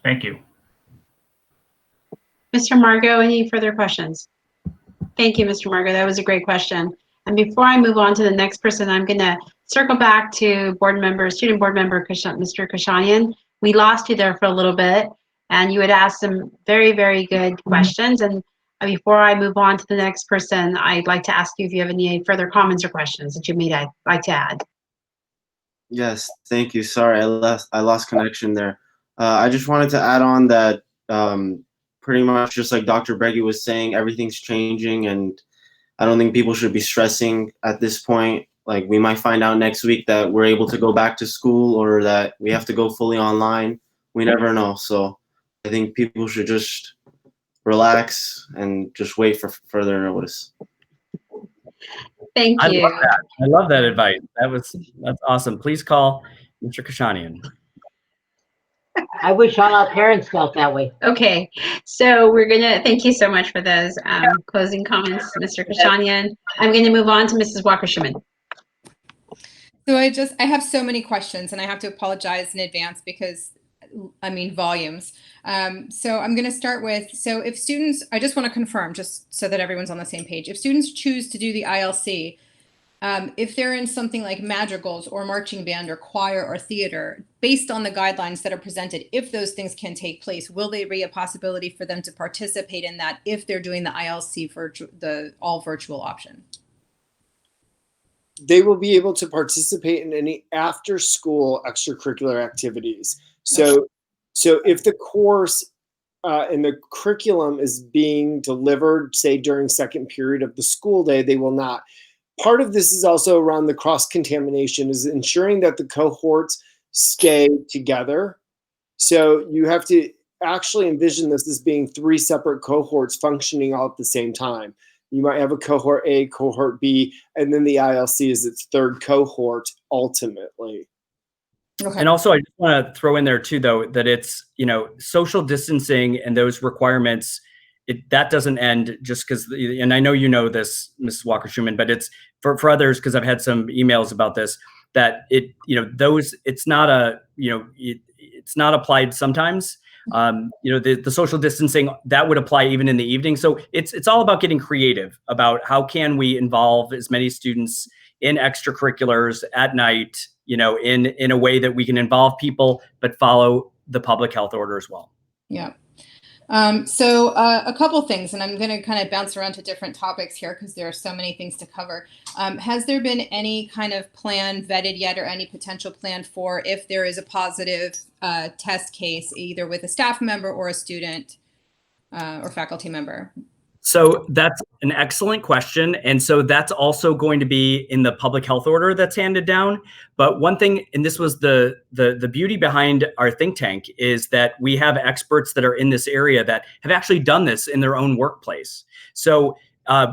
L: Thank you.
A: Mr. Margot, any further questions? Thank you, Mr. Margot. That was a great question. And before I move on to the next person, I'm going to circle back to student board member Mr. Kashanian. We lost you there for a little bit, and you had asked some very, very good questions. And before I move on to the next person, I'd like to ask you if you have any further comments or questions that you may like to add.
K: Yes, thank you. Sorry, I lost connection there. I just wanted to add on that pretty much just like Dr. Breggy was saying, everything's changing, and I don't think people should be stressing at this point. Like, we might find out next week that we're able to go back to school or that we have to go fully online. We never know. So I think people should just relax and just wait for further notice.
A: Thank you.
F: I love that advice. That's awesome. Please call Mr. Kashanian.
D: I wish all our parents felt that way.
A: Okay, so thank you so much for those closing comments, Mr. Kashanian. I'm going to move on to Mrs. Walker-Schuman.
E: So I have so many questions, and I have to apologize in advance because, I mean, volumes. So I'm going to start with, so if students, I just want to confirm, just so that everyone's on the same page. If students choose to do the ILC, if they're in something like madrigals or marching band or choir or theater, based on the guidelines that are presented, if those things can take place, will there be a possibility for them to participate in that if they're doing the ILC for the all virtual option?
I: They will be able to participate in any after school extracurricular activities. So if the course and the curriculum is being delivered, say during second period of the school day, they will not. Part of this is also around the cross-contamination, is ensuring that the cohorts stay together. So you have to actually envision this as being 3 separate cohorts functioning all at the same time. You might have a cohort A, cohort B, and then the ILC is its 3rd cohort ultimately.
E: Okay.
F: And also, I just want to throw in there too, though, that it's, social distancing and those requirements, that doesn't end just because, and I know you know this, Mrs. Walker-Schuman, but it's for others, because I've had some emails about this, that it's not it's not applied sometimes. The social distancing, that would apply even in the evening. So it's all about getting creative about how can we involve as many students in extracurriculars at night, in a way that we can involve people, but follow the public health order as well.
E: Yeah. So a couple things, and I'm going to kind of bounce around to different topics here because there are so many things to cover. Has there been any kind of plan vetted yet, or any potential plan for if there is a positive test case, either with a staff member or a student or faculty member?
F: So that's an excellent question. And so that's also going to be in the public health order that's handed down. But one thing, and this was the beauty behind our think tank, is that we have experts that are in this area that have actually done this in their own workplace. So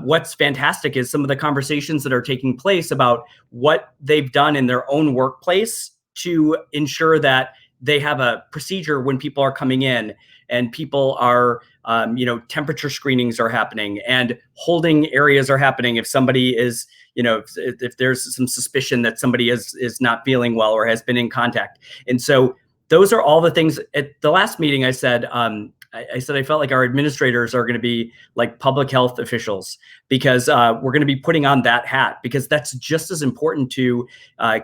F: what's fantastic is some of the conversations that are taking place about what they've done in their own workplace to ensure that they have a procedure when people are coming in, and people are, temperature screenings are happening, and holding areas are happening. If somebody is, if there's some suspicion that somebody is not feeling well or has been in contact. And so those are all the things. At the last meeting, I said, I felt like our administrators are going to be like public health officials, because we're going to be putting on that hat, because that's just as important to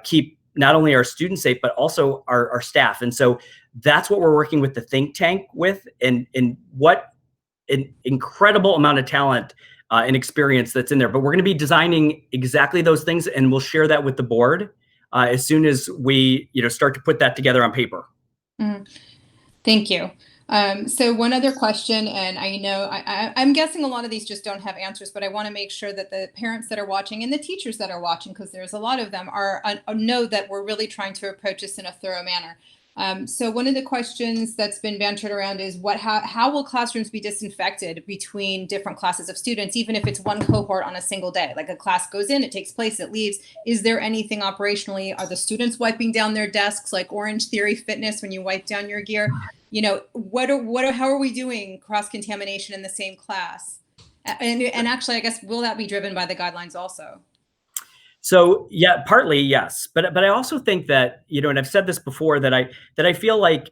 F: keep not only our students safe, but also our staff. And so that's what we're working with the think tank with, and what an incredible amount of talent and experience that's in there. But we're going to be designing exactly those things, and we'll share that with the board as soon as we start to put that together on paper.
E: Mm-hmm. Thank you. So one other question, and I know I'm guessing a lot of these just don't have answers, but I want to make sure that the parents that are watching and the teachers that are watching, because there's a lot of them, know that we're really trying to approach this in a thorough manner. So one of the questions that's been bantered around is how will classrooms be disinfected between different classes of students, even if it's one cohort on a single day? Like a class goes in, it takes place, it leaves. Is there anything operationally? Are the students wiping down their desks like Orange Theory Fitness when you wipe down your gear? How are we doing cross-contamination in the same class? And actually, I guess, will that be driven by the guidelines also?
F: So yeah, partly yes, but I also think that, and I've said this before, that I feel like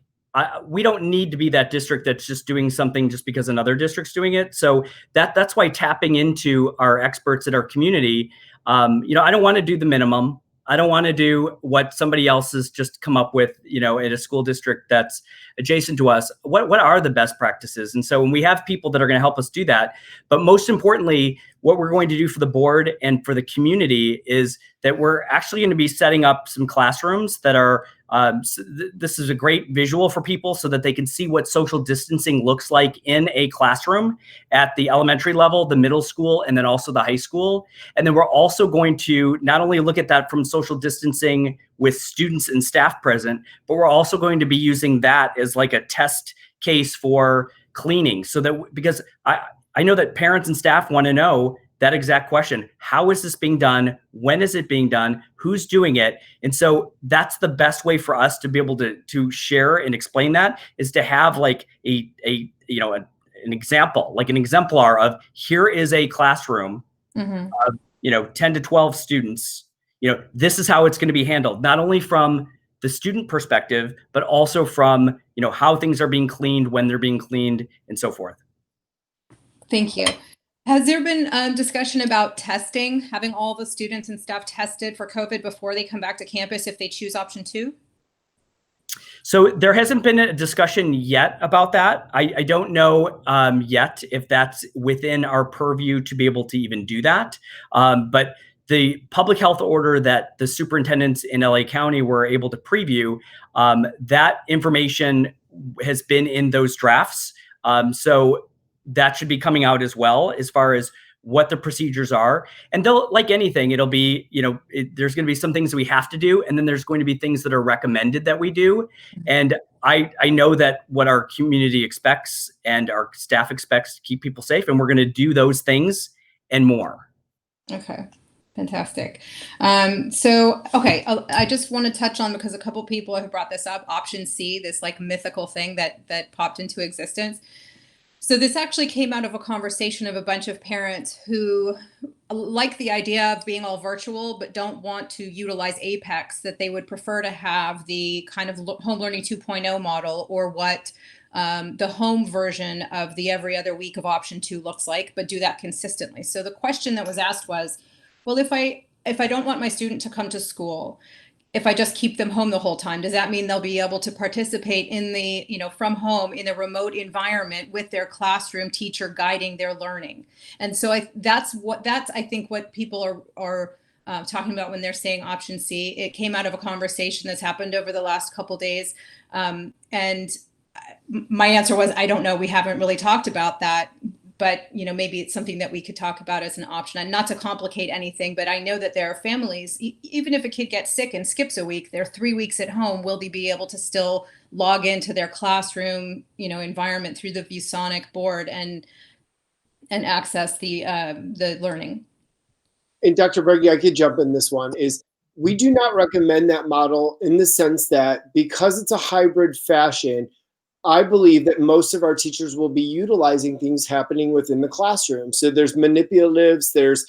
F: we don't need to be that district that's just doing something just because another district's doing it. So that's why tapping into our experts in our community, I don't want to do the minimum. I don't want to do what somebody else has just come up with, at a school district that's adjacent to us. What are the best practices? And so when we have people that are going to help us do that, but most importantly, what we're going to do for the board and for the community is that we're actually going to be setting up some classrooms that are, this is a great visual for people so that they can see what social distancing looks like in a classroom at the elementary level, the middle school, and then also the high school. And then we're also going to not only look at that from social distancing with students and staff present, but we're also going to be using that as like a test case for cleaning. So that, because I know that parents and staff want to know that exact question. How is this being done? When is it being done? Who's doing it? And so that's the best way for us to be able to share and explain that, is to have like an example, like an exemplar of, here is a classroom of 10 to 12 students. This is how it's going to be handled, not only from the student perspective, but also from how things are being cleaned, when they're being cleaned, and so forth.
E: Thank you. Has there been discussion about testing, having all the students and staff tested for COVID before they come back to campus if they choose option 2?
F: So there hasn't been a discussion yet about that. I don't know yet if that's within our purview to be able to even do that. But the public health order that the superintendents in LA County were able to preview, that information has been in those drafts. So that should be coming out as well, as far as what the procedures are. And they'll, like anything, it'll be, there's going to be some things that we have to do, and then there's going to be things that are recommended that we do. And I know that what our community expects and our staff expects to keep people safe, and we're going to do those things and more.
E: Okay. Fantastic. Okay, I just want to touch on, because a couple people have brought this up, option C, this like mythical thing that popped into existence. So this actually came out of a conversation of a bunch of parents who like the idea of being all virtual, but don't want to utilize Apex, that they would prefer to have the kind of home learning 2.0 model, or what the home version of the every other week of option 2 looks like, but do that consistently. So the question that was asked was, well, if I don't want my student to come to school, if I just keep them home the whole time, does that mean they'll be able to participate in the, from home in a remote environment with their classroom teacher guiding their learning? And so that's I think what people are talking about when they're saying option C. It came out of a conversation that's happened over the last couple of days. And my answer was, I don't know. We haven't really talked about that. But, maybe it's something that we could talk about as an option, and not to complicate anything. But I know that there are families, even if a kid gets sick and skips a week, they're 3 weeks at home, will they be able to still log into their classroom, environment through the ViewSonic board and access the learning?
I: And Dr. Berge, I could jump in this one, is we do not recommend that model, in the sense that because it's a hybrid fashion, I believe that most of our teachers will be utilizing things happening within the classroom. So there's manipulatives, there's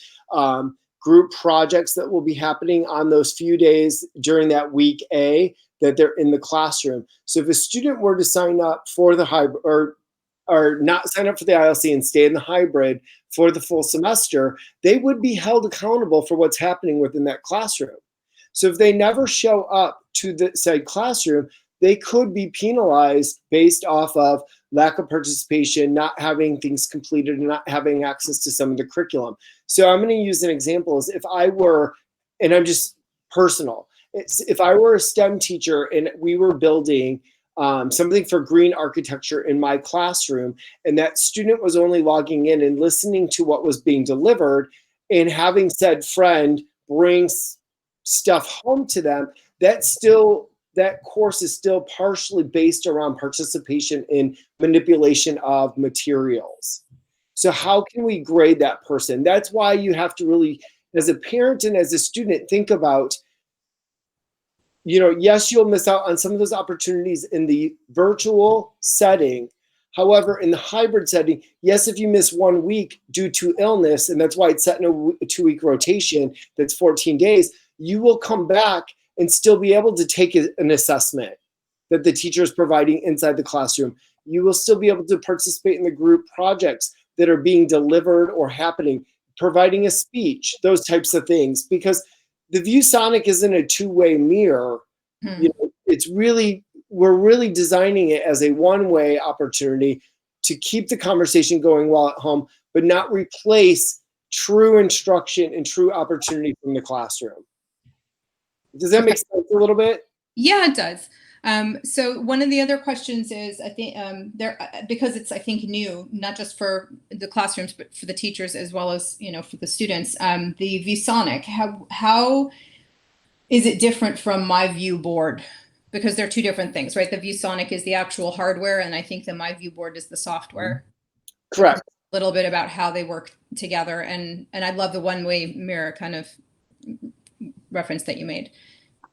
I: group projects that will be happening on those few days during that week A that they're in the classroom. So if a student were to sign up for the hybrid, or not sign up for the ILC and stay in the hybrid for the full semester, they would be held accountable for what's happening within that classroom. So if they never show up to the said classroom, they could be penalized based off of lack of participation, not having things completed, and not having access to some of the curriculum. So I'm going to use an example as if I were, and I'm just personal, if I were a STEM teacher and we were building something for green architecture in my classroom, and that student was only logging in and listening to what was being delivered, and having said friend bring stuff home to them, that course is still partially based around participation in manipulation of materials. So how can we grade that person? That's why you have to really, as a parent and as a student, think about, yes, you'll miss out on some of those opportunities in the virtual setting. However, in the hybrid setting, yes, if you miss 1 week due to illness, and that's why it's set in a 2-week rotation, that's 14 days, you will come back and still be able to take an assessment. that the teacher is providing inside the classroom. You will still be able to participate in the group projects that are being delivered or happening, providing a speech, those types of things, because the ViewSonic isn't a two-way mirror. You know, we're really designing it as a one-way opportunity to keep the conversation going while at home, but not replace true instruction and true opportunity from the classroom. Does that make sense a little bit?
E: Yeah, it does. So one of the other questions is, I think because it's, I think, new, not just for the classrooms, but for the teachers as well as, you know, for the students, the ViewSonic, how is it different from MyView board? Because they're two different things, right? The ViewSonic is the actual hardware, and I think the MyView board is the software.
I: Correct.
E: A little bit about how they work together, and I love the one-way mirror kind of reference that you made.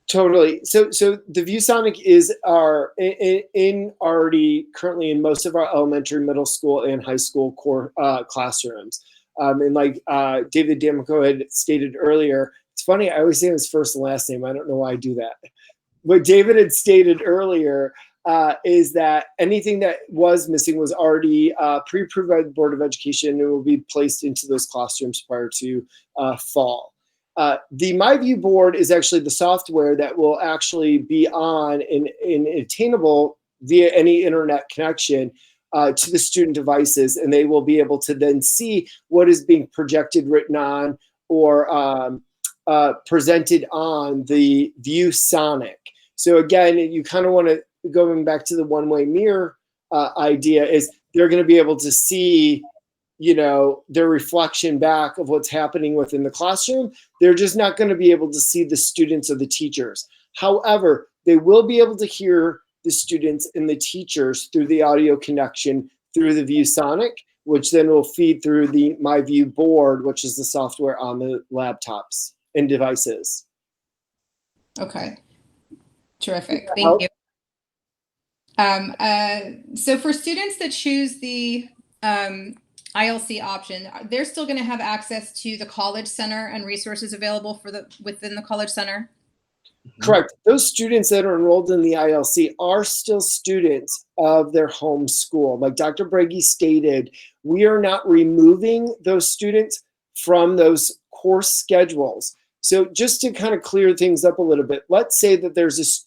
I: Totally. So the ViewSonic is already currently in most of our elementary, middle school, and high school core classrooms. And like David D'Amico had stated earlier, it's funny, I always say his first and last name. I don't know why I do that. What David had stated earlier is that anything that was missing was already pre-approved by the Board of Education and will be placed into those classrooms prior to fall. The MyView board is actually the software that will actually be on and attainable via any internet connection to the student devices, and they will be able to then see what is being projected, written on, or presented on the ViewSonic. So again, you kind of want to, going back to the one-way mirror idea, is they're going to be able to see, you know, their reflection back of what's happening within the classroom. They're just not going to be able to see the students or the teachers. However, they will be able to hear the students and the teachers through the audio connection through the ViewSonic, which then will feed through the MyView board, which is the software on the laptops and devices.
E: Okay. Terrific. Thank you. So for students that choose the ILC option, they're still going to have access to the College Center and resources available within the College Center?
I: Correct. Those students that are enrolled in the ILC are still students of their home school. Like Dr. Brady stated, we are not removing those students from those course schedules. So just to kind of clear things up a little bit, let's say that there's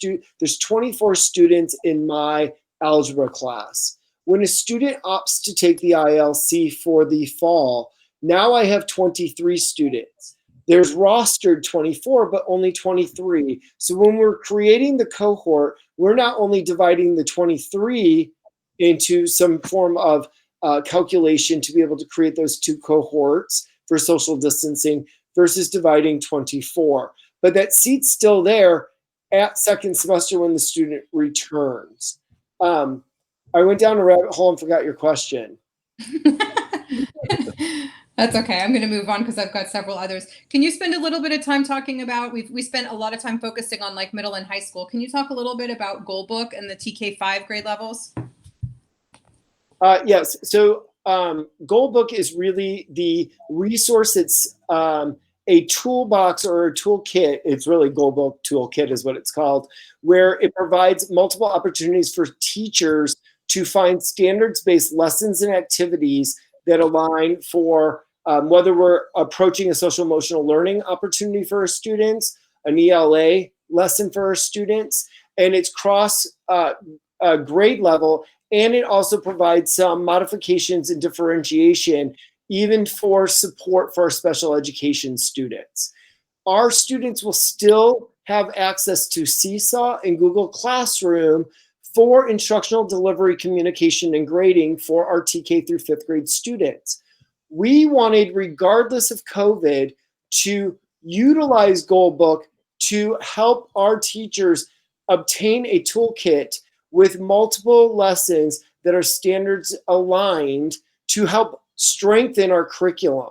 I: 24 students in my algebra class. When a student opts to take the ILC for the fall, now I have 23 students. There's rostered 24, but only 23. So when we're creating the cohort, we're not only dividing the 23 into some form of calculation to be able to create those two cohorts for social distancing versus dividing 24. But that seat's still there at second semester when the student returns. I went down a rabbit hole and forgot your question.
E: That's okay. I'm going to move on because I've got several others. Can you spend a little bit of time talking about, we spent a lot of time focusing on like middle and high school. Can you talk a little bit about Goalbook and the TK5 grade levels?
I: Yes. So Goalbook is really the resource. It's a toolbox or a toolkit. It's really Goalbook Toolkit is what it's called, where it provides multiple opportunities for teachers to find standards-based lessons and activities that align for whether we're approaching a social emotional learning opportunity for our students, an ELA lesson for our students, and it's cross grade level, and it also provides some modifications and differentiation even for support for our special education students. Our students will still have access to Seesaw and Google Classroom for instructional delivery, communication, and grading for our TK through 5th grade students. We wanted, regardless of COVID, to utilize Goalbook to help our teachers obtain a toolkit with multiple lessons that are standards aligned to help strengthen our curriculum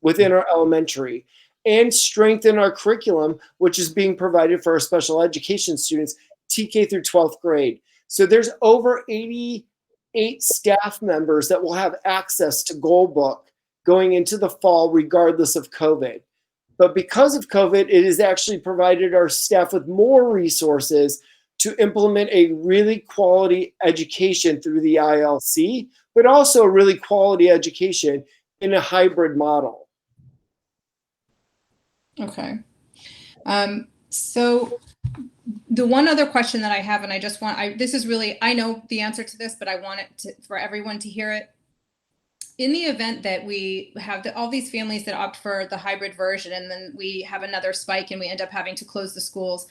I: within our elementary and strengthen our curriculum, which is being provided for our special education students, TK through 12th grade. So there's over 88 staff members that will have access to Goalbook going into the fall, regardless of COVID. But because of COVID, it has actually provided our staff with more resources to implement a really quality education through the ILC, but also a really quality education in a hybrid model.
E: Okay. So the one other question that I have, and I just want, this is really, I know the answer to this, but I want it to, for everyone to hear it. In the event that we have all these families that opt for the hybrid version, and then we have another spike and we end up having to close the schools,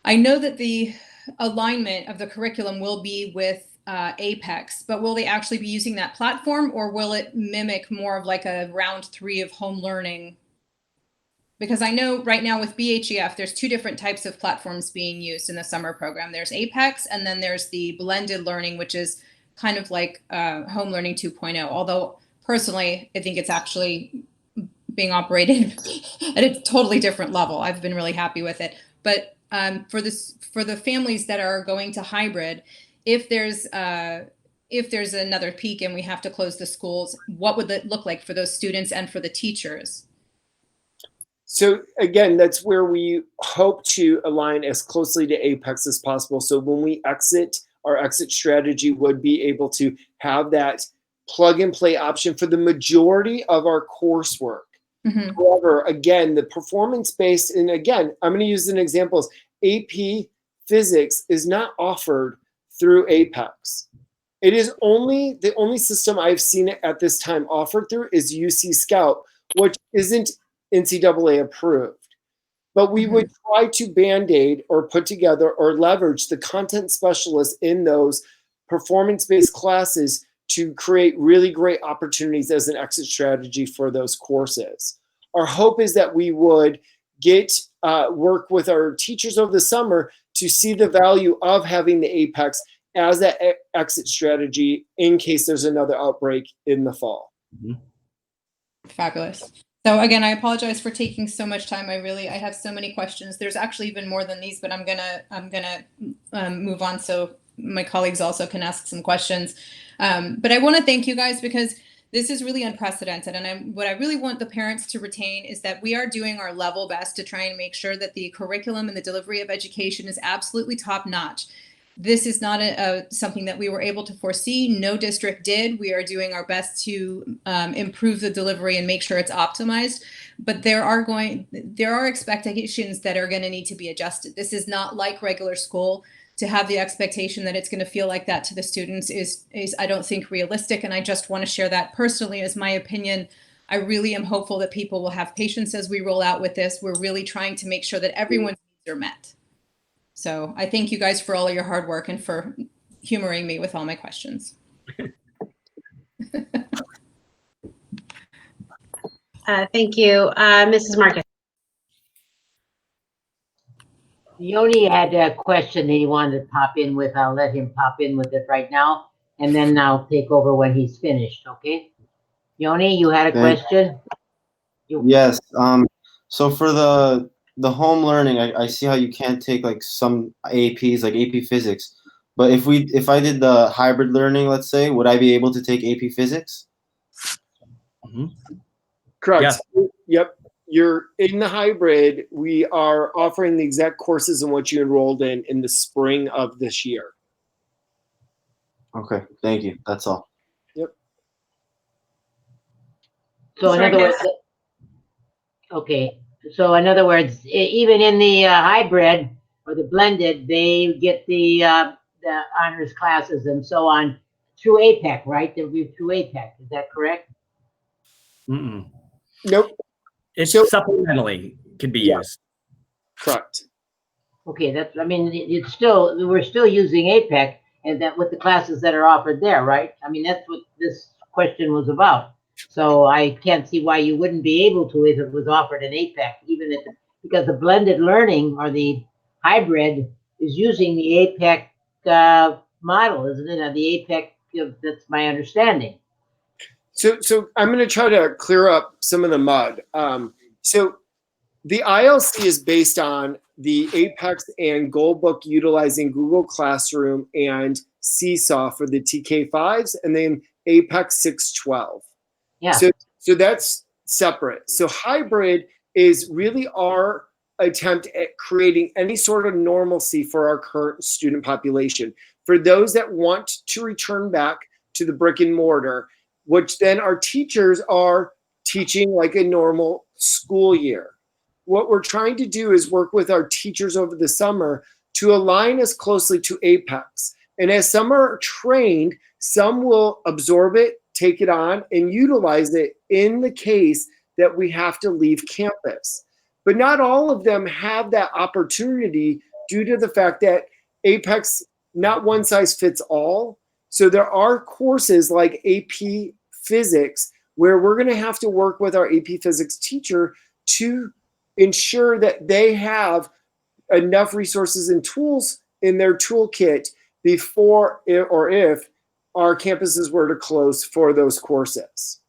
E: I know that the alignment of the curriculum will be with Apex, but will they actually be using that platform, or will it mimic more of like a round 3 of home learning? Because I know right now with BHEF, there's 2 different types of platforms being used in the summer program. There's Apex, and then there's the blended learning, which is kind of like home learning 2.0. Although personally, I think it's actually being operated at a totally different level. I've been really happy with it. But for the families that are going to hybrid, if there's another peak and we have to close the schools, what would it look like for those students and for the teachers?
I: So again, that's where we hope to align as closely to Apex as possible. So when we exit, our exit strategy would be able to have that plug and play option for the majority of our coursework. Mm-hmm. However, again, the performance-based, and again, I'm going to use an example, AP Physics is not offered through Apex. It is the only system I've seen it at this time offered through is UC Scout, which isn't NCAA approved. But we would try to band-aid or put together or leverage the content specialists in those performance-based classes to create really great opportunities as an exit strategy for those courses. Our hope is that we would get work with our teachers over the summer to see the value of having the Apex as that exit strategy in case there's another outbreak in the fall.
E: Mm-hmm. Fabulous. So again, I apologize for taking so much time. I have so many questions. There's actually even more than these, but I'm gonna move on so my colleagues also can ask some questions. But I want to thank you guys because this is really unprecedented. And what I really want the parents to retain is that we are doing our level best to try and make sure that the curriculum and the delivery of education is absolutely top notch. This is not something that we were able to foresee. No district did. We are doing our best to improve the delivery and make sure it's optimized. But there are expectations that are going to need to be adjusted. This is not like regular school. To have the expectation that it's going to feel like that to the students is I don't think realistic. And I just want to share that personally as my opinion. I really am hopeful that people will have patience as we roll out with this. We're really trying to make sure that everyone's needs are met. So I thank you guys for all of your hard work and for humoring me with all my questions.
A: Thank you. Mrs. Marcus.
D: Yoni had a question that he wanted to pop in with. I'll let him pop in with it right now, and then I'll take over when he's finished, okay? Yoni, you had a question?
K: Yes. So for the home learning, I see how you can't take like some APs, like AP Physics. But if I did the hybrid learning, let's say, would I be able to take AP Physics?
I: Mm-hmm. Correct. Yeah. Yep. You're in the hybrid. We are offering the exact courses in what you enrolled in the spring of this year.
K: Okay. Thank you. That's all.
D: Yep. So in other words, okay. So in other words, even in the hybrid or the blended, they get the honors classes and so on through APEC, right? They'll be through APEC. Is that correct?
F: Mm-mm.
I: Nope.
F: It's supplementally could be used.
I: Correct.
D: Okay, it's still, we're still using APEC and that with the classes that are offered there, right? I mean, that's what this question was about. So I can't see why you wouldn't be able to if it was offered in APEC, because the blended learning or the hybrid is using the APEC model, isn't it? The APEC, that's my understanding.
I: So I'm going to try to clear up some of the mud. So the ILC is based on the Apex and Goldbook utilizing Google Classroom and Seesaw for the TK5s, and then Apex 612. Yeah. So that's separate. So hybrid is really our attempt at creating any sort of normalcy for our current student population. For those that want to return back to the brick and mortar, which then our teachers are teaching like a normal school year. What we're trying to do is work with our teachers over the summer to align us closely to APEX. And as some are trained, some will absorb it, take it on, and utilize it in the case that we have to leave campus. But not all of them have that opportunity due to the fact that APEX, not one size fits all. So there are courses like AP Physics where we're going to have to work with our AP Physics teacher to ensure that they have enough resources and tools in their toolkit before or if our campuses were to close for those courses.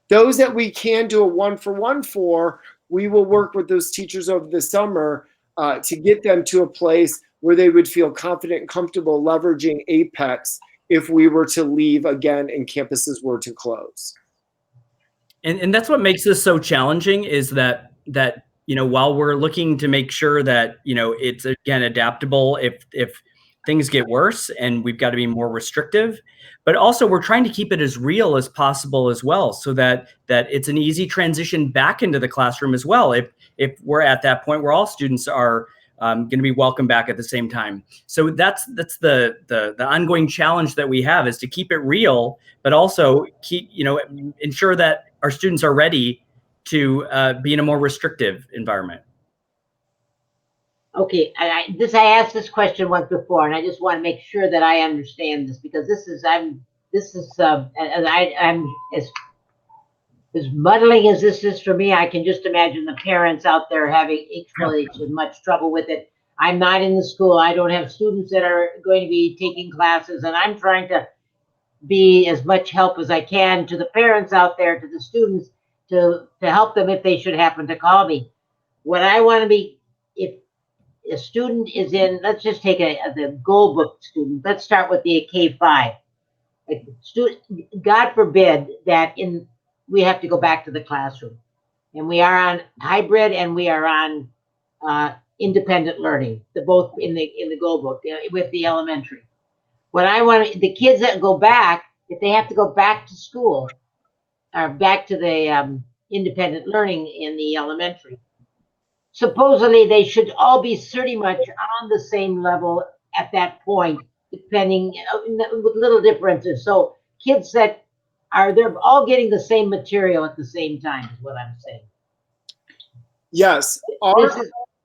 I: Those that we can do a one-for-one for, we will work with those teachers over the summer to get them to a place where they would feel confident and comfortable leveraging APEX if we were to leave again and campuses were to close.
F: And that's what makes this so challenging is that while we're looking to make sure that it's again adaptable if things get worse and we've got to be more restrictive, but also we're trying to keep it as real as possible as well, so that it's an easy transition back into the classroom as well. If we're at that point where all students are going to be welcome back at the same time. So that's the ongoing challenge that we have, is to keep it real, but also ensure that our students are ready to be in a more restrictive environment.
D: Okay, I asked this question once before, and I just want to make sure that I understand this, because I'm as muddling as this is for me. I can just imagine the parents out there having equally as much trouble with it. I'm not in the school. I don't have students that are going to be taking classes, and I'm trying to be as much help as I can to the parents out there, to the students, to help them if they should happen to call me. What I want to be, if a student is in, let's just take the goal book student. Let's start with the K-5. God forbid that we have to go back to the classroom, and we are on hybrid and we are on independent learning, both in the goal book with the elementary. What I want, the kids that go back, if they have to go back to school or back to the independent learning in the elementary, supposedly they should all be pretty much on the same level at that point, depending with little differences. So kids that they're all getting the same material at the same time is what I'm saying.
I: Yes,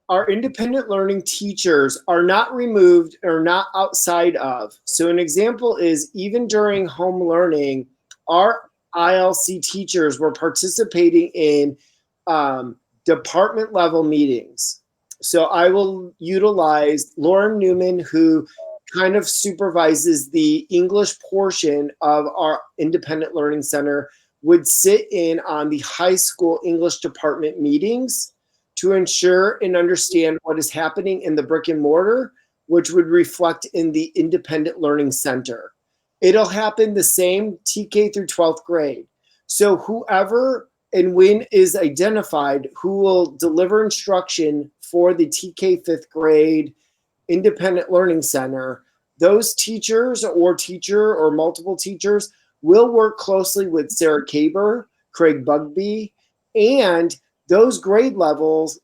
I: our independent learning teachers are not removed or not outside of. So an example is, even during home learning, our ILC teachers were participating in department level meetings. So I will utilize Lauren Newman, who kind of supervises the English portion of our Independent Learning Center, would sit in on the high school English department meetings to ensure and understand what is happening in the brick and mortar, which would reflect in the Independent Learning Center. It'll happen the same TK through 12th grade. So whoever and when is identified who will deliver instruction for the TK 5th grade Independent Learning Center, those teachers or multiple teachers will work closely with Sarah Kaber, Craig Bugby, and those grade levels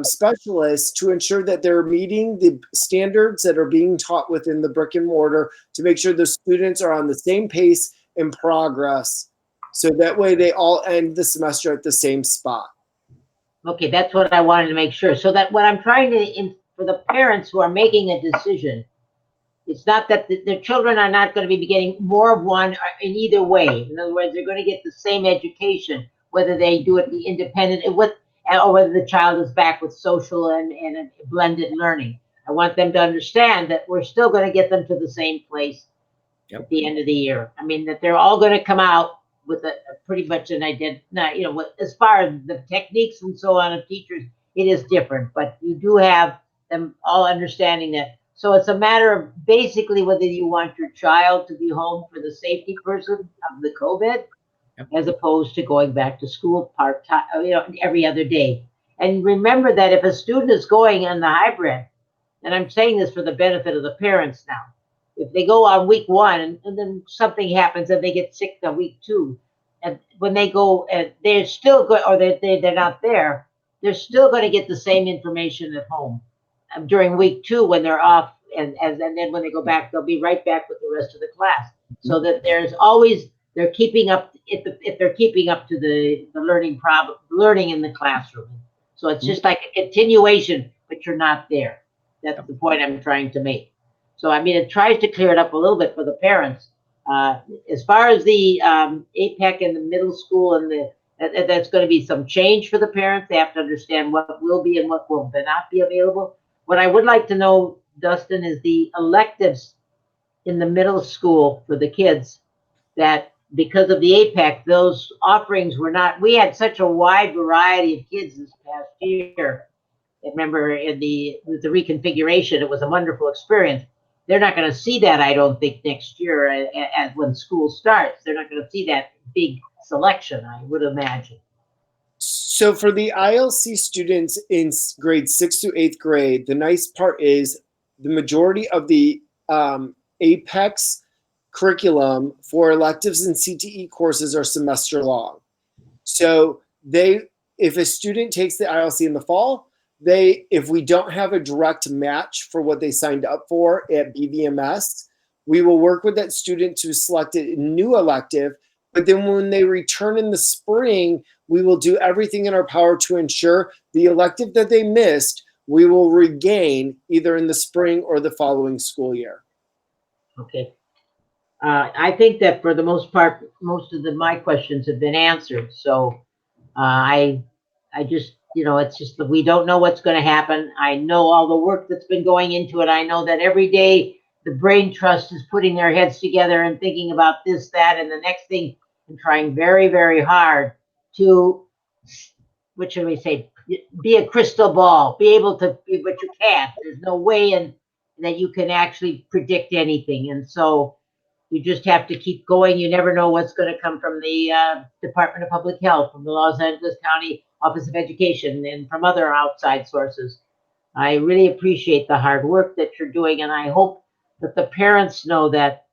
I: specialists to ensure that they're meeting the standards that are being taught within the brick and mortar, to make sure the students are on the same pace and progress. So that way they all end the semester at the same spot.
D: Okay, that's what I wanted to make sure. So that what I'm trying to, for the parents who are making a decision, it's not that their children are not going to be getting more of one in either way. In other words, they're going to get the same education, whether they do it the independent, or whether the child is back with social and blended learning. I want them to understand that we're still going to get them to the same place at the end of the year. I mean, that they're all going to come out with a pretty much an identity. As far as the techniques and so on of teachers, it is different, but you do have them all understanding that. So it's a matter of basically whether you want your child to be home for the safety person of the COVID, as opposed to going back to school part-time, every other day. And remember that if a student is going in the hybrid, and I'm saying this for the benefit of the parents now, if they go on week 1 and then something happens and they get sick on week 2, and when they go and they're still good, or they're not there, they're still going to get the same information at home during week 2 when they're off, and then when they go back, they'll be right back with the rest of the class. So that there's always, they're keeping up, if they're keeping up to the learning in the classroom. So it's just like a continuation, but you're not there. That's the point I'm trying to make. So, I mean, it tries to clear it up a little bit for the parents. As far as the APEC in the middle school, and that's going to be some change for the parents. They have to understand what will be and what will not be available. What I would like to know, Dustin, is the electives in the middle school for the kids, that because of the APEC, those offerings were not, we had such a wide variety of kids this past year. I remember with the reconfiguration, it was a wonderful experience. They're not going to see that, I don't think, next year as when school starts. They're not going to see that big selection, I would imagine.
I: So for the ILC students in grades 6th to 8th grade, the nice part is the majority of the APEX curriculum for electives and CTE courses are semester long. So if a student takes the ILC in the fall, if we don't have a direct match for what they signed up for at BVMS, we will work with that student to select a new elective. But then when they return in the spring, we will do everything in our power to ensure the elective that they missed, we will regain either in the spring or the following school year.
D: Okay. I think that for the most part, most of my questions have been answered. So I just, it's just that we don't know what's going to happen. I know all the work that's been going into it. I know that every day the Brain Trust is putting their heads together and thinking about this, that, and the next thing, and trying very, very hard to, what should we say, be a crystal ball, be able to, but you can't. There's no way that you can actually predict anything. And so you just have to keep going. You never know what's going to come from the Department of Public Health, from the Los Angeles County Office of Education, and from other outside sources. I really appreciate the hard work that you're doing, and I hope that the parents know that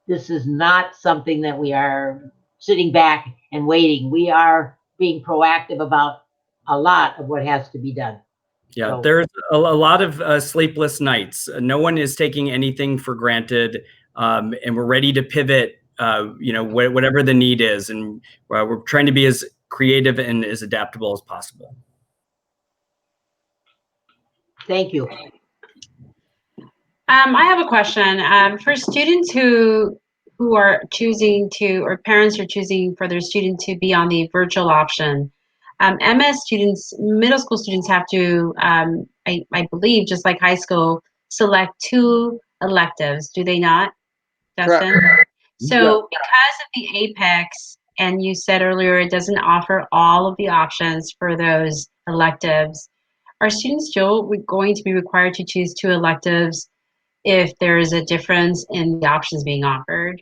D: this is not something that we are sitting back and waiting. We are being proactive about a lot of what has to be done.
F: Yeah,
D: So,
F: there's a lot of sleepless nights. No one is taking anything for granted, and we're ready to pivot, whatever the need is. And we're trying to be as creative and as adaptable as possible.
D: thank you.
A: I have a question. For students who are choosing to, or parents are choosing for their student to be on the virtual option, MS students, middle school students have to, I believe, just like high school, select 2 electives. Do they not, Dustin?
I: Correct.
A: So because of the Apex, and you said earlier it doesn't offer all of the options for those electives, are students still going to be required to choose 2 electives if there is a difference in the options being offered?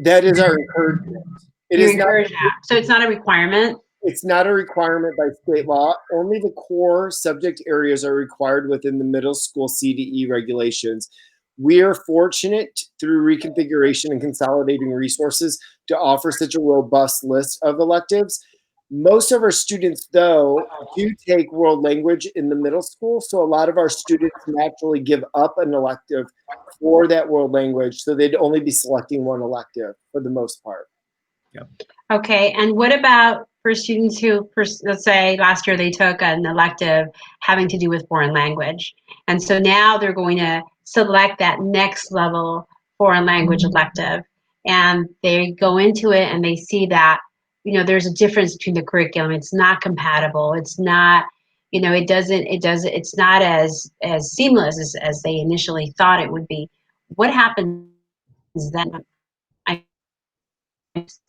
I: That is our encouragement. It
A: You
I: is not.
A: encourage that. So it's not a requirement?
I: It's not a requirement by state law. Only the core subject areas are required within the middle school CDE regulations. We are fortunate through reconfiguration and consolidating resources to offer such a robust list of electives. Most of our students, though, do take world language in the middle school. So a lot of our students naturally give up an elective for that world language. So they'd only be selecting 1 elective for the most part.
F: Yep.
A: Okay, and what about for students who, let's say last year they took an elective having to do with foreign language, and so now they're going to select that next level foreign language elective, and they go into it and they see that, there's a difference between the curriculum. It's not compatible. It's not, it's not as seamless as they initially thought it would be. What happens then? Is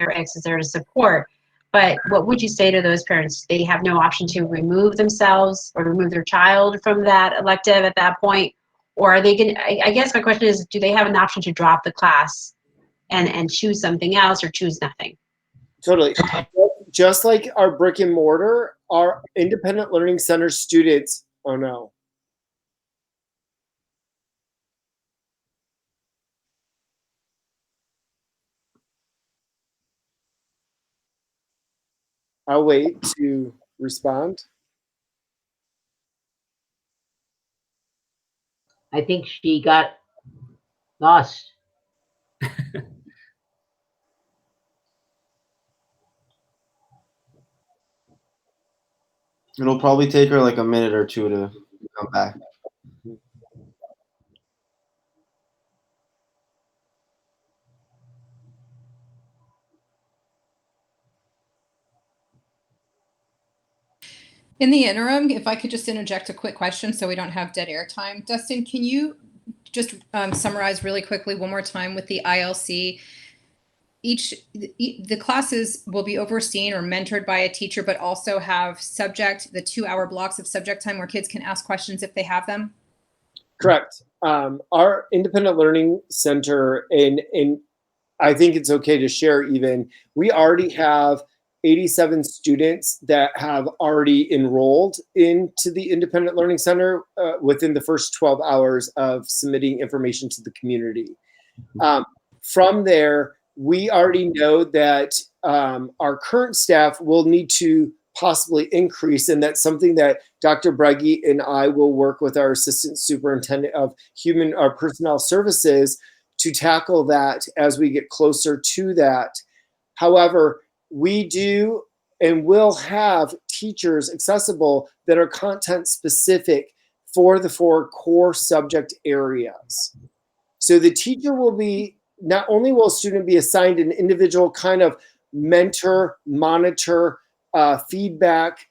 A: there to support, but what would you say to those parents? They have no option to remove themselves or remove their child from that elective at that point, or are they going to, I guess my question is, do they have an option to drop the class and choose something else or choose nothing?
I: Totally. just like our brick and mortar, our independent learning center students, oh no. I'll wait to respond.
D: I think she got lost.
K: It'll probably take her like a minute or two to come back.
E: In the interim, if I could just interject a quick question so we don't have dead air time. Dustin, can you just summarize really quickly one more time with the ILC? The classes will be overseen or mentored by a teacher, but also have the 2-hour blocks of subject time where kids can ask questions if they have them?
I: Correct. Our independent learning center, and I think it's okay to share even, we already have 87 students that have already enrolled into the independent learning center within the first 12 hours of submitting information to the community. From there, we already know that our current staff will need to possibly increase, and that's something that Dr. Breggy and I will work with our assistant superintendent of personnel services to tackle that as we get closer to that. However, we do and will have teachers accessible that are content specific for the 4 core subject areas. So the teacher will be, not only will a student be assigned an individual kind of mentor, monitor, feedback,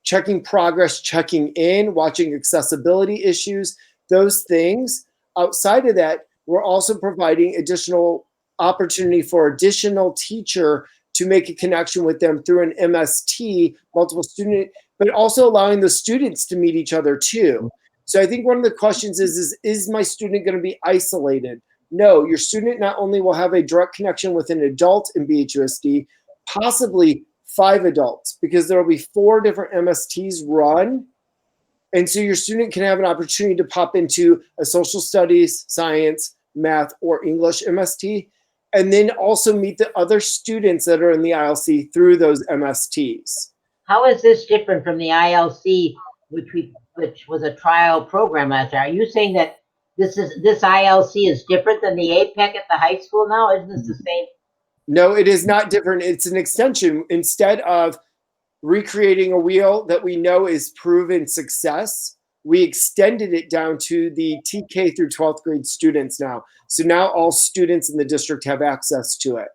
I: checking progress, checking in, watching accessibility issues, those things. Outside of that, we're also providing additional opportunity for additional teacher to make a connection with them through an MST, multiple student, but also allowing the students to meet each other too. So I think one of the questions is my student going to be isolated? No, your student not only will have a direct connection with an adult in BHUSD, possibly 5 adults, because there will be 4 different MSTs run. And so your student can have an opportunity to pop into a social studies, science, math, or English MST, and then also meet the other students that are in the ILC through those MSTs.
D: How is this different from the ILC, which was a trial program last year? Are you saying that this ILC is different than the APEC at the high school now? Isn't this the same?
I: No, it is not different. It's an extension. Instead of recreating a wheel that we know is proven success, we extended it down to the TK through 12th grade students now. So now all students in the district have access to it.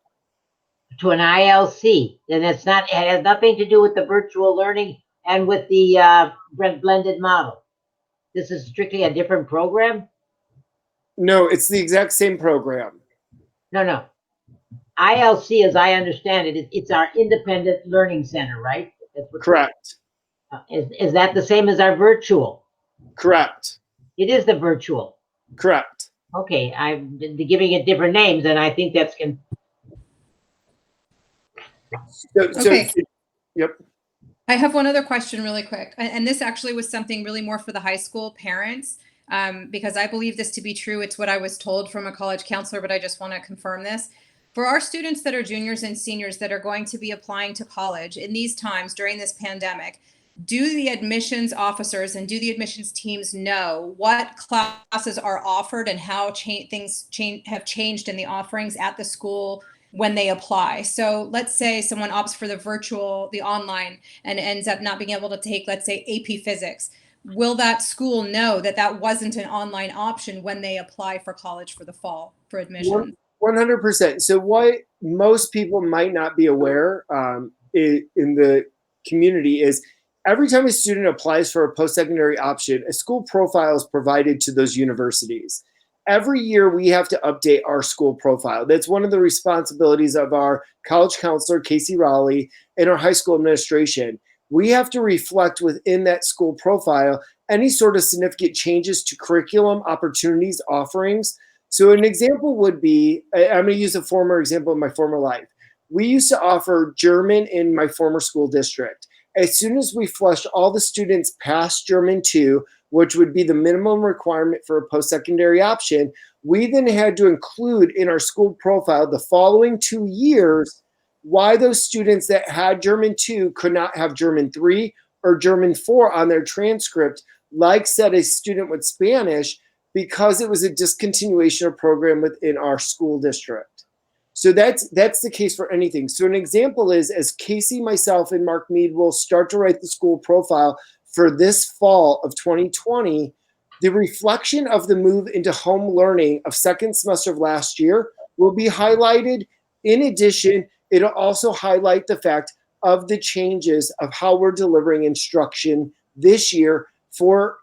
D: To an ILC, then it has nothing to do with the virtual learning and with the blended model. This is strictly a different program?
I: No, it's the exact same program.
D: No. ILC, as I understand it, it's our independent learning center, right?
I: Correct.
D: Is that the same as our virtual?
I: Correct.
D: It is the virtual.
I: Correct.
D: Okay, I'm giving it different names, and I think that's
E: Okay.
I: Yep.
E: I have one other question really quick. And this actually was something really more for the high school parents, because I believe this to be true. It's what I was told from a college counselor, but I just want to confirm this. For our students that are juniors and seniors that are going to be applying to college in these times during this pandemic, do the admissions officers and do the admissions teams know what classes are offered and how things have changed in the offerings at the school when they apply? So let's say someone opts for the online, and ends up not being able to take, let's say, AP Physics. Will that school know that wasn't an online option when they apply for college for the fall for admission?
I: 100%. So what most people might not be aware in the community is every time a student applies for a post-secondary option, a school profile is provided to those universities. Every year we have to update our school profile. That's one of the responsibilities of our college counselor, Casey Raleigh, and our high school administration. We have to reflect within that school profile any sort of significant changes to curriculum, opportunities, offerings. So an example would be, I'm going to use a former example of my former life. We used to offer German in my former school district. As soon as we flushed all the students past German 2, which would be the minimum requirement for a post-secondary option, we then had to include in our school profile the following 2 years why those students that had German 2 could not have German 3 or German 4 on their transcript, like said a student with Spanish, because it was a discontinuation of program within our school district. So that's the case for anything. So an example is, as Casey, myself, and Mark Mead will start to write the school profile for this fall of 2020, the reflection of the move into home learning of second semester of last year will be highlighted. In addition, it'll also highlight the fact of the changes of how we're delivering instruction this year for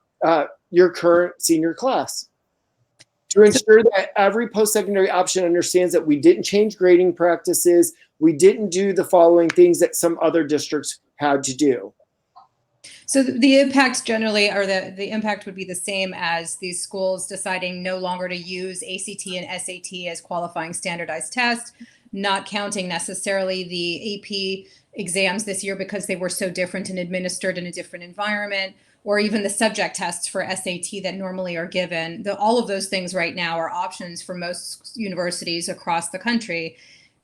I: your current senior class, to ensure that every post-secondary option understands that we didn't change grading practices, we didn't do the following things that some other districts had to do.
E: So the impact generally, or the impact would be the same as these schools deciding no longer to use ACT and SAT as qualifying standardized tests, not counting necessarily the AP exams this year because they were so different and administered in a different environment, or even the subject tests for SAT that normally are given. All of those things right now are options for most universities across the country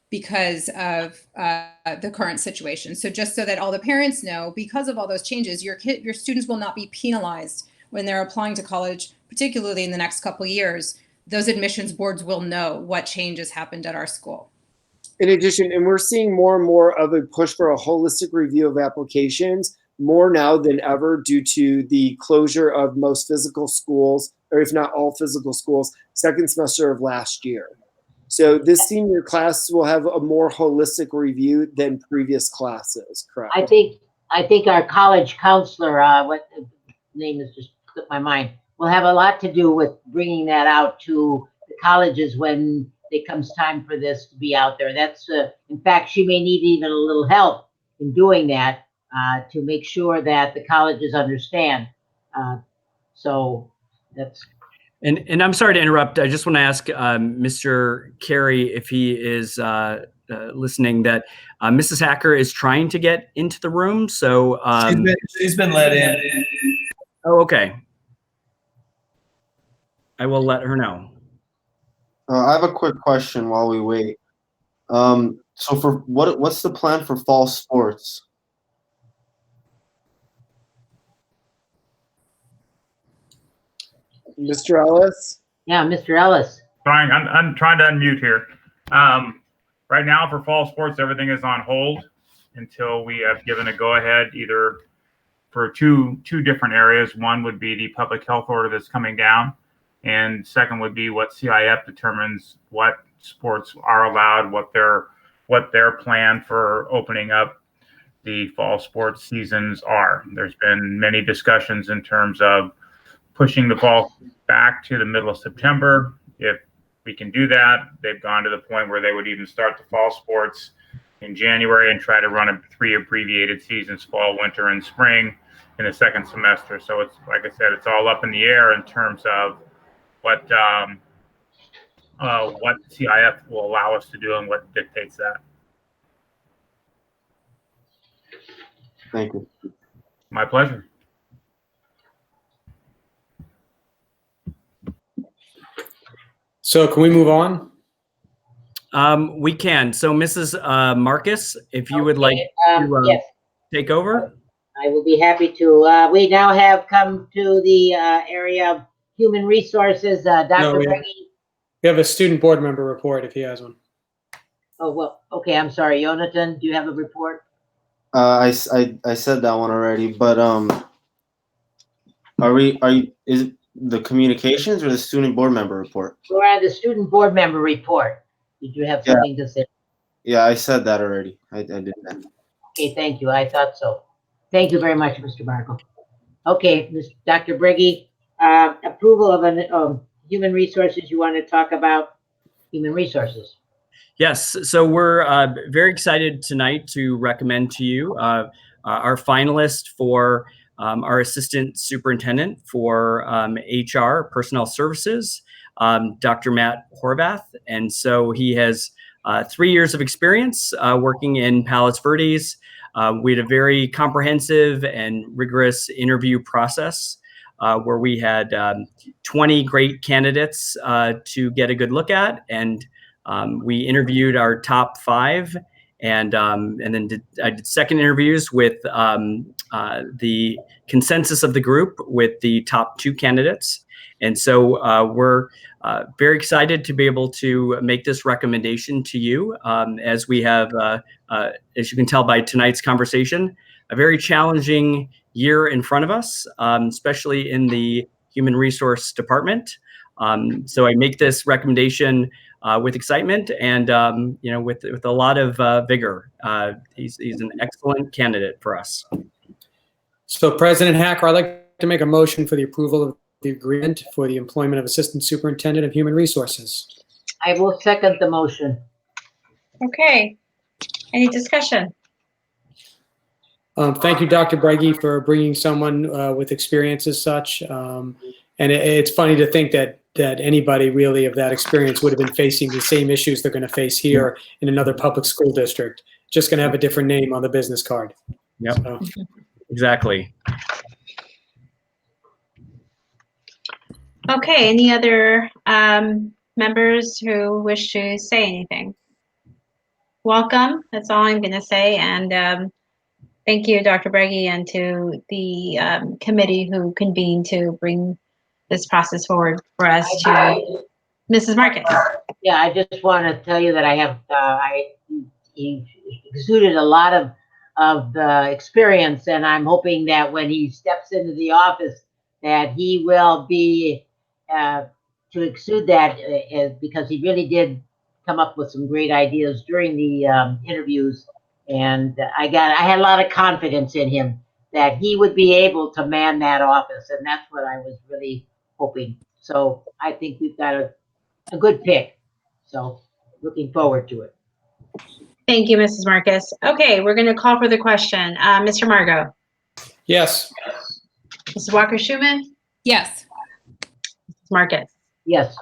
E: because of the current situation. So just so that all the parents know, because of all those changes, your students will not be penalized when they're applying to college, particularly in the next couple of years. Those admissions boards will know what changes happened at our school.
I: In addition, and we're seeing more and more of a push for a holistic review of applications, more now than ever, due to the closure of most physical schools, or if not all physical schools, second semester of last year. So this senior class will have a more holistic review than previous classes, correct?
D: I think our college counselor, what the name is just slipped my mind, will have a lot to do with bringing that out to the colleges when it comes time for this to be out there. That's, in fact, she may need even a little help in doing that to make sure that the colleges understand. So that's.
F: And I'm sorry to interrupt. I just want to ask Mr. Carey if he is listening, that Mrs. Hacker is trying to get into the room. So
M: she's been let in.
F: Oh, okay. I will let her know.
K: I have a quick question while we wait. So for what's the plan for fall sports?
I: Mr. Ellis?
D: Yeah, Mr. Ellis.
L: I'm trying to unmute here. Right now for fall sports, everything is on hold until we have given a go-ahead either for two different areas. One would be the public health order that's coming down, and second would be what CIF determines what sports are allowed, what their plan for opening up the fall sports seasons are. There's been many discussions in terms of pushing the fall back to the middle of September. If we can do that, they've gone to the point where they would even start the fall sports in January and try to run a 3 abbreviated seasons, fall, winter, and spring in the second semester. So it's, like I said, it's all up in the air in terms of what CIF will allow us to do and what dictates that.
K: Thank you.
L: My pleasure.
C: So can we move on?
F: We can. So Mrs. Marcus, if you would like to
D: yes.
F: take over.
D: I will be happy to. We now have come to the area of human resources. Dr.
C: No, we have a student board member report if he has one.
D: Oh, well, okay, I'm sorry. Jonathan, do you have a report?
K: I said that one already, but is it the communications or the student board member report?
D: We're on the student board member report. Did you have something to say?
K: Yeah, I said that already. I did that.
D: Okay, thank you. I thought so. Thank you very much, Mr. Markle. Okay, Dr. Briggy, approval of an human resources. You want to talk about human resources?
F: Yes, so we're very excited tonight to recommend to you our finalist for our assistant superintendent for HR, personnel services, Dr. Matt Horvath. And so he has 3 years of experience working in Palos Verdes. We had a very comprehensive and rigorous interview process where we had 20 great candidates to get a good look at, and we interviewed our top 5, and then I did second interviews with the consensus of the group with the top 2 candidates. And so we're very excited to be able to make this recommendation to you, as we have, as you can tell by tonight's conversation, a very challenging year in front of us, especially in the Human Resource Department. So I make this recommendation with excitement and with a lot of vigor. He's an excellent candidate for us.
C: So President Hacker, I'd like to make a motion for the approval of the agreement for the employment of Assistant Superintendent of Human Resources.
D: I will second the motion.
A: Okay. Any discussion?
C: Thank you, Dr. Breggy, for bringing someone with experience as such. And it's funny to think that anybody really of that experience would have been facing the same issues they're going to face here in another public school district. Just going to have a different name on the business card.
F: Yep,
C: so.
F: Exactly.
A: Okay, any other members who wish to say anything? Welcome, that's all I'm going to say. And thank you, Dr. Breggy, and to the committee who convened to bring this process forward for us to Mrs. Marcus.
D: Yeah, I just want to tell you that I have, he exuded a lot of the experience, and I'm hoping that when he steps into the office that he will be to exude that because he really did come up with some great ideas during the interviews, and I had a lot of confidence in him that he would be able to man that office, and that's what I was really hoping. So I think we've got a good pick. So looking forward to it.
A: Thank you, Mrs. Marcus. Okay, we're going to call for the question. Mr. Margot?
C: Yes.
A: Mrs. Walker-Schuman?
E: Yes.
A: Mrs. Marcus?
D: Yes.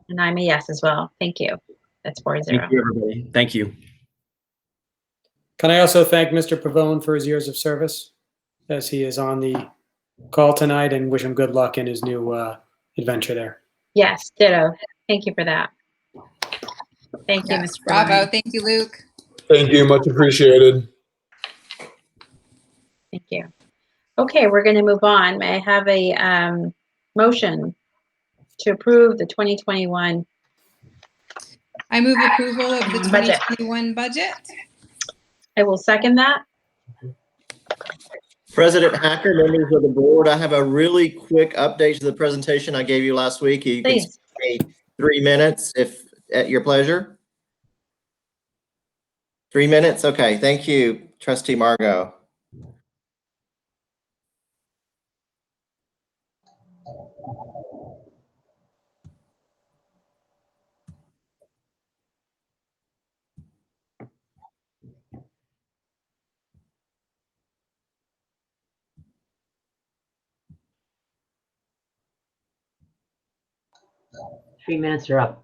A: And I'm a yes as well. Thank you. That's 4-0.
F: Thank you, everybody. Thank you.
C: Can I also thank Mr. Pavone for his years of service as he is on the call tonight, and wish him good luck in his new adventure there.
A: Yes, ditto. Thank you for that. Thank you,
E: Yes,
A: Mr.
E: bravo.
A: Pavone.
E: Thank you, Luke.
N: Thank you. Much appreciated.
A: Thank you. Okay, we're going to move on. May I have a motion to approve the 2021
E: I move approval of the
A: budget.
E: 2021 budget.
A: I will second that.
O: President Hacker, members of the board, I have a really quick update to the presentation I gave you last week. You can
A: Please.
O: spare me 3 minutes if at your pleasure. 3 minutes? Okay, thank you, Trustee Margot.
D: Three minutes are up.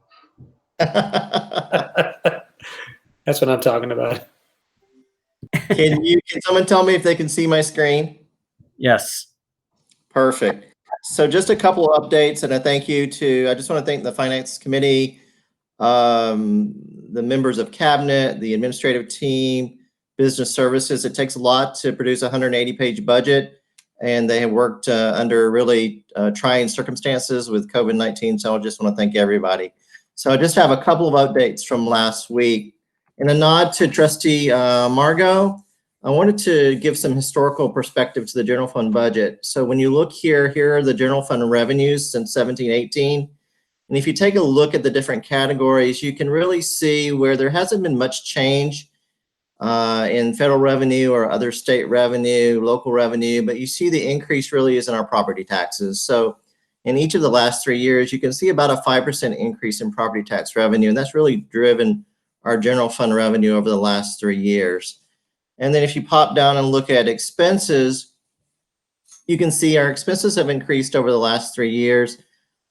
C: That's what I'm talking about.
O: Can someone tell me if they can see my screen?
F: Yes.
O: Perfect. So just a couple of updates, and I just want to thank the Finance Committee, the members of Cabinet, the administrative team, business services. It takes a lot to produce a 180-page budget, and they have worked under really trying circumstances with COVID-19, so I just want to thank everybody. So I just have a couple of updates from last week. In a nod to Trustee Margot, I wanted to give some historical perspective to the general fund budget. So when you look here are the general fund revenues since 17-18. And if you take a look at the different categories, you can really see where there hasn't been much change in federal revenue or other state revenue, local revenue, but you see the increase really is in our property taxes. So in each of the last 3 years, you can see about a 5% increase in property tax revenue, and that's really driven our general fund revenue over the last 3 years. And then if you pop down and look at expenses, you can see our expenses have increased over the last 3 years.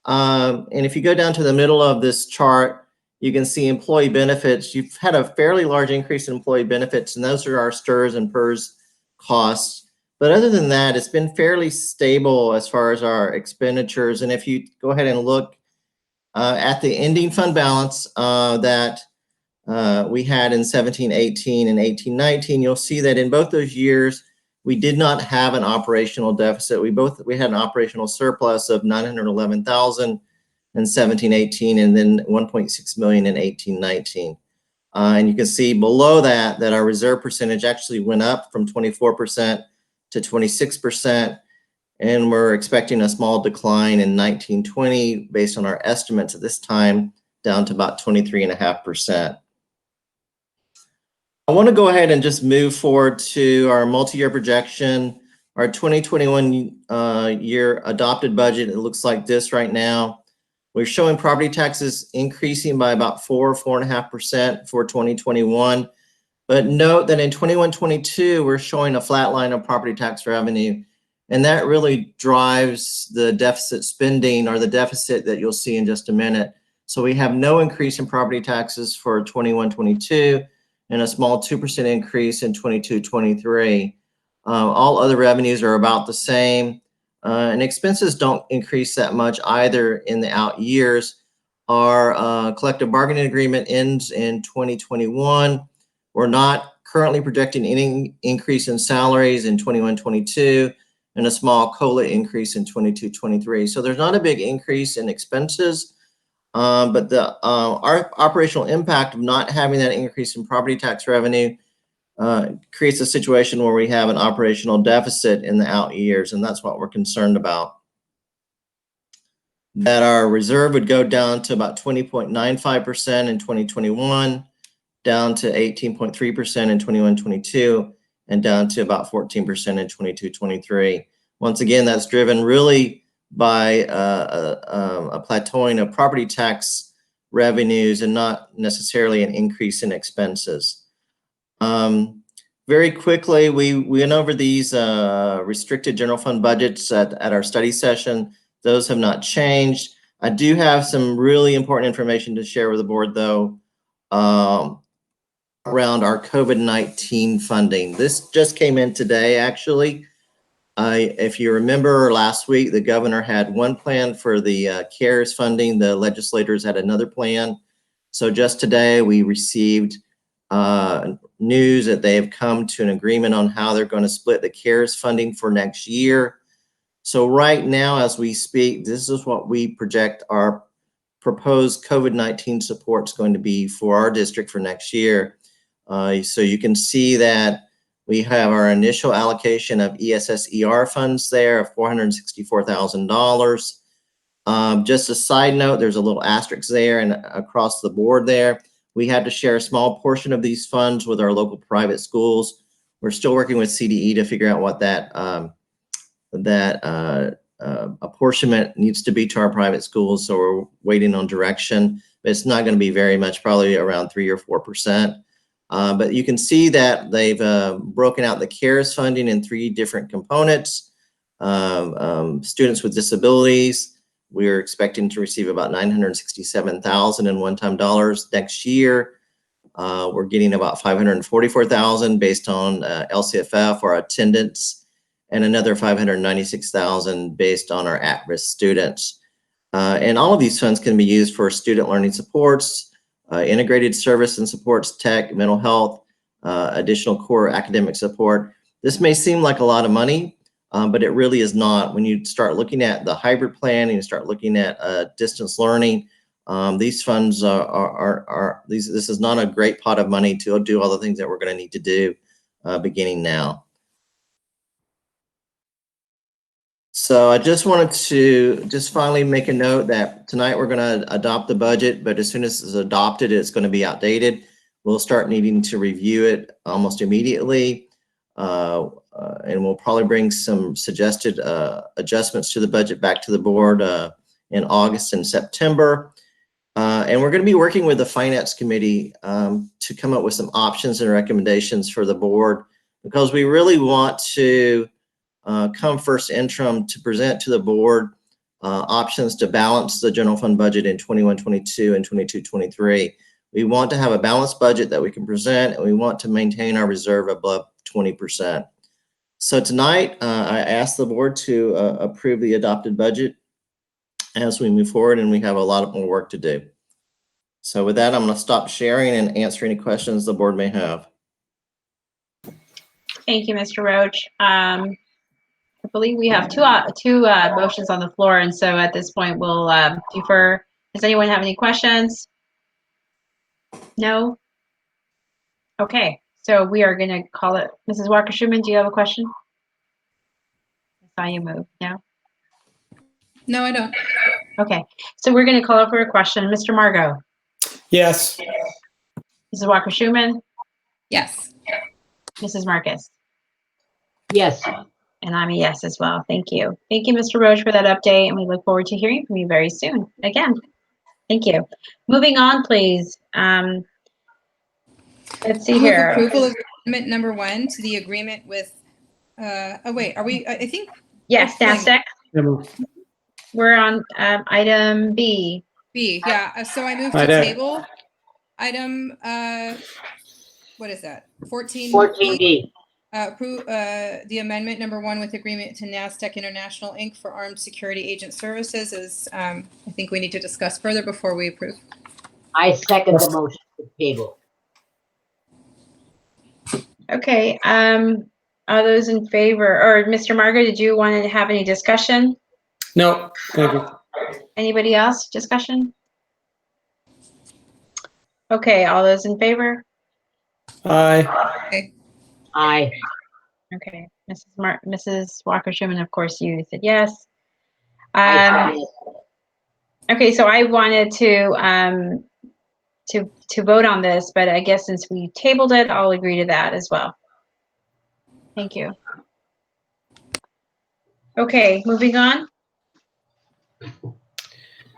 O: And if you go down to the middle of this chart, you can see employee benefits. You've had a fairly large increase in employee benefits, and those are our STRS and PERS costs. But other than that, it's been fairly stable as far as our expenditures. And if you go ahead and look at the ending fund balance that we had in 17-18 and 18-19, you'll see that in both those years, we did not have an operational deficit. We had an operational surplus of $911,000 in 17-18 and then 1.6 million in 18-19. And you can see below that our reserve percentage actually went up from 24% to 26%. And we're expecting a small decline in 19-20 based on our estimates at this time, down to about 23.5%. I want to go ahead and just move forward to our multi-year projection. Our 2021 year adopted budget, it looks like this right now. We're showing property taxes increasing by about 4.5% for 2021. But note that in 21-22, we're showing a flat line of property tax revenue. And that really drives the deficit spending, or the deficit that you'll see in just a minute. So we have no increase in property taxes for 21-22 and a small 2% increase in 22-23. All other revenues are about the same. And expenses don't increase that much either in the out years. Our collective bargaining agreement ends in 2021. We're not currently projecting any increase in salaries in 21-22 and a small COLA increase in 22-23. So there's not a big increase in expenses, but our operational impact of not having that increase in property tax revenue creates a situation where we have an operational deficit in the out years, and that's what we're concerned about. That our reserve would go down to about 20.95% in 2021, down to 18.3% in 21-22, and down to about 14% in 22-23. Once again, that's driven really by a plateauing of property tax revenues and not necessarily an increase in expenses. Very quickly, we went over these restricted general fund budgets at our study session. Those have not changed. I do have some really important information to share with the board, though, around our COVID-19 funding. This just came in today, actually. If you remember last week, the governor had one plan for the CARES funding. The legislators had another plan. So just today, we received news that they have come to an agreement on how they're going to split the CARES funding for next year. So right now, as we speak, this is what we project our proposed COVID-19 support is going to be for our district for next year. So you can see that we have our initial allocation of ESSER funds there of $464,000. Just a side note, there's a little asterisk there and across the board there. We had to share a small portion of these funds with our local private schools. We're still working with CDE to figure out what that apportionment needs to be to our private schools. So we're waiting on direction, but it's not going to be very much, probably around 3 or 4%. But you can see that they've broken out the CARES funding in 3 different components. Students with disabilities, we're expecting to receive about $967,000 in one-time dollars next year. We're getting about $544,000 based on LCFF or attendance, and another $596,000 based on our at-risk students. And all of these funds can be used for student learning supports, integrated service and supports, tech, mental health, additional core academic support. This may seem like a lot of money, but it really is not. When you start looking at the hybrid plan and you start looking at distance learning, these funds this is not a great pot of money to do all the things that we're going to need to do beginning now. So I just wanted to finally make a note that tonight we're going to adopt the budget, but as soon as it's adopted, it's going to be outdated. We'll start needing to review it almost immediately. And we'll probably bring some suggested adjustments to the budget back to the board in August and September. And we're going to be working with the Finance Committee to come up with some options and recommendations for the board, because we really want to come first interim to present to the board options to balance the general fund budget in 21-22 and 22-23. We want to have a balanced budget that we can present, and we want to maintain our reserve above 20%. So tonight, I ask the board to approve the adopted budget as we move forward, and we have a lot more work to do. So with that, I'm going to stop sharing and answer any questions the board may have.
A: Thank you, Mr. Roach. I believe we have two motions on the floor, and so at this point we'll defer. Does anyone have any questions? No? Okay, so we are going to call it. Mrs. Walker-Schuman, do you have a question? I saw you move. No?
E: No, I don't.
A: Okay, so we're going to call it for a question. Mr. Margot?
C: Yes.
A: Mrs. Walker-Schuman?
E: Yes.
A: Mrs. Marcus?
D: Yes.
A: And I'm a yes as well. Thank you. Thank you, Mr. Roach, for that update, and we look forward to hearing from you very soon. Again, thank you. Moving on, please. Let's see
E: Move
A: here.
E: approval of amendment number 1 to the agreement with, oh wait, are we, I think.
A: Yes, NASDAQ. We're on item B.
E: B, yeah. So I move to table item, what is that?
D: 14B.
E: Approve the amendment number 1 with agreement to NASDAQ International Inc. for Armed Security Agent Services is, I think we need to discuss further before we approve.
D: I second the motion to table.
A: Okay, are those in favor, or Mr. Margo, did you want to have any discussion?
C: No, thank you.
A: Anybody else? Discussion? Okay, all those in favor?
C: Aye.
E: Okay.
D: Aye.
A: Okay, Mrs. Walker-Schuman, of course, you said yes. Okay, so I wanted to vote on this, but I guess since we tabled it, I'll agree to that as well. Thank you. Okay, moving on.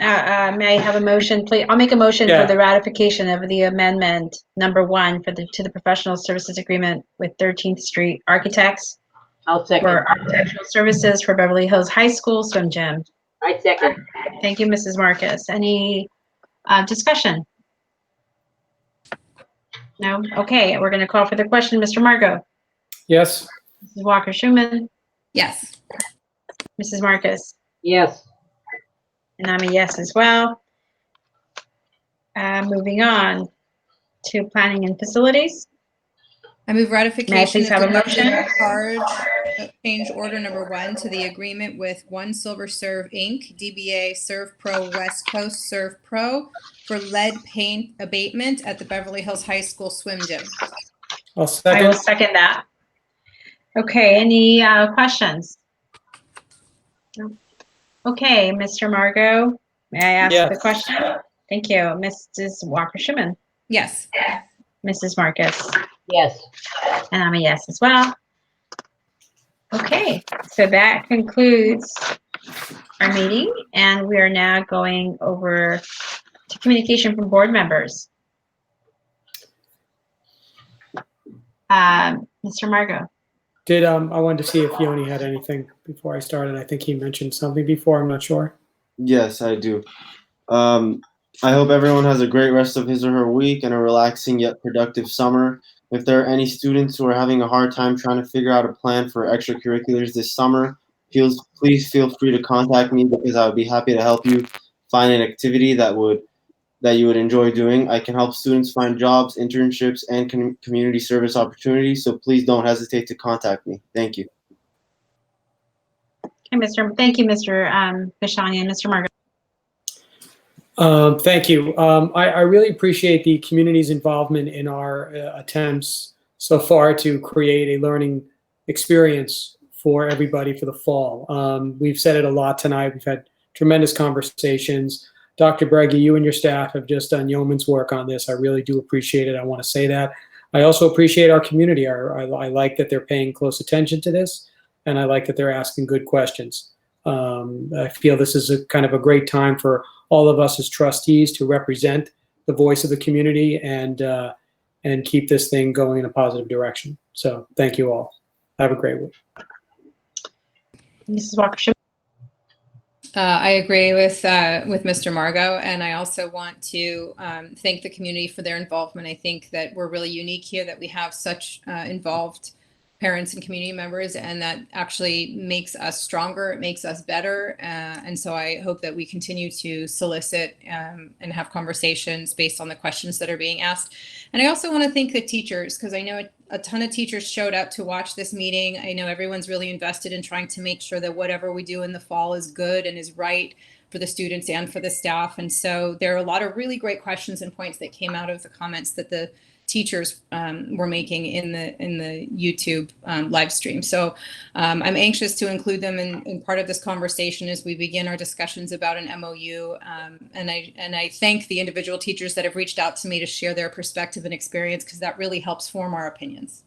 A: May I have a motion, please? I'll make a motion for the ratification of the amendment number 1 to the professional services agreement with 13th Street Architects.
D: I'll second.
A: For architectural services for Beverly Hills High School swim gym.
D: I second.
A: Thank you, Mrs. Marcus. Any discussion? No? Okay, we're going to call for the question. Mr. Margo?
C: Yes.
A: Mrs. Walker-Schuman?
E: Yes.
A: Mrs. Marcus?
D: Yes.
A: And I'm a yes as well. Moving on to planning and facilities.
E: I move ratification
A: May I please have a motion?
E: Charge change order number 1 to the agreement with One Silver Serve Inc., DBA Serve Pro West Coast Serve Pro for lead paint abatement at the Beverly Hills High School swim gym.
C: I'll second.
A: I will second that. Okay, any questions? No. Okay, Mr. Margo, may I ask the question? Thank you. Mrs. Walker-Schuman?
E: Yes.
A: Mrs. Marcus?
D: Yes.
A: And I'm a yes as well. Okay, so that concludes our meeting, and we are now going over to communication from board members. Mr. Margo.
C: I wanted to see if Yoni had anything before I started. I think he mentioned something before. I'm not sure.
K: Yes, I do. I hope everyone has a great rest of his or her week and a relaxing yet productive summer. If there are any students who are having a hard time trying to figure out a plan for extracurriculars this summer, please feel free to contact me because I would be happy to help you find an activity that you would enjoy doing. I can help students find jobs, internships, and community service opportunities, so please don't hesitate to contact me. Thank you.
A: Okay, thank you, Mr. Bishani and Mr. Margo.
C: Thank you. I really appreciate the community's involvement in our attempts so far to create a learning experience for everybody for the fall. We've said it a lot tonight. We've had tremendous conversations. Dr. Breggy, you and your staff have just done yeoman's work on this. I really do appreciate it. I want to say that. I also appreciate our community. I like that they're paying close attention to this, and I like that they're asking good questions. I feel this is a kind of a great time for all of us as trustees to represent the voice of the community and keep this thing going in a positive direction. So thank you all. Have a great week.
A: Mrs. Walker-Schuman.
E: I agree with Mr. Margot, and I also want to thank the community for their involvement. I think that we're really unique here that we have such involved parents and community members, and that actually makes us stronger. It makes us better, and so I hope that we continue to solicit and have conversations based on the questions that are being asked. And I also want to thank the teachers, because I know a ton of teachers showed up to watch this meeting. I know everyone's really invested in trying to make sure that whatever we do in the fall is good and is right for the students and for the staff. And so there are a lot of really great questions and points that came out of the comments that the teachers were making in the YouTube live stream. So I'm anxious to include them in part of this conversation as we begin our discussions about an MOU. And I thank the individual teachers that have reached out to me to share their perspective and experience, because that really helps form our opinions.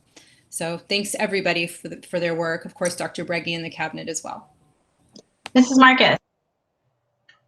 E: So thanks to everybody for their work. Of course, Dr. Breggy and the cabinet as well.
A: Mrs. Marcus.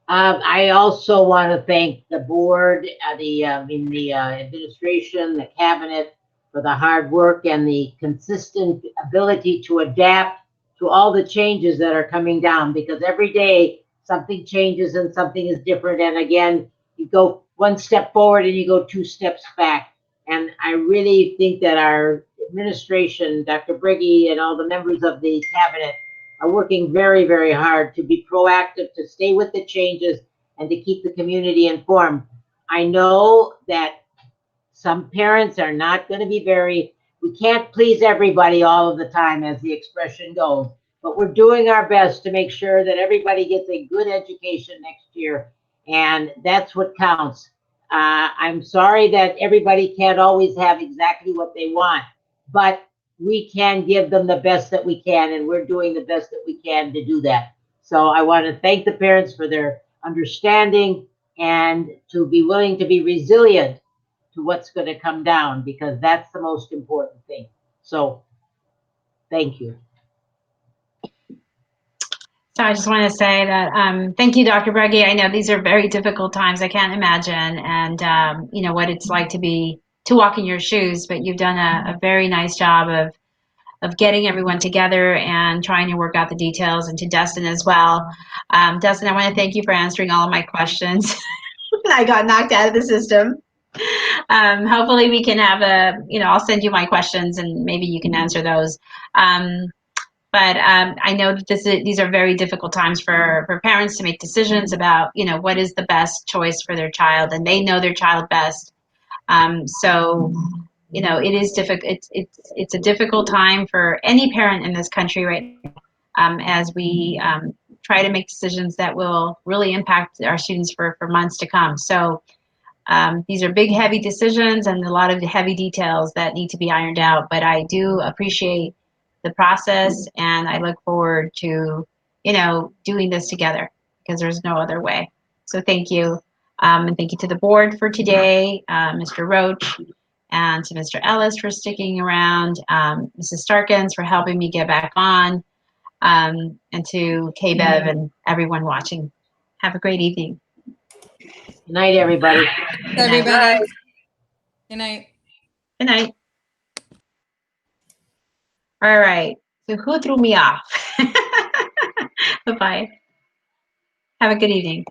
D: I also want to thank the board, the administration, the cabinet for the hard work and the consistent ability to adapt to all the changes that are coming down, because every day something changes and something is different. And again, you go one step forward and you go 2 steps back. And I really think that our administration, Dr. Briggy, and all the members of the cabinet are working very, very hard to be proactive, to stay with the changes, and to keep the community informed. I know that some parents are not going to be we can't please everybody all of the time, as the expression goes, but we're doing our best to make sure that everybody gets a good education next year, and that's what counts. I'm sorry that everybody can't always have exactly what they want, but we can give them the best that we can, and we're doing the best that we can to do that. So I want to thank the parents for their understanding and to be willing to be resilient to what's going to come down, because that's the most important thing. So thank you.
A: So I just want to say that thank you, Dr. Breggy. I know these are very difficult times. I can't imagine, and you know what it's like to walk in your shoes. But you've done a very nice job of getting everyone together and trying to work out the details. And to Dustin as well. Dustin, I want to thank you for answering all of my questions. I got knocked out of the system. Hopefully we can have I'll send you my questions and maybe you can answer those. But I know that these are very difficult times for parents to make decisions about, what is the best choice for their child, and they know their child best. So, it is difficult. It's a difficult time for any parent in this country right now, as we try to make decisions that will really impact our students for months to come. So these are big, heavy decisions and a lot of heavy details that need to be ironed out. But I do appreciate the process, and I look forward to, doing this together, because there's no other way. So thank you. And thank you to the board for today, Mr. Roach, and to Mr. Ellis for sticking around, Mrs. Starkins for helping me get back on, and to KBEV and everyone watching. Have a great evening.
D: Good night, everybody.
E: Everybody. Good night.
A: Good night. All right. So who threw me off? Bye-bye. Have a good evening.